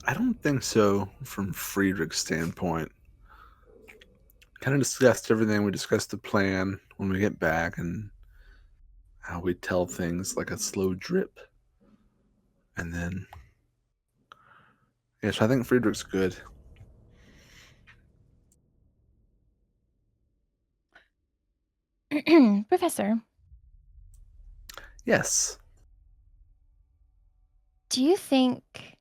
I don't think so from Friedrich's standpoint. Kind of discussed everything. We discussed the plan when we get back and how we tell things like a slow drip. And then, yes, I think Friedrich's good. Professor, Yes. do you think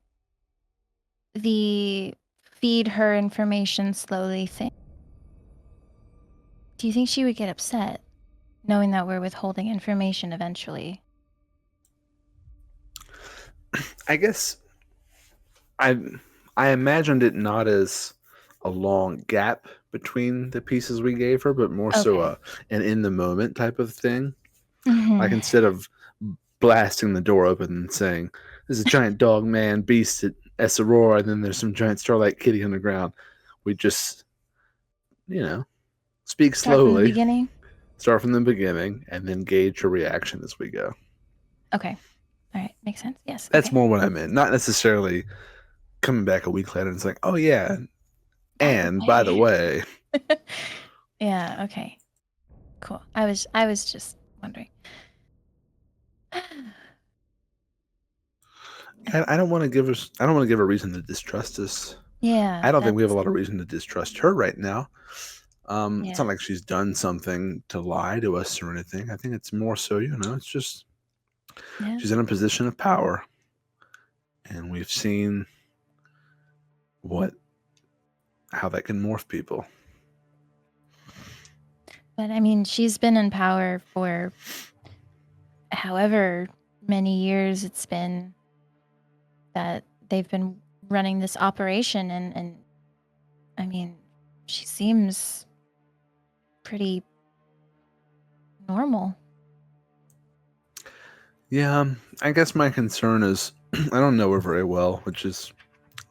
the feed her information slowly thing, do you think she would get upset knowing that we're withholding information eventually? I guess I imagined it not as a long gap between the pieces we gave her, but more so Okay. an in the moment type of thing. Mhm. Like instead of blasting the door open and saying, "There's a giant dog man beast at Esarora, and then there's some giant starlight kitty on the ground," we just, speak Start from the slowly, beginning? start from the beginning, and then gauge her reaction as we go. Okay. All right. Makes sense. Yes. That's Okay. more what I meant. Not necessarily coming back a week later and it's like, "Oh yeah, by the way." Yeah, okay. Cool. I was just wondering. I don't want to give us. I don't want to give her reason to distrust us. Yeah. I don't think we have a lot of reason to distrust her right now. It's Yeah. not like she's done something to lie to us or anything. I think it's more so, it's just Yeah. she's in a position of power, and we've seen how that can morph people. But I mean, she's been in power for however many years it's been that they've been running this operation, and I mean, she seems pretty normal. Yeah, I guess my concern is I don't know her very well, which is,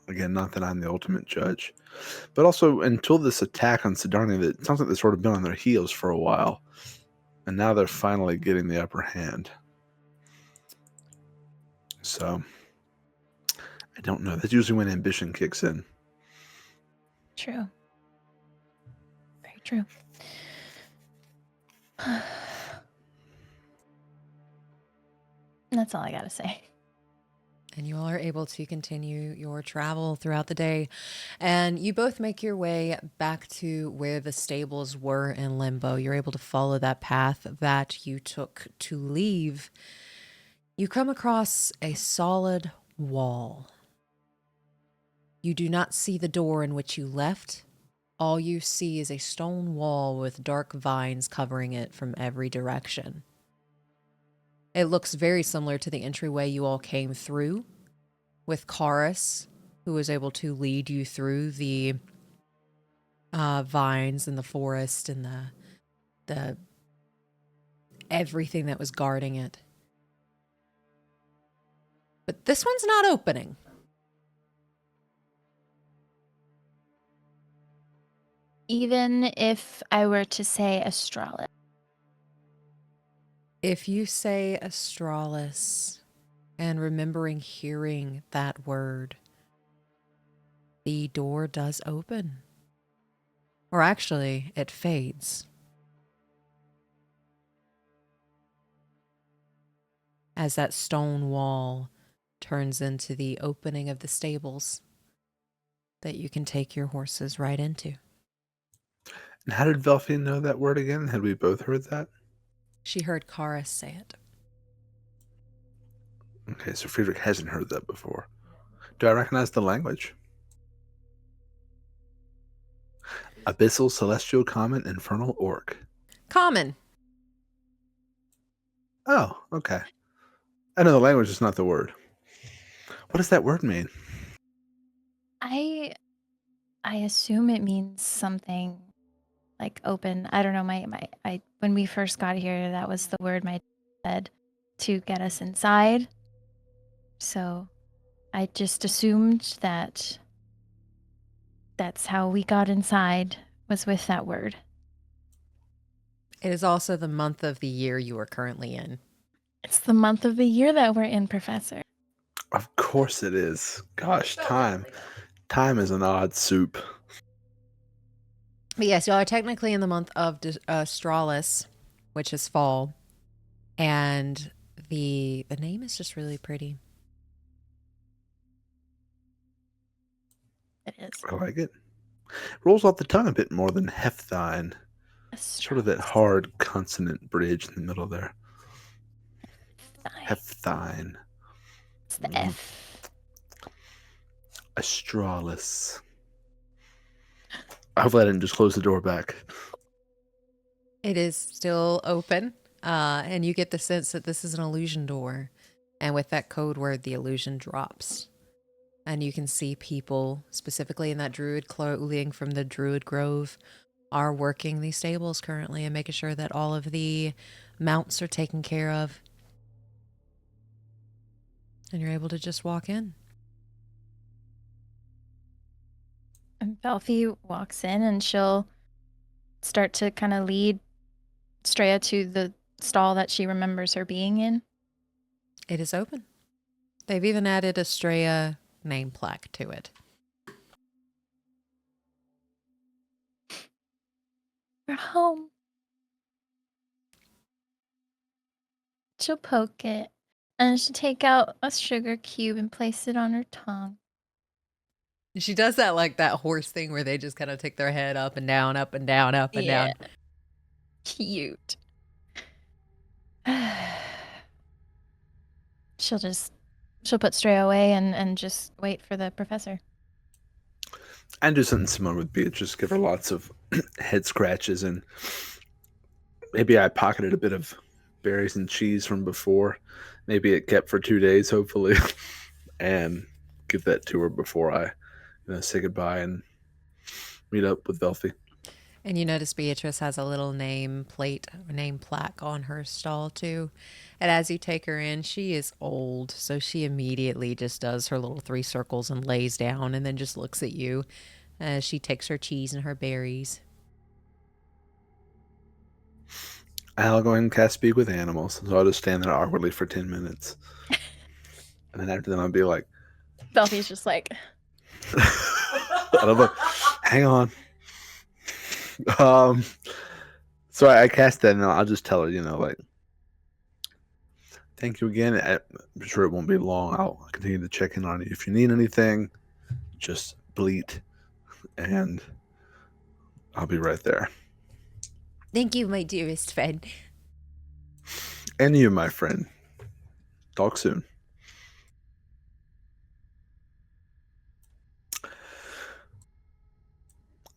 again, not that I'm the ultimate judge. But also, until this attack on Sydonea, it sounds like they've sort of been on their heels for a while. And now they're finally getting the upper hand. So, I don't know. That's usually when ambition kicks in. True. Very true. That's all I gotta say. And you all are able to continue your travel throughout the day. And you both make your way back to where the stables were in Limbo. You're able to follow that path that you took to leave. You come across a solid wall. You do not see the door in which you left. All you see is a stone wall with dark vines covering it from every direction. It looks very similar to the entryway you all came through, with Chorus, who was able to lead you through the vines and the forest and the everything that was guarding it. But this one's not opening. Even if I were to say Astralis. If you say Astralis and remembering hearing that word, the door does open. Or actually, it fades. As that stone wall turns into the opening of the stables that you can take your horses right into. And how did Velphie know that word again? Had we both heard that? She heard Karis say it. Okay, so Friedrich hasn't heard that before. Do I recognize the language? Abyssal, Celestial, Common, Infernal, Orc. Common. Oh, okay. I know the language is not the word. What does that word mean? I assume it means something like open. I don't know. I when we first got here, that was the word my dad said to get us inside. So I just assumed that that's how we got inside, was with that word. It is also the month of the year you are currently in. It's the month of the year that we're in, Professor. Of course it is. Gosh, time. Time is an odd soup. But yes, y'all are technically in the month of Stralis, which is fall. And the name is just really pretty. It is. I like it. Rolls off the tongue a bit more than Hephthine. Sort of that hard consonant bridge in the middle there. Hephthine. It's the F. Astralis. Hopefully I didn't just close the door back. It is still open, and you get the sense that this is an illusion door. And with that code word, the illusion drops. And you can see people, specifically in that druid clothing from the druid grove, are working these stables currently and making sure that all of the mounts are taken care of. And you're able to just walk in. And Velphie walks in and she'll start to kind of lead Straya to the stall that she remembers her being in. It is open. They've even added a Straya name plaque to it. We're home. She'll poke it, and she'll take out a sugar cube and place it on her tongue. She does that like that horse thing where they just kind of take their head up and down, up and down, up and down. Cute. She'll put Stray away and just wait for the professor. And do something similar with Beatrice. Give her lots of head scratches, and maybe I pocketed a bit of berries and cheese from before. Maybe it kept for 2 days, hopefully, and give that to her before I say goodbye and meet up with Velphie. And you notice Beatrice has a little name plate or name plaque on her stall too. And as you take her in, she is old, so she immediately just does her little 3 circles and lays down and then just looks at you as she takes her cheese and her berries. I'll go ahead and cast Speak with Animals, so I'll just stand there awkwardly for 10 minutes. And then after that, I'll be like... Velphie's just like... I don't know. Hang on. So I cast that, and I'll just tell her, thank you again. I'm sure it won't be long. I'll continue to check in on you. If you need anything, just bleat, and I'll be right there. Thank you, my dearest friend. And you, my friend. Talk soon.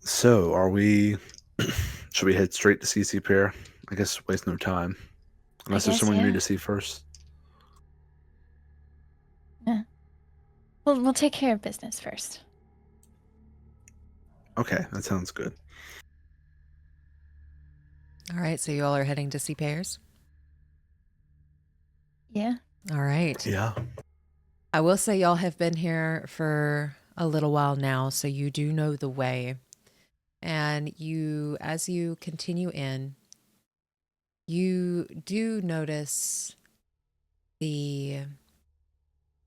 So, should we head straight to CC Pair? I guess waste no time. Unless there's someone you need to see first. Yeah. We'll take care of business first. Okay, that sounds good. All right, so you all are heading to see Pears? Yeah. All right. Yeah. I will say y'all have been here for a little while now, so you do know the way. And as you continue in, you do notice the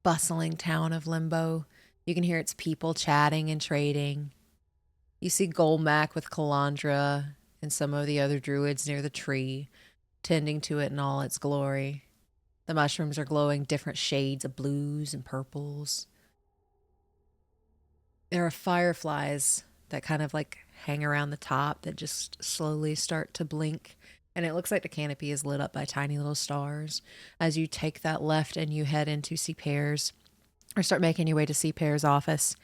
bustling town of Limbo. You can hear its people chatting and trading. You see Golmac with Calandra and some of the other druids near the tree, tending to it in all its glory. The mushrooms are glowing different shades of blues and purples. There are fireflies that kind of like hang around the top that just slowly start to blink. And it looks like the canopy is lit up by tiny little stars. As you take that left and you head into C. Pear's, or start making your way to C. Pear's office,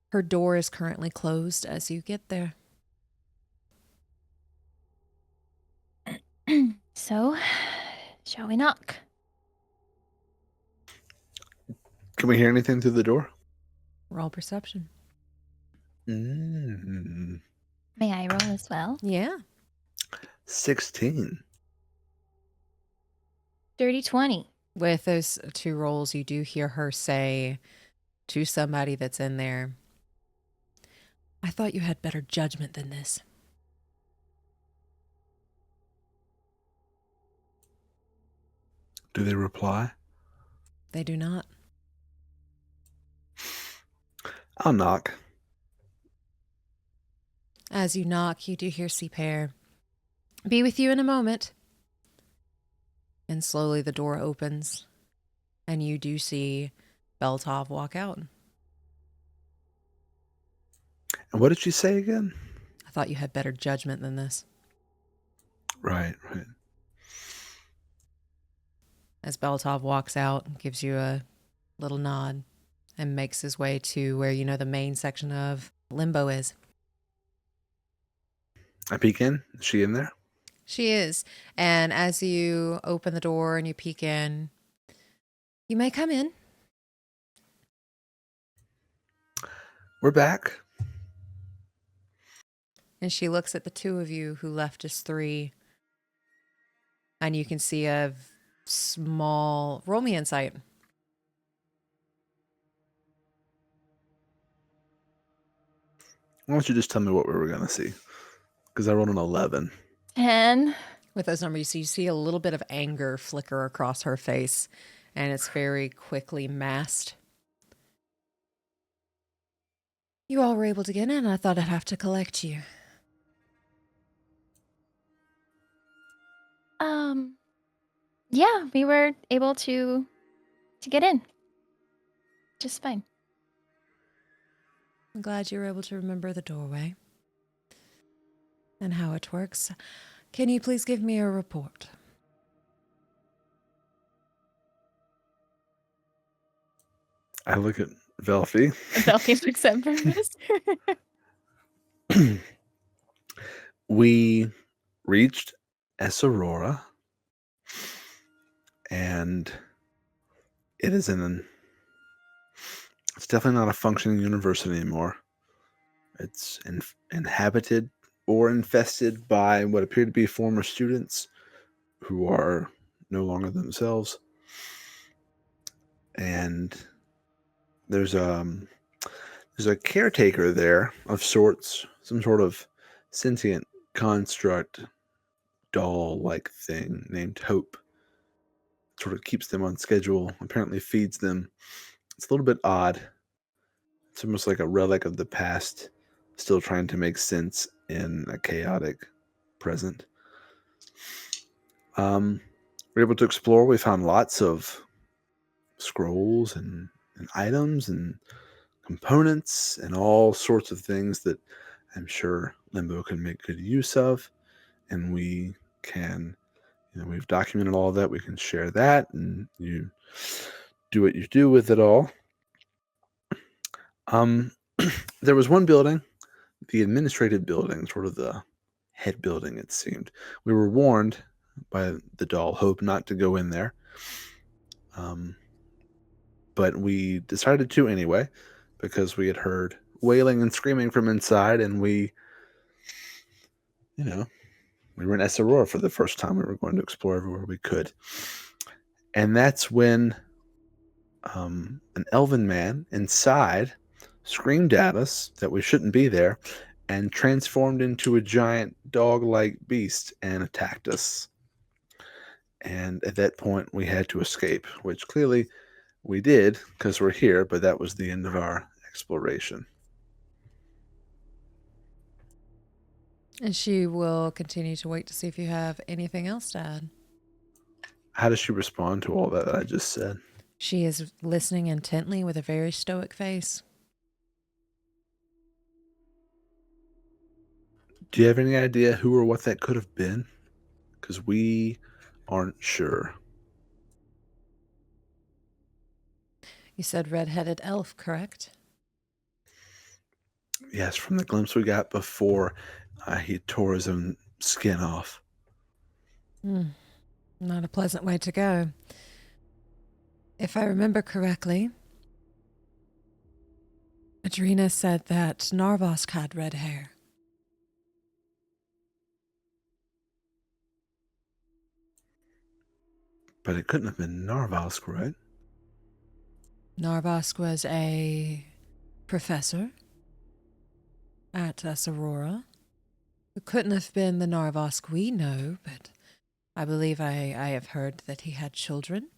her door is currently closed as you get there. So, shall we knock? Can we hear anything through the door? Roll perception. Mm. May I roll as well? Yeah. 16. Dirty 20. With those 2 rolls, you do hear her say to somebody that's in there, I thought you had better judgment than this. Do they reply? They do not. I'll knock. As you knock, you do hear C. Pear, be with you in a moment. And slowly the door opens, and you do see Beltov walk out. And what did she say again? I thought you had better judgment than this. Right. As Beltov walks out, gives you a little nod, and makes his way to where you know the main section of Limbo is. I peek in. Is she in there? She is. And as you open the door and you peek in, you may come in. We're back. And she looks at the 2 of you who left as 3. And you can see a small... Roll me insight. Why don't you just tell me what we were going to see? Because I rolled an 11. 10. With those numbers, you see a little bit of anger flicker across her face. And it's very quickly masked. You all were able to get in. I thought I'd have to collect you. Yeah, we were able to get in. Just fine. I'm glad you were able to remember the doorway and how it works. Can you please give me a report? I look at Velphie. Velphie looks at Burgess. We reached Esarora, and it's definitely not a functioning university anymore. It's inhabited or infested by what appear to be former students who are no longer themselves. And there's a caretaker there of sorts, some sort of sentient construct, doll-like thing named Hope. Sort of keeps them on schedule, apparently feeds them. It's a little bit odd. It's almost like a relic of the past, still trying to make sense in a chaotic present. We're able to explore. We found lots of scrolls and items and components and all sorts of things that I'm sure Limbo can make good use of. And we can, we've documented all of that. We can share that, and you do what you do with it all. There was one building, the administrative building, sort of the head building, it seemed. We were warned by the doll Hope not to go in there. But we decided to anyway, because we had heard wailing and screaming from inside, and we were in Esarora for the first time. We were going to explore everywhere we could. And that's when an elven man inside screamed at us that we shouldn't be there and transformed into a giant dog-like beast and attacked us. And at that point, we had to escape, which clearly we did because we're here, but that was the end of our exploration. And she will continue to wait to see if you have anything else to add. How does she respond to all that I just said? She is listening intently with a very stoic face. Do you have any idea who or what that could have been? Because we aren't sure. You said red-headed elf, correct? Yes, from the glimpse we got before he tore his own skin off. Not a pleasant way to go. If I remember correctly, Adrena said that Narvosc had red hair. But it couldn't have been Narvosc, right? Narvosc was a professor at Esarora. It couldn't have been the Narvosc we know, but I believe I have heard that he had children.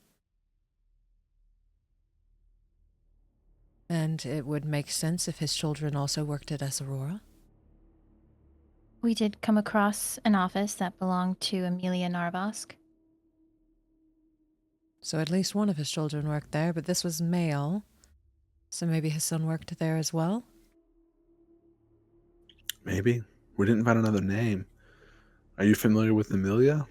And it would make sense if his children also worked at Esarora. We did come across an office that belonged to Amelia Narvosc. So at least one of his children worked there, but this was male. So maybe his son worked there as well? Maybe. We didn't find another name. Are you familiar with Amelia?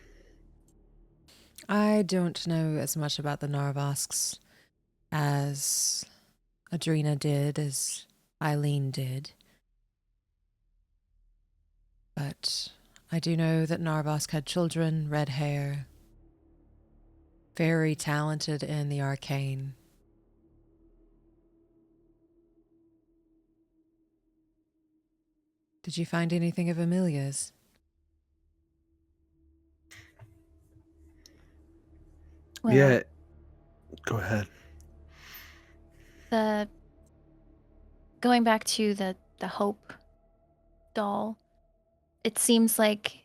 I don't know as much about the Narvoscs as Adrena did, as Eileen did. But I do know that Narvosc had children, red hair, very talented in the arcane. Did you find anything of Amelia's? Well, Yeah. Go ahead. Going back to the Hope doll, it seems like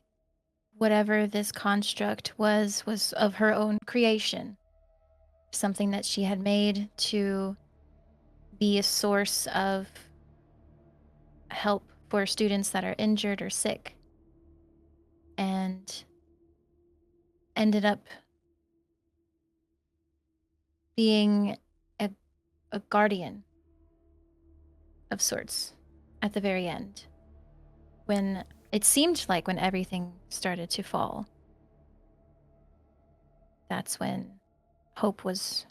whatever this construct was of her own creation. Something that she had made to be a source of help for students that are injured or sick. And ended up being a guardian of sorts at the very end. When it seemed like when everything started to fall, that's when Hope was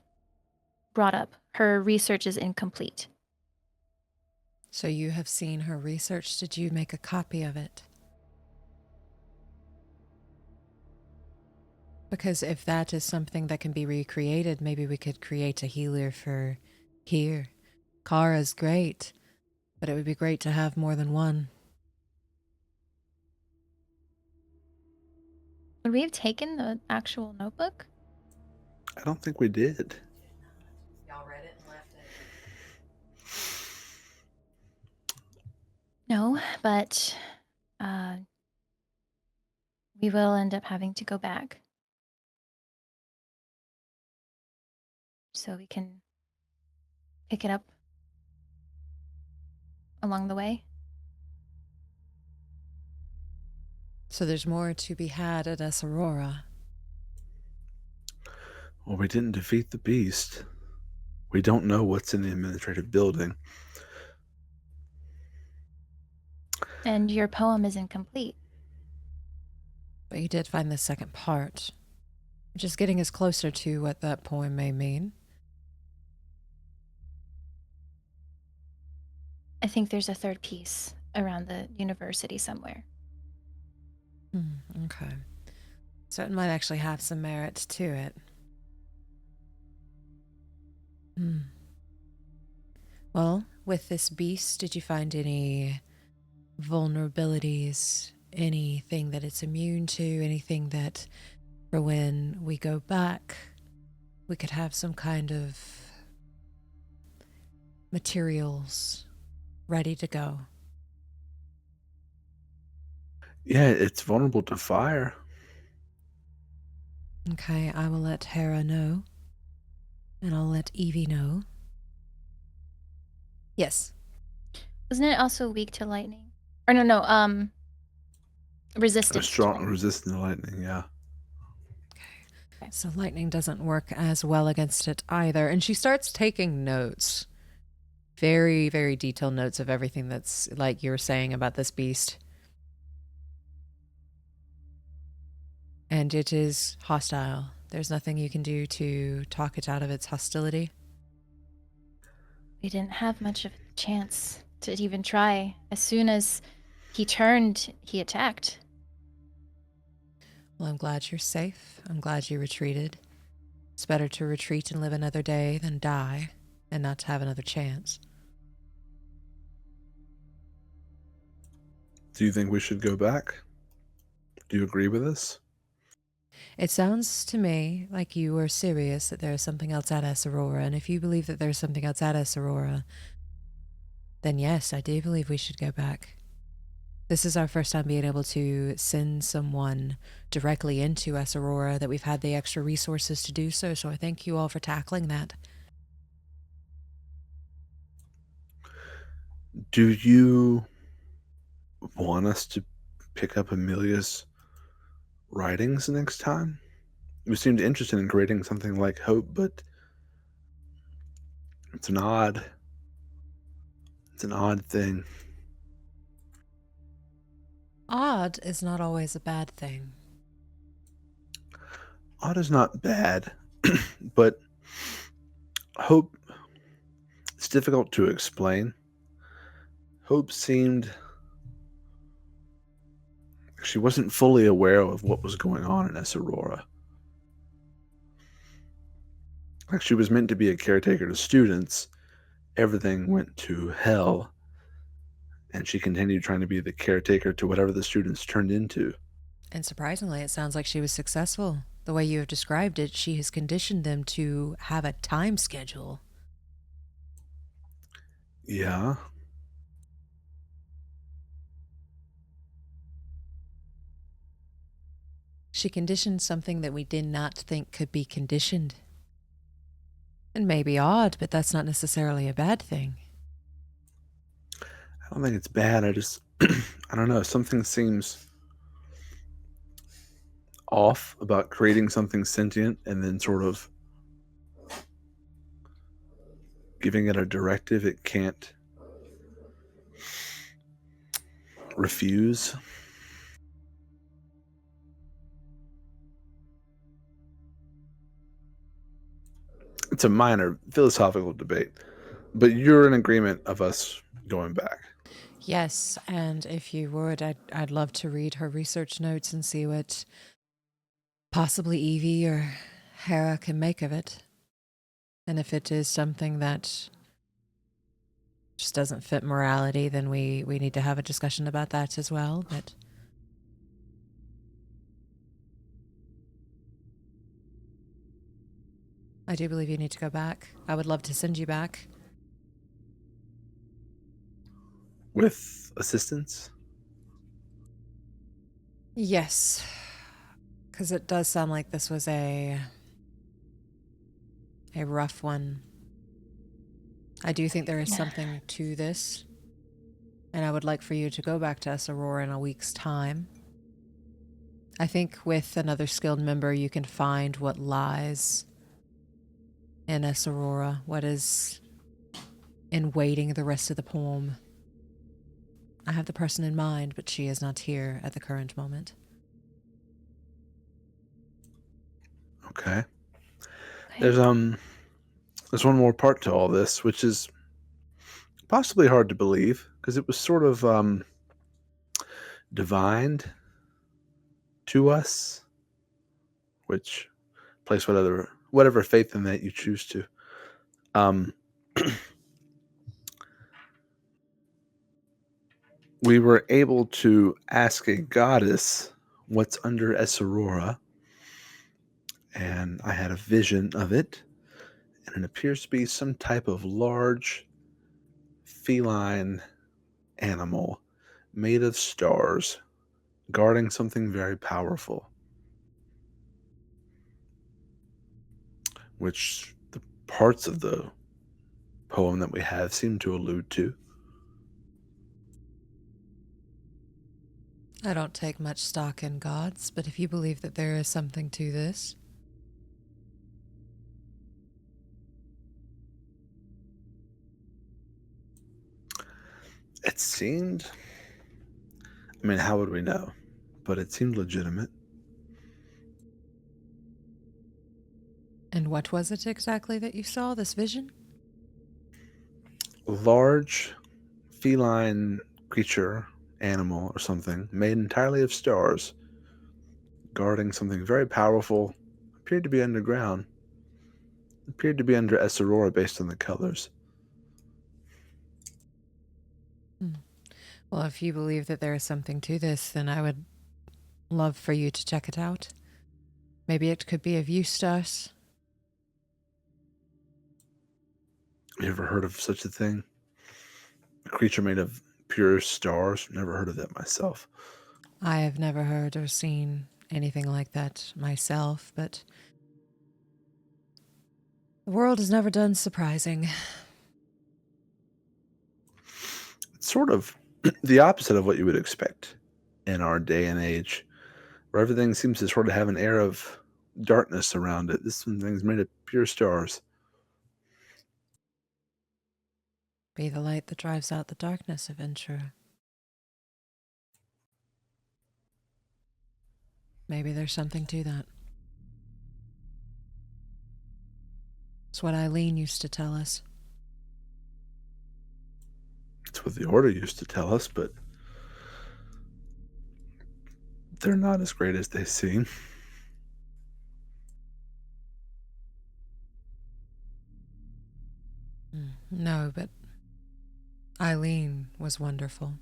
brought up. Her research is incomplete. So you have seen her research. Did you make a copy of it? Because if that is something that can be recreated, maybe we could create a healer for here. Kara's great, but it would be great to have more than one. Would we have taken the actual notebook? I don't think we did. Y'all read it and left it. No, but we will end up having to go back. So we can pick it up along the way. So there's more to be had at Esarora. Well, we didn't defeat the beast. We don't know what's in the administrative building. And your poem is incomplete. But you did find the second part, which is getting us closer to what that poem may mean. I think there's a third piece around the university somewhere. Okay. So it might actually have some merit to it. Well, with this beast, did you find any vulnerabilities? Anything that it's immune to? Anything that for when we go back, we could have some kind of materials ready to go? Yeah, it's vulnerable to fire. Okay, I will let Hera know. And I'll let Evie know. Yes. Wasn't it also weak to lightning? Or resistant. Strong, resistant to lightning, yeah. So lightning doesn't work as well against it either. And she starts taking notes. Very, very detailed notes of everything that's like you were saying about this beast. And it is hostile. There's nothing you can do to talk it out of its hostility. We didn't have much of a chance to even try. As soon as he turned, he attacked. Well, I'm glad you're safe. I'm glad you retreated. It's better to retreat and live another day than die and not to have another chance. Do you think we should go back? Do you agree with this? It sounds to me like you are serious that there is something else at Esarora, and if you believe that there's something else at Esarora, then yes, I do believe we should go back. This is our first time being able to send someone directly into Esarora, that we've had the extra resources to do so, so I thank you all for tackling that. Do you want us to pick up Amelia's writings next time? You seemed interested in creating something like Hope, but it's an odd thing. Odd is not always a bad thing. Odd is not bad, but Hope, it's difficult to explain. Hope seemed like she wasn't fully aware of what was going on in Esarora. Like she was meant to be a caretaker to students. Everything went to hell, and she continued trying to be the caretaker to whatever the students turned into. And surprisingly, it sounds like she was successful. The way you have described it, she has conditioned them to have a time schedule. Yeah. She conditioned something that we did not think could be conditioned. It may be odd, but that's not necessarily a bad thing. I don't think it's bad. I just, I don't know. Something seems off about creating something sentient and then sort of giving it a directive it can't refuse. It's a minor philosophical debate, but you're in agreement of us going back. Yes, and if you would, I'd love to read her research notes and see what possibly Evie or Hera can make of it. And if it is something that just doesn't fit morality, then we need to have a discussion about that as well. But I do believe you need to go back. I would love to send you back. With assistance? Yes, because it does sound like this was a rough one. I do think there is something to this, and I would like for you to go back to Esarora in a week's time. I think with another skilled member, you can find what lies in Esarora, what is in waiting the rest of the poem. I have the person in mind, but she is not here at the current moment. Okay. There's one more part to all this, which is possibly hard to believe because it was sort of divined to us, which place whatever faith in that you choose to. We were able to ask a goddess what's under Esarora, and I had a vision of it, and it appears to be some type of large feline animal made of stars guarding something very powerful, which the parts of the poem that we have seem to allude to. I don't take much stock in gods, but if you believe that there is something to this, It seemed... I mean, how would we know? But it seemed legitimate. And what was it exactly that you saw, this vision? Large feline creature, animal, or something, made entirely of stars, guarding something very powerful, appeared to be underground, appeared to be under Esarora based on the colors. Well, if you believe that there is something to this, then I would love for you to check it out. Maybe it could be of use to us. You ever heard of such a thing? A creature made of pure stars? Never heard of that myself. I have never heard or seen anything like that myself, but the world has never done surprising. It's sort of the opposite of what you would expect in our day and age, where everything seems to sort of have an air of darkness around it. This thing's made of pure stars. Be the light that drives out the darkness, adventurer. Maybe there's something to that. It's what Eileen used to tell us. It's what the Order used to tell us, but they're not as great as they seem. No, but Eileen was wonderful.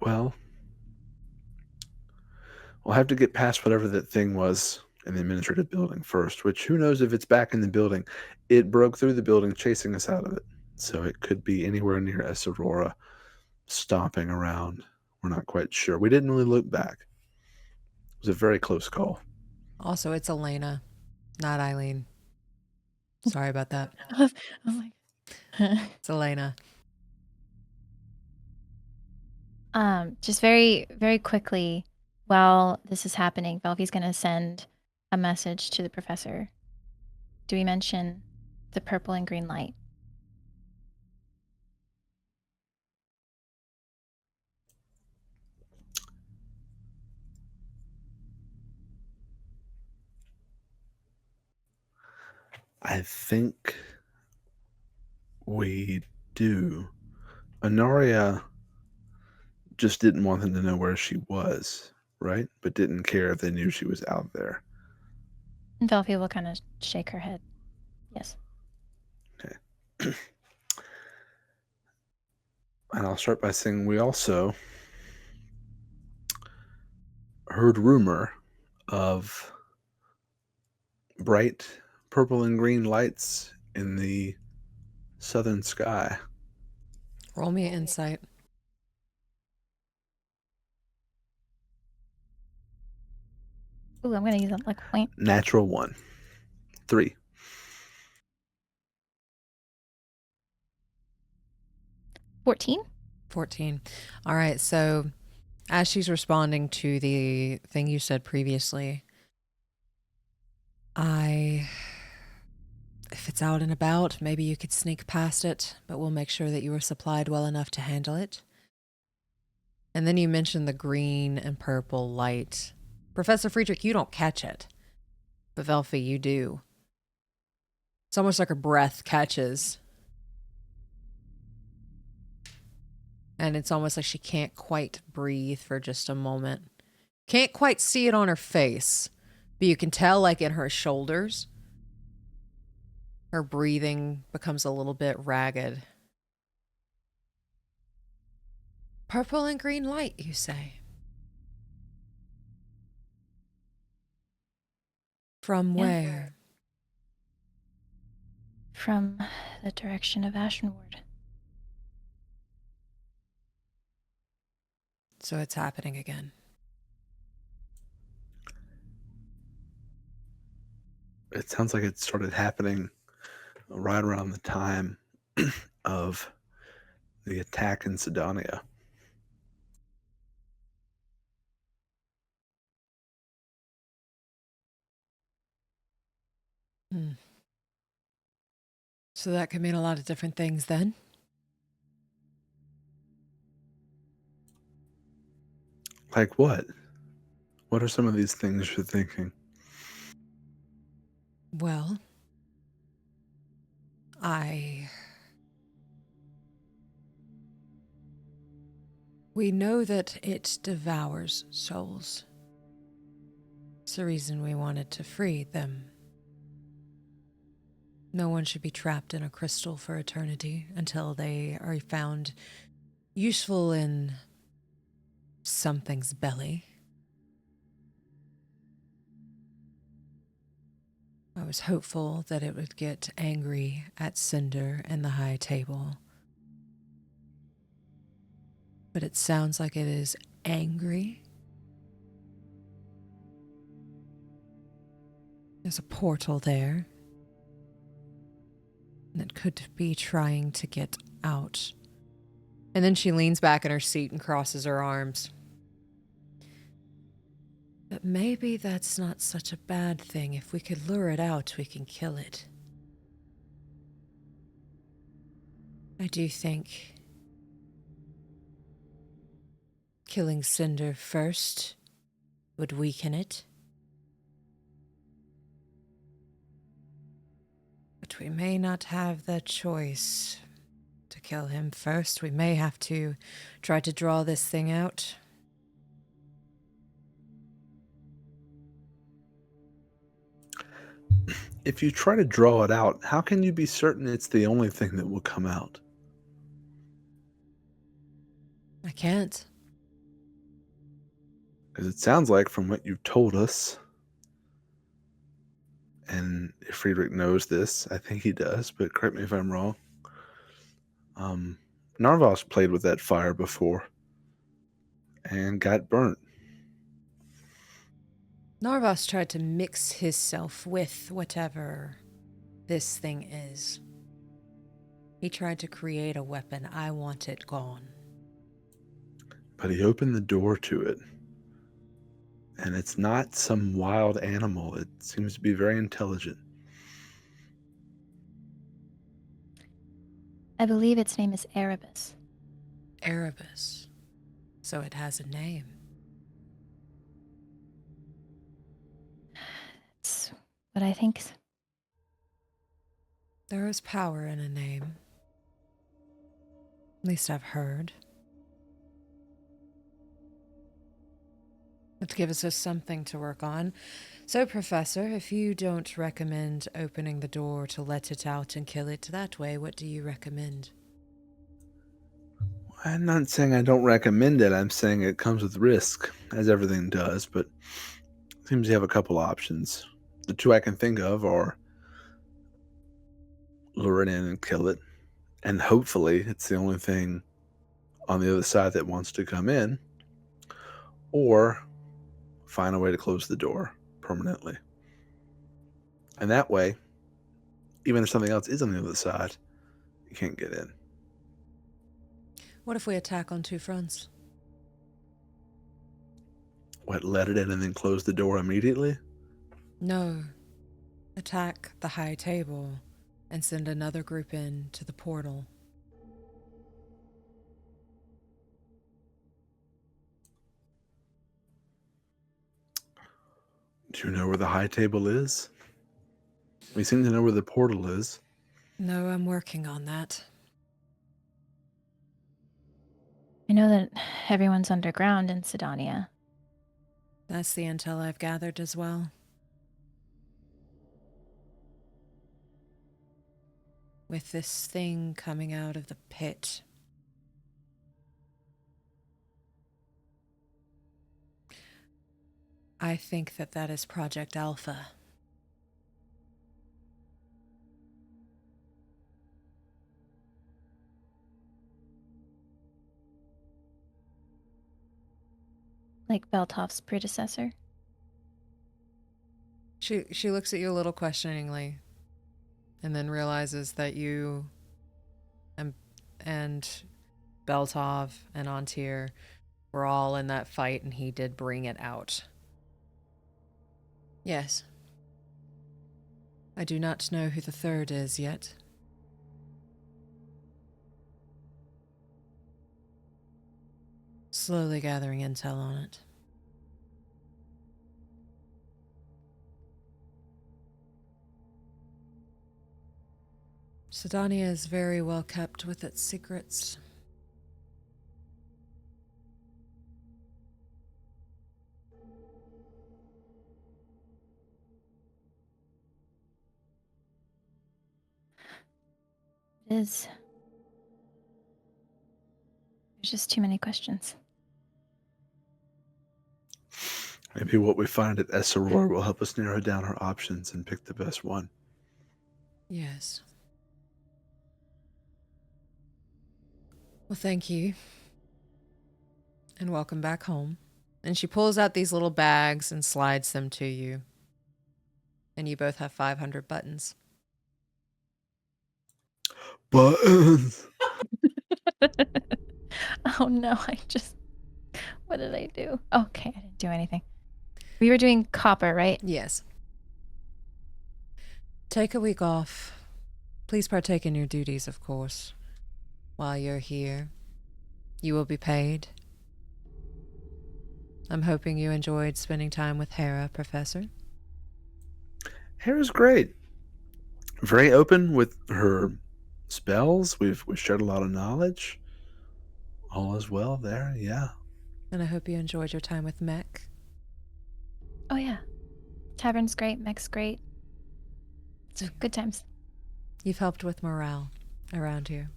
Well, we'll have to get past whatever that thing was in the administrative building first, which who knows if it's back in the building. It broke through the building, chasing us out of it. So it could be anywhere near Esarora, stomping around. We're not quite sure. We didn't really look back. It was a very close call. Also, it's Elena, not Eileen. Sorry about that. I was like, It's Elena. just very, very quickly, while this is happening, Velphie's going to send a message to the professor. Do we mention the purple and green light? I think we do. Honoria just didn't want them to know where she was, right? But didn't care if they knew she was out there. And Velphie will kind of shake her head. Yes. Okay. And I'll start by saying we also heard rumor of bright purple and green lights in the southern sky. Roll me an insight. Ooh, I'm going to use that like point. Natural 1. 3. 14. 14. All right, so as she's responding to the thing you said previously, if it's out and about, maybe you could sneak past it, but we'll make sure that you are supplied well enough to handle it. And then you mentioned the green and purple light. Professor Friedrich, you don't catch it, but Velphie, you do. It's almost like her breath catches. And it's almost like she can't quite breathe for just a moment. Can't quite see it on her face, but you can tell, like, in her shoulders, her breathing becomes a little bit ragged. Purple and green light, you say? From Yeah. where? From the direction of Ashenward. So it's happening again. It sounds like it started happening right around the time of the attack in Sydonea. So that could mean a lot of different things then. Like what? What are some of these things you're thinking? Well, we know that it devours souls. It's the reason we wanted to free them. No one should be trapped in a crystal for eternity until they are found useful in something's belly. I was hopeful that it would get angry at Cinder and the High Table. But it sounds like it is angry. There's a portal there. And it could be trying to get out. And then she leans back in her seat and crosses her arms. But maybe that's not such a bad thing. If we could lure it out, we can kill it. I do think killing Cinder first would weaken it. But we may not have the choice to kill him first. We may have to try to draw this thing out. If you try to draw it out, how can you be certain it's the only thing that will come out? I can't. Because it sounds like, from what you've told us, and if Friedrich knows this, I think he does, but correct me if I'm wrong, Narvosc played with that fire before and got burnt. Narvosc tried to mix himself with whatever this thing is. He tried to create a weapon. I want it gone. But he opened the door to it. And it's not some wild animal. It seems to be very intelligent. I believe its name is Erebus. Erebus. So it has a name. It's what I think. There is power in a name. At least I've heard. It gives us something to work on. So, Professor, if you don't recommend opening the door to let it out and kill it that way, what do you recommend? I'm not saying I don't recommend it. I'm saying it comes with risk, as everything does, but it seems you have a couple options. The two I can think of are lure it in and kill it, and hopefully it's the only thing on the other side that wants to come in, or find a way to close the door permanently. And that way, even if something else is on the other side, you can't get in. What if we attack on two fronts? What, let it in and then close the door immediately? No. Attack the High Table and send another group in to the portal. Do you know where the High Table is? We seem to know where the portal is. No, I'm working on that. I know that everyone's underground in Sydonea. That's the intel I've gathered as well. With this thing coming out of the pit. I think that that is Project Alpha. Like Beltoff's predecessor. She looks at you a little questioningly, and then realizes that you and Beltov and Antir were all in that fight, and he did bring it out. Yes. I do not know who the third is yet. Slowly gathering intel on it. Sydonea is very well kept with its secrets. It is. There's just too many questions. Maybe what we find at Esarora will help us narrow down our options and pick the best one. Yes. Well, thank you. And welcome back home. And she pulls out these little bags and slides them to you. And you both have 500 buttons. Buttons! Oh no, what did I do? Okay, I didn't do anything. We were doing copper, right? Yes. Take a week off. Please partake in your duties, of course. While you're here, you will be paid. I'm hoping you enjoyed spending time with Hera, Professor. Hera's great. Very open with her spells. We've shared a lot of knowledge. All is well there, yeah. And I hope you enjoyed your time with Mech. Oh yeah. Tavern's great, Mech's great. It's good times. You've helped with morale around here.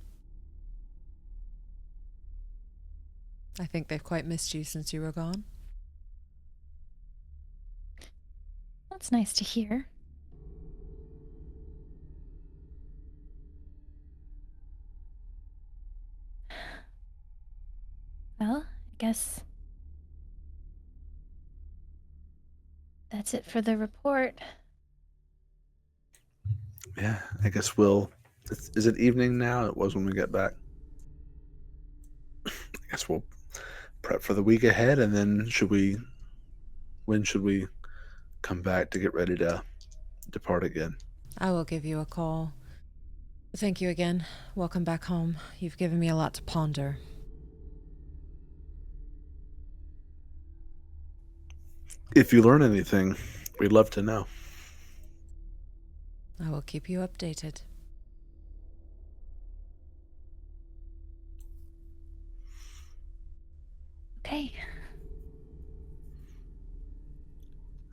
I think they've quite missed you since you were gone. That's nice to hear. Well, I guess that's it for the report. Yeah, I guess is it evening now? It was when we got back. I guess we'll prep for the week ahead, and then when should we come back to get ready to depart again? I will give you a call. Thank you again. Welcome back home. You've given me a lot to ponder. If you learn anything, we'd love to know. I will keep you updated. Okay.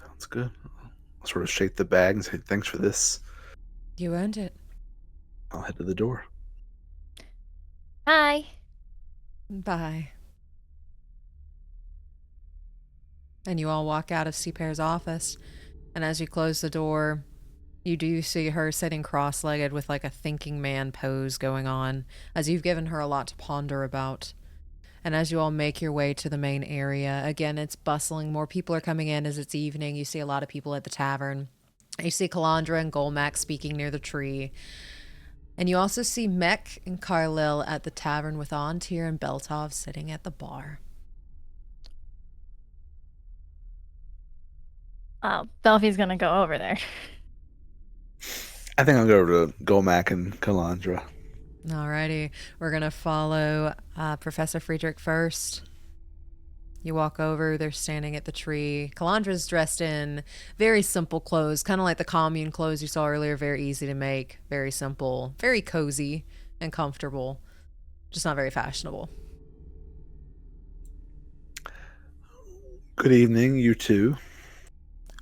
Sounds good. I'll sort of shake the bag and say thanks for this. You earned it. I'll head to the door. Bye. Bye. And you all walk out of Seapear's office, and as you close the door, you do see her sitting cross-legged with like a thinking man pose going on, as you've given her a lot to ponder about. And as you all make your way to the main area, again, it's bustling. More people are coming in as it's evening. You see a lot of people at the tavern. You see Kalandra and Golmack speaking near the tree. And you also see Mech and Carlil at the tavern with Antir and Beltov sitting at the bar. Oh, Velphie's gonna go over there. I think I'll go over to Golmack and Kalandra. Alrighty, we're gonna follow Professor Friedrich first. You walk over, they're standing at the tree. Kalandra's dressed in very simple clothes, kind of like the commune clothes you saw earlier, very easy to make, very simple, very cozy and comfortable, just not very fashionable. Good evening, you two.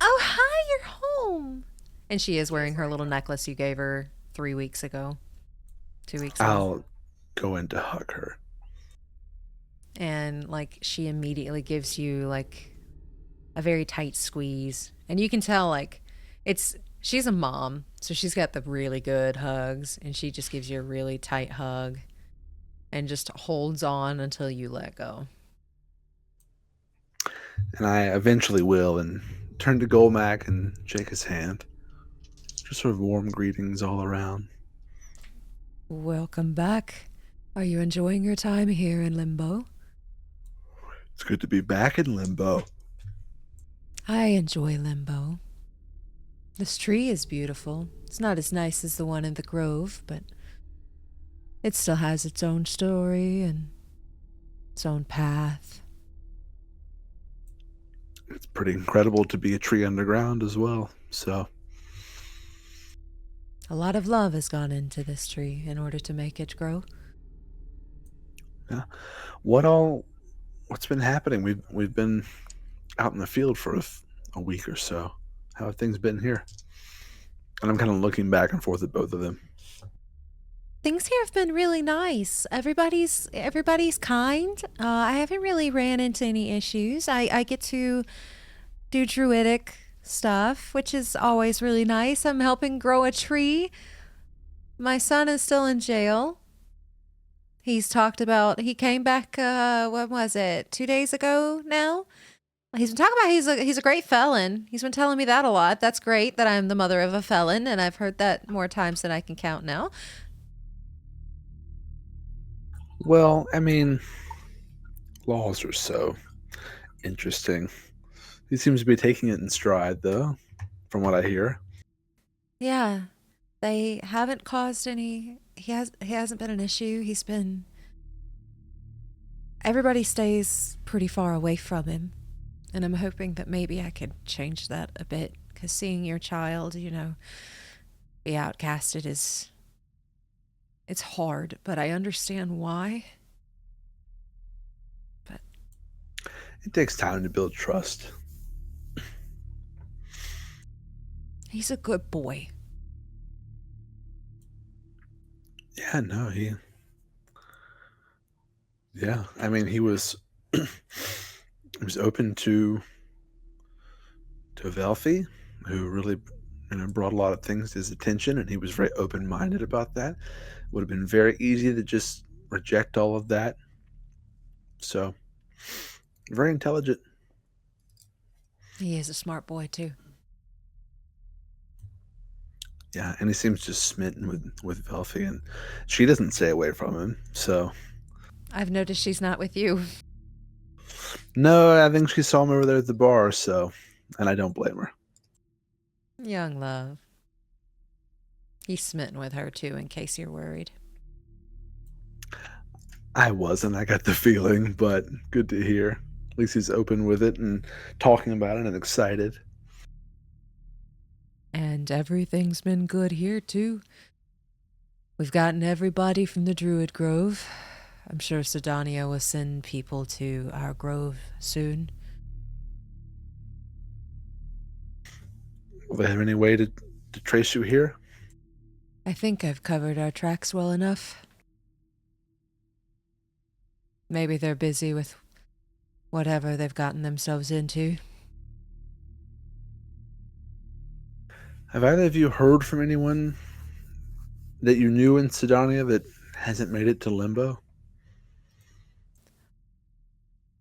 Oh, hi, you're home. And she is wearing her little necklace you gave her 3 weeks ago. 2 weeks ago. I'll go in to hug her. And like she immediately gives you like a very tight squeeze. And you can tell like she's a mom, so she's got the really good hugs, and she just gives you a really tight hug and just holds on until you let go. And I eventually will, and turn to Golmack and shake his hand. Just sort of warm greetings all around. Welcome back. Are you enjoying your time here in Limbo? It's good to be back in Limbo. I enjoy Limbo. This tree is beautiful. It's not as nice as the one in the grove, but it still has its own story and its own path. It's pretty incredible to be a tree underground as well. So, A lot of love has gone into this tree in order to make it grow. yeah. What's been happening? We've been out in the field for a week or so. How have things been here? And I'm kind of looking back and forth at both of them. Things here have been really nice. Everybody's kind. I haven't really ran into any issues. I get to do druidic stuff, which is always really nice. I'm helping grow a tree. My son is still in jail. He's talked about, he came back, when was it, 2 days ago now? He's been talking about he's a great felon. He's been telling me that a lot. That's great that I'm the mother of a felon, and I've heard that more times than I can count now. Well, I mean, laws are so interesting. He seems to be taking it in stride, though, from what I hear. Yeah, they haven't caused any. He hasn't been an issue. Everybody stays pretty far away from him, and I'm hoping that maybe I could change that a bit. Because seeing your child, be outcasted it's hard, but I understand why. But It takes time to build trust. he's a good boy. Yeah, no, yeah, I mean, he was he was open to Velphie, who really brought a lot of things to his attention, and he was very open-minded about that. Would have been very easy to just reject all of that. So, very intelligent. He is a smart boy too. Yeah, and he seems just smitten with Velphie, and she doesn't stay away from him. So, I've noticed she's not with you. no, I think she saw him over there at the bar. So, and I don't blame her. Young love. He's smitten with her too, in case you're worried. I wasn't. I got the feeling, but good to hear. At least he's open with it and talking about it and excited. And everything's been good here too. We've gotten everybody from the Druid Grove. I'm sure Sydonea will send people to our grove soon. Will they have any way to trace you here? I think I've covered our tracks well enough. Maybe they're busy with whatever they've gotten themselves into. Have either of you heard from anyone that you knew in Sidonia that hasn't made it to Limbo?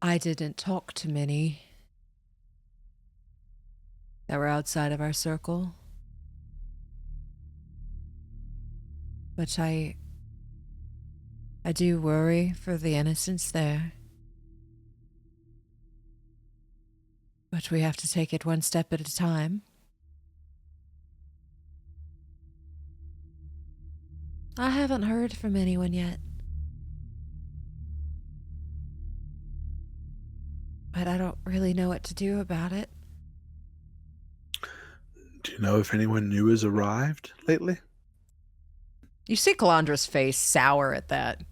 I didn't talk to many that were outside of our circle. But I do worry for the innocents there. But we have to take it one step at a time. I haven't heard from anyone yet. But I don't really know what to do about it. Do you know if anyone new has arrived lately? You see Calandra's face sour at that.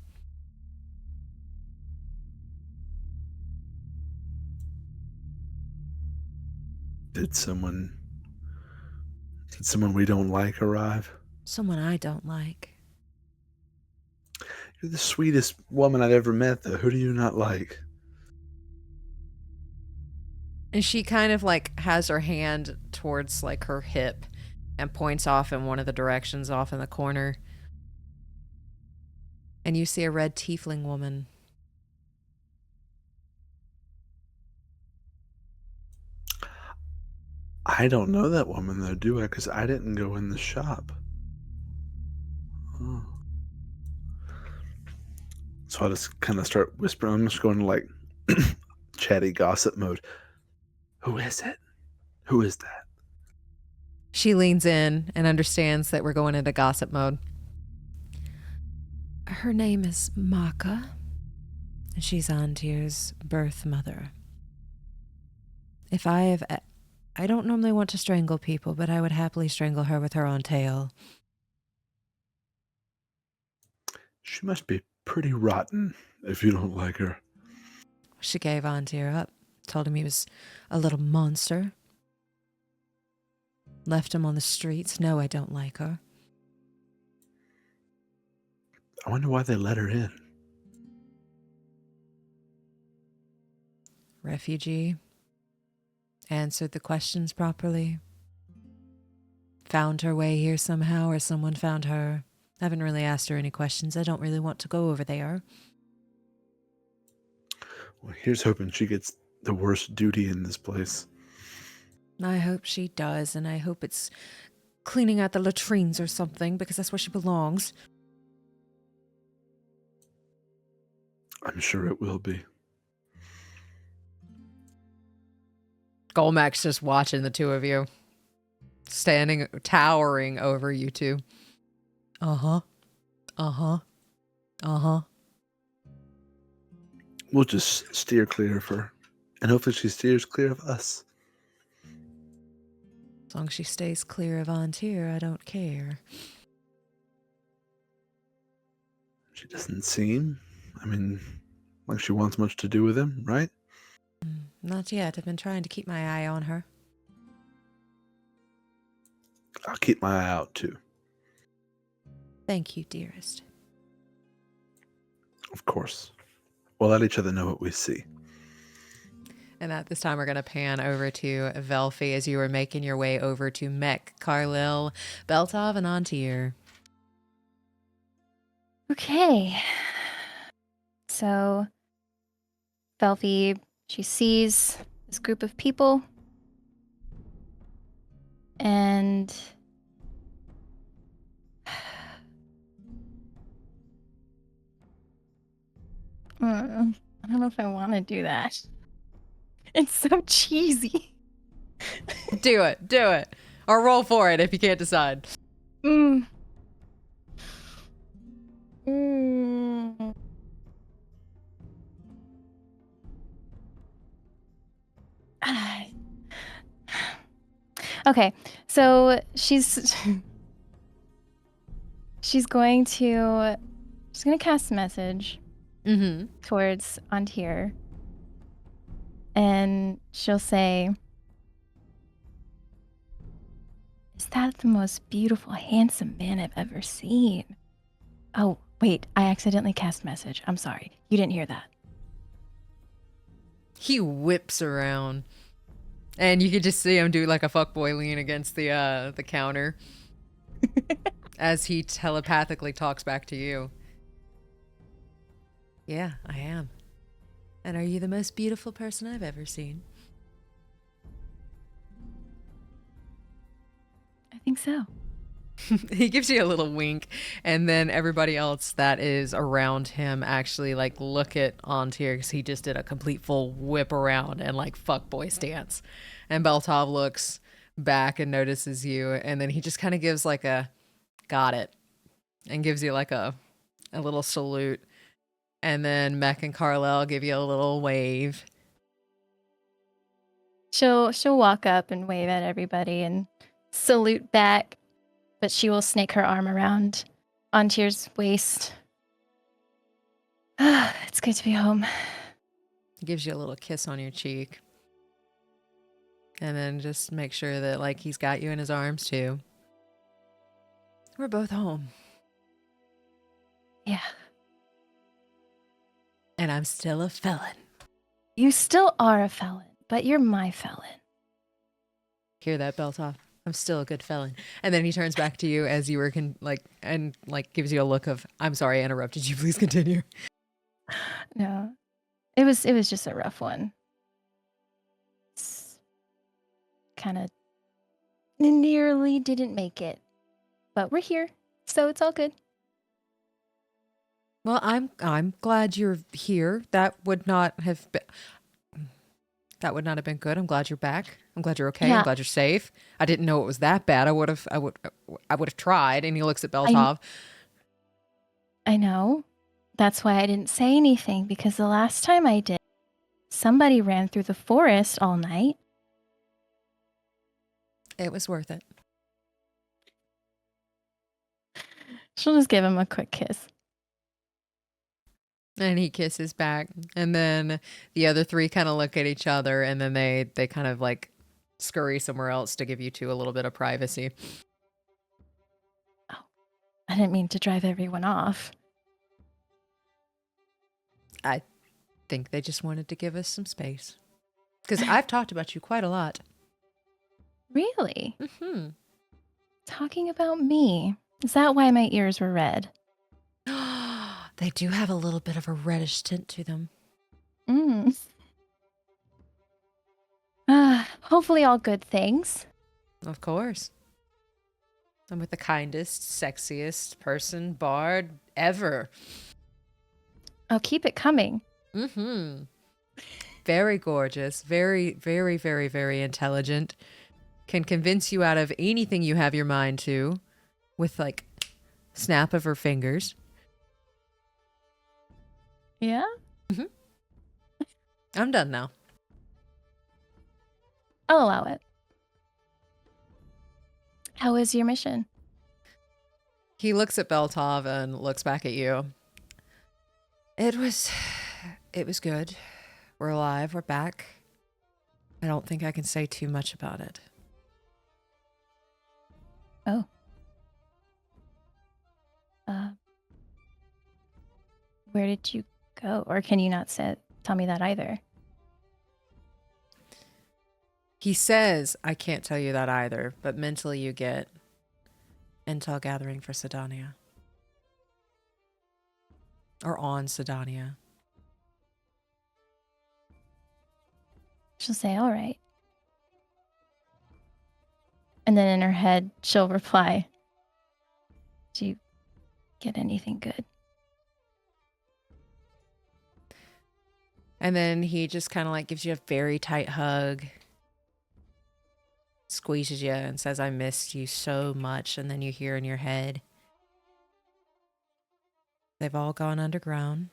Did someone we don't like arrive? Someone I don't like. You're the sweetest woman I've ever met, though. Who do you not like? And she kind of like has her hand towards like her hip and points off in one of the directions off in the corner. And you see a red tiefling woman. I don't know that woman, though, do I? Because I didn't go in the shop. Oh. So I'll just kind of start whispering. I'm just going to like chatty gossip mode. Who is it? Who is that? She leans in and understands that we're going into gossip mode. Her name is Maka, and she's Antier's birth mother. I don't normally want to strangle people, but I would happily strangle her with her own tail. She must be pretty rotten if you don't like her. She gave Antier up, told him he was a little monster. Left him on the streets. No, I don't like her. I wonder why they let her in. Refugee. Answered the questions properly. Found her way here somehow, or someone found her. I haven't really asked her any questions. I don't really want to go over there. Well, here's hoping she gets the worst duty in this place. I hope she does, and I hope it's cleaning out the latrines or something, because that's where she belongs. I'm sure it will be. Golmack's just watching the two of you. Standing, towering over you two. Uh-huh. Uh-huh. Uh-huh. We'll just steer clear of her. And hopefully she steers clear of us. As long as she stays clear of Antier, I don't care. She doesn't seem, like she wants much to do with him, right? Not yet. I've been trying to keep my eye on her. I'll keep my eye out too. Thank you, dearest. Of course. We'll let each other know what we see. And at this time, we're going to pan over to Velphie as you are making your way over to Mech, Carlil, Beltov, and Antier. Okay. So, Velphie, she sees this group of people. And I don't know if I want to do that. It's so cheesy. Do it. Do it. Or roll for it if you can't decide. Mm. Mm. Okay, so she's going to cast a message towards Antier, and she'll say, "Is that the most beautiful, handsome man I've ever seen?" Oh, wait, I accidentally cast message. I'm sorry. You didn't hear that. He whips around. And you could just see him do like a fuckboy lean against the counter as he telepathically talks back to you. Yeah, I am. And are you the most beautiful person I've ever seen? I think so. He gives you a little wink, and then everybody else that is around him actually like look at Antier because he just did a complete full whip around and like fuckboy stance. And Beltov looks back and notices you, and then he just kind of gives like a got it and gives you like a little salute. And then Mech and Carlel give you a little wave. She'll walk up and wave at everybody and salute back, but she will snake her arm around Antier's waist. It's good to be home. He gives you a little kiss on your cheek. And then just make sure that like he's got you in his arms too. We're both home. Yeah. And I'm still a felon. You still are a felon, but you're my felon. Hear that, Beltov? I'm still a good felon. And then he turns back to you as you were gives you a look of, I'm sorry, I interrupted you. Please continue. No, it was just a rough one. Kind of nearly didn't make it, but we're here, so it's all good. Well, I'm glad you're here. That would not have been. That would not have been good. I'm glad you're back. I'm glad you're okay. Yeah. I'm glad you're safe. I didn't know it was that bad. I would have tried. And he looks at Beltov. I know. That's why I didn't say anything, because the last time I did, somebody ran through the forest all night. It was worth it. She'll just give him a quick kiss. And he kisses back. And then the other three kind of look at each other, and then they kind of like scurry somewhere else to give you two a little bit of privacy. Oh, I didn't mean to drive everyone off. I think they just wanted to give us some space. Because I've talked about you quite a lot. Really? Mm-hmm. Talking about me. Is that why my ears were red? They do have a little bit of a reddish tint to them. Mm. Hopefully all good things. Of course. I'm with the kindest, sexiest person, bard ever. Oh, keep it coming. Mm-hmm. Very gorgeous. Very, very, very, very intelligent. Can convince you out of anything you have your mind to with like snap of her fingers. Yeah? I'm done now. I'll allow it. How is your mission? He looks at Beltov and looks back at you. It was good. We're alive. We're back. I don't think I can say too much about it. Oh. Where did you go? Or can you not tell me that either? He says, I can't tell you that either, but mentally you get intel gathering for Sydonea. Or on Sydonea. She'll say, all right. And then in her head, she'll reply, do you get anything good? And then he just kind of like gives you a very tight hug, squeezes you and says, I missed you so much. And then you hear in your head, they've all gone underground.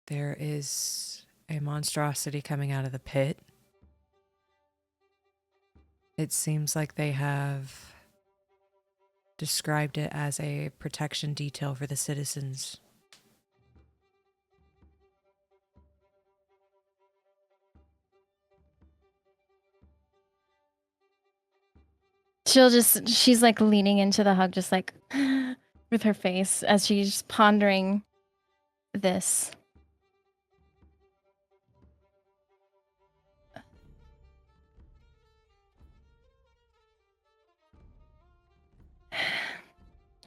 There is a monstrosity coming out of the pit. It seems like they have described it as a protection detail for the citizens. She's like leaning into the hug, just like with her face as she's pondering this.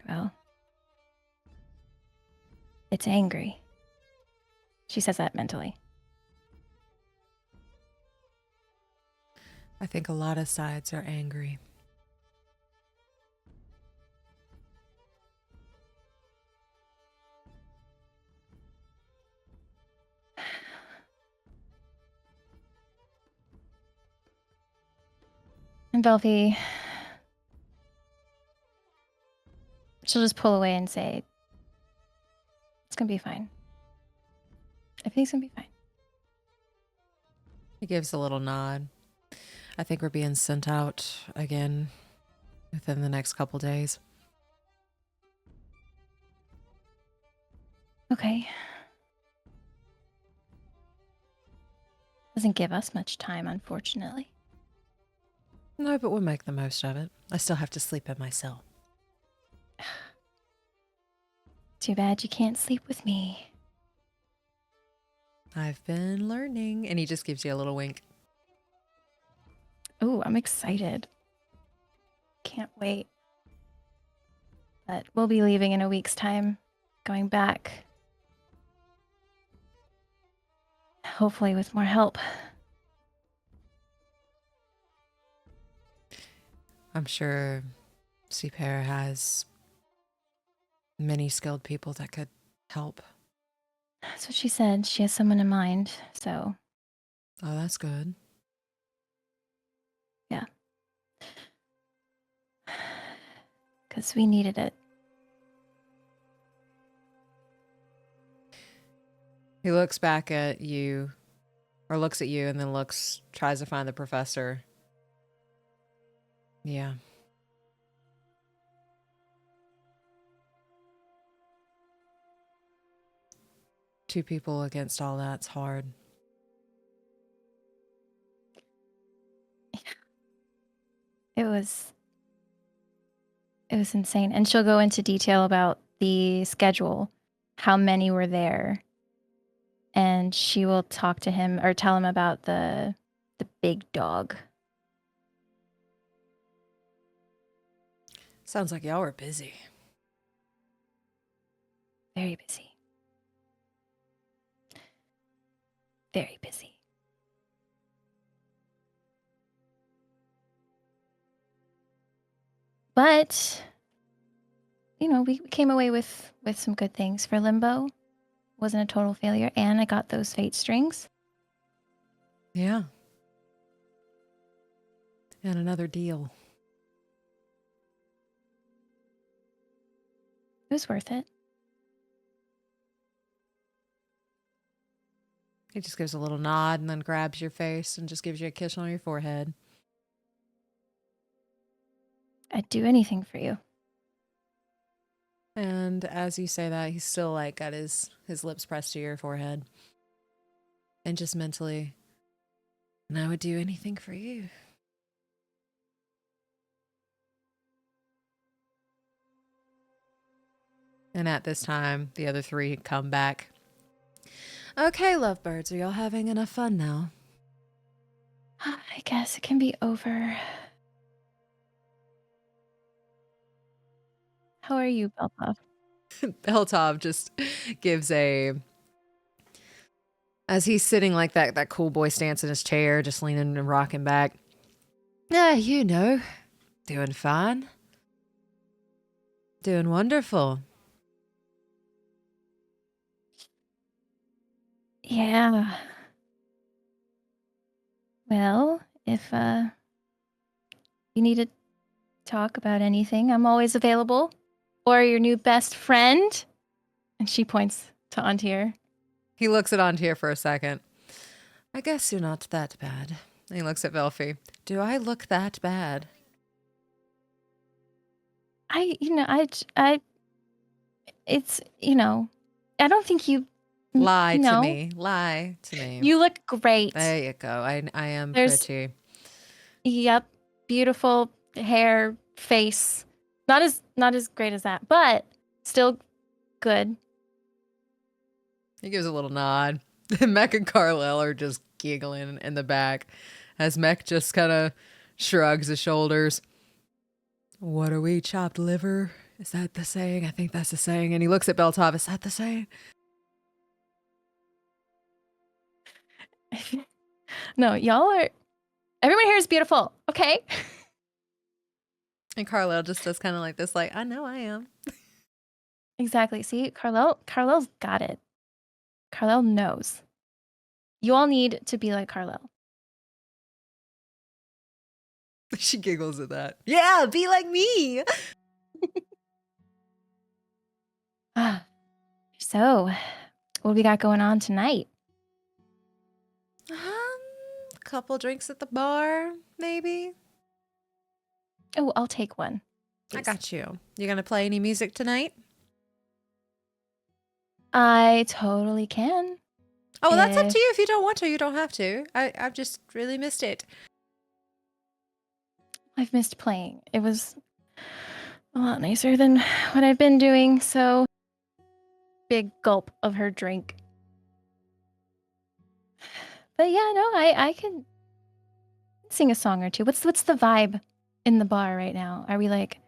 Well, it's angry. She says that mentally. I think a lot of sides are angry. And Velphie, she'll just pull away and say, it's gonna be fine. Everything's gonna be fine. He gives a little nod. I think we're being sent out again within the next couple days. Okay. Doesn't give us much time, unfortunately. No, but we'll make the most of it. I still have to sleep in my cell. Too bad you can't sleep with me. I've been learning. And he just gives you a little wink. Ooh, I'm excited. Can't wait. But we'll be leaving in a week's time, going back. Hopefully with more help. I'm sure Seapair has many skilled people that could help. That's what she said. She has someone in mind. So, Oh, that's good. yeah. Because we needed it. He looks back at you, or looks at you, and then tries to find the professor. Yeah. Two people against all that's hard. It was insane. And she'll go into detail about the schedule, how many were there. And she will talk to him or tell him about the big dog. Sounds like y'all were busy. Very busy. Very busy. But, we came away with some good things for Limbo. Wasn't a total failure. And I got those fate strings. Yeah. And another deal. It was worth it. He just gives a little nod and then grabs your face and just gives you a kiss on your forehead. I'd do anything for you. And as you say that, he's still like got his lips pressed to your forehead. And just mentally, and I would do anything for you. And at this time, the other three come back. Okay, lovebirds, are y'all having enough fun now? I guess it can be over. How are you, Belpa? Beltov just gives as he's sitting like that cool boy stance in his chair, just leaning and rocking back. Doing fine. Doing wonderful. Yeah. Well, if you need to talk about anything, I'm always available. Or your new best friend. And she points to Antir. He looks at Antir for a second. I guess you're not that bad. And he looks at Velphie. Do I look that bad? It's, I don't think you Lie to no. me. Lie to me. You look great. There you go. I am There's- pretty. Yep. Beautiful hair, face. Not as great as that, but still good. He gives a little nod. Mech and Carlyle are just giggling in the back as Mech just kind of shrugs his shoulders. What are we, chopped liver? Is that the saying? I think that's the saying. And he looks at Beltov. Is that the saying? No, everyone here is beautiful, okay? And Carlyle just does kind of like this, like, I know I am. Exactly. See, Carlisle's got it. Carlisle knows. You all need to be like Carlisle. She giggles at that. Yeah, be like me. So, what do we got going on tonight? Couple drinks at the bar, maybe. Oh, I'll take one. I got you. You gonna play any music tonight? I totally can. Oh, well, that's up to you. If you don't want to, you don't have to. I've just really missed it. I've missed playing. It was a lot nicer than what I've been doing, so big gulp of her drink. But yeah, no, I can sing a song or two. What's the vibe in the bar right now? Are we like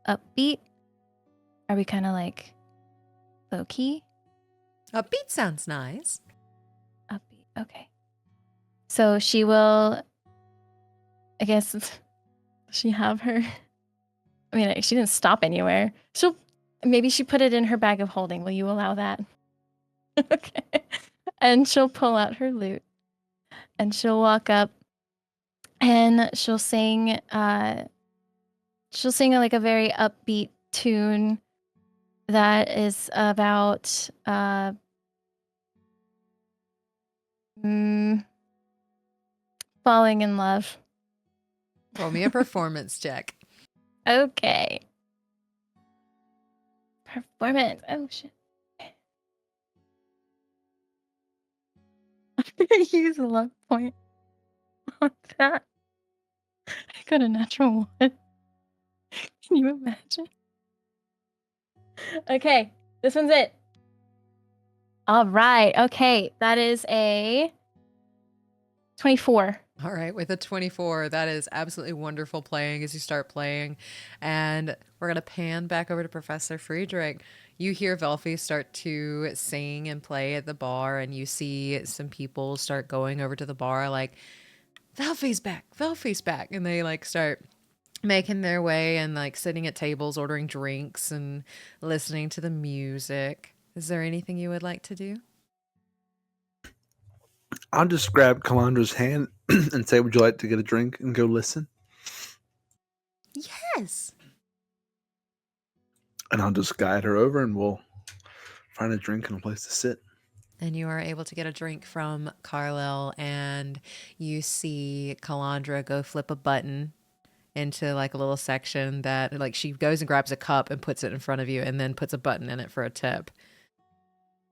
upbeat? Are we kind of like low key? Upbeat sounds nice. Upbeat. Okay. So she will, I guess, does she have her? I mean, she didn't stop anywhere. Maybe she put it in her bag of holding. Will you allow that? Okay. And she'll pull out her lute and she'll walk up and she'll sing like a very upbeat tune that is about falling in love. Roll me a performance check. Okay. Performance. Oh shit. I'm gonna use a luck point on that. I got a natural one. Can you imagine? Okay, this one's it. All right. Okay, that is a 24. All right, with a 24, that is absolutely wonderful playing as you start playing. And we're going to pan back over to Professor Friedrich. You hear Velphie start to sing and play at the bar, and you see some people start going over to the bar like, Velphie's back, Velphie's back. And they like start making their way and like sitting at tables, ordering drinks and listening to the music. Is there anything you would like to do? I'll just grab Calandra's hand and say, would you like to get a drink and go listen? Yes. And I'll just guide her over and we'll find a drink and a place to sit. And you are able to get a drink from Carlisle, and you see Calandra go flip a button into like a little section that like she goes and grabs a cup and puts it in front of you and then puts a button in it for a tip.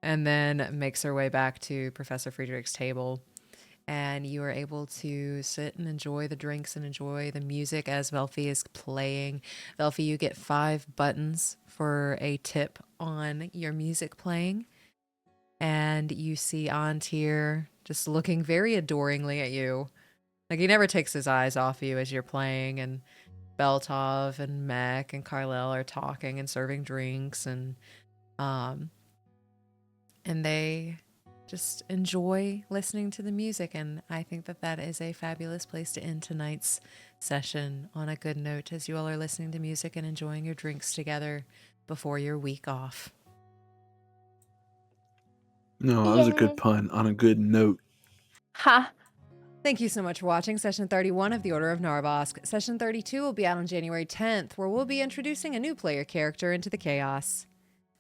And then makes her way back to Professor Friedrich's table. And you are able to sit and enjoy the drinks and enjoy the music as Velphie is playing. Velphie, you get 5 buttons for a tip on your music playing. And you see Antir just looking very adoringly at you. Like he never takes his eyes off you as you're playing. And Beltov and Mech and Carlisle are talking and serving drinks. And they just enjoy listening to the music. And I think that that is a fabulous place to end tonight's session on a good note as you all are listening to music and enjoying your drinks together before your week off. No, that was a good pun on a good note. Ha! Thank you so much for watching Session 31 of the Order of Narvosc. Session 32 will be out on January 10th, where we'll be introducing a new player character into the chaos.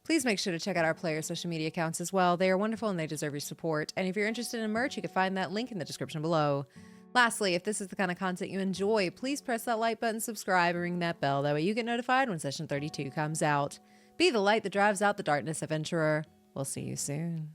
Please make sure to check out our players' social media accounts as well. They are wonderful and they deserve your support. And if you're interested in merch, you can find that link in the description below. Lastly, if this is the kind of content you enjoy, please press that like button, subscribe, and ring that bell. That way you get notified when Session 32 comes out. Be the light that drives out the darkness, adventurer. We'll see you soon.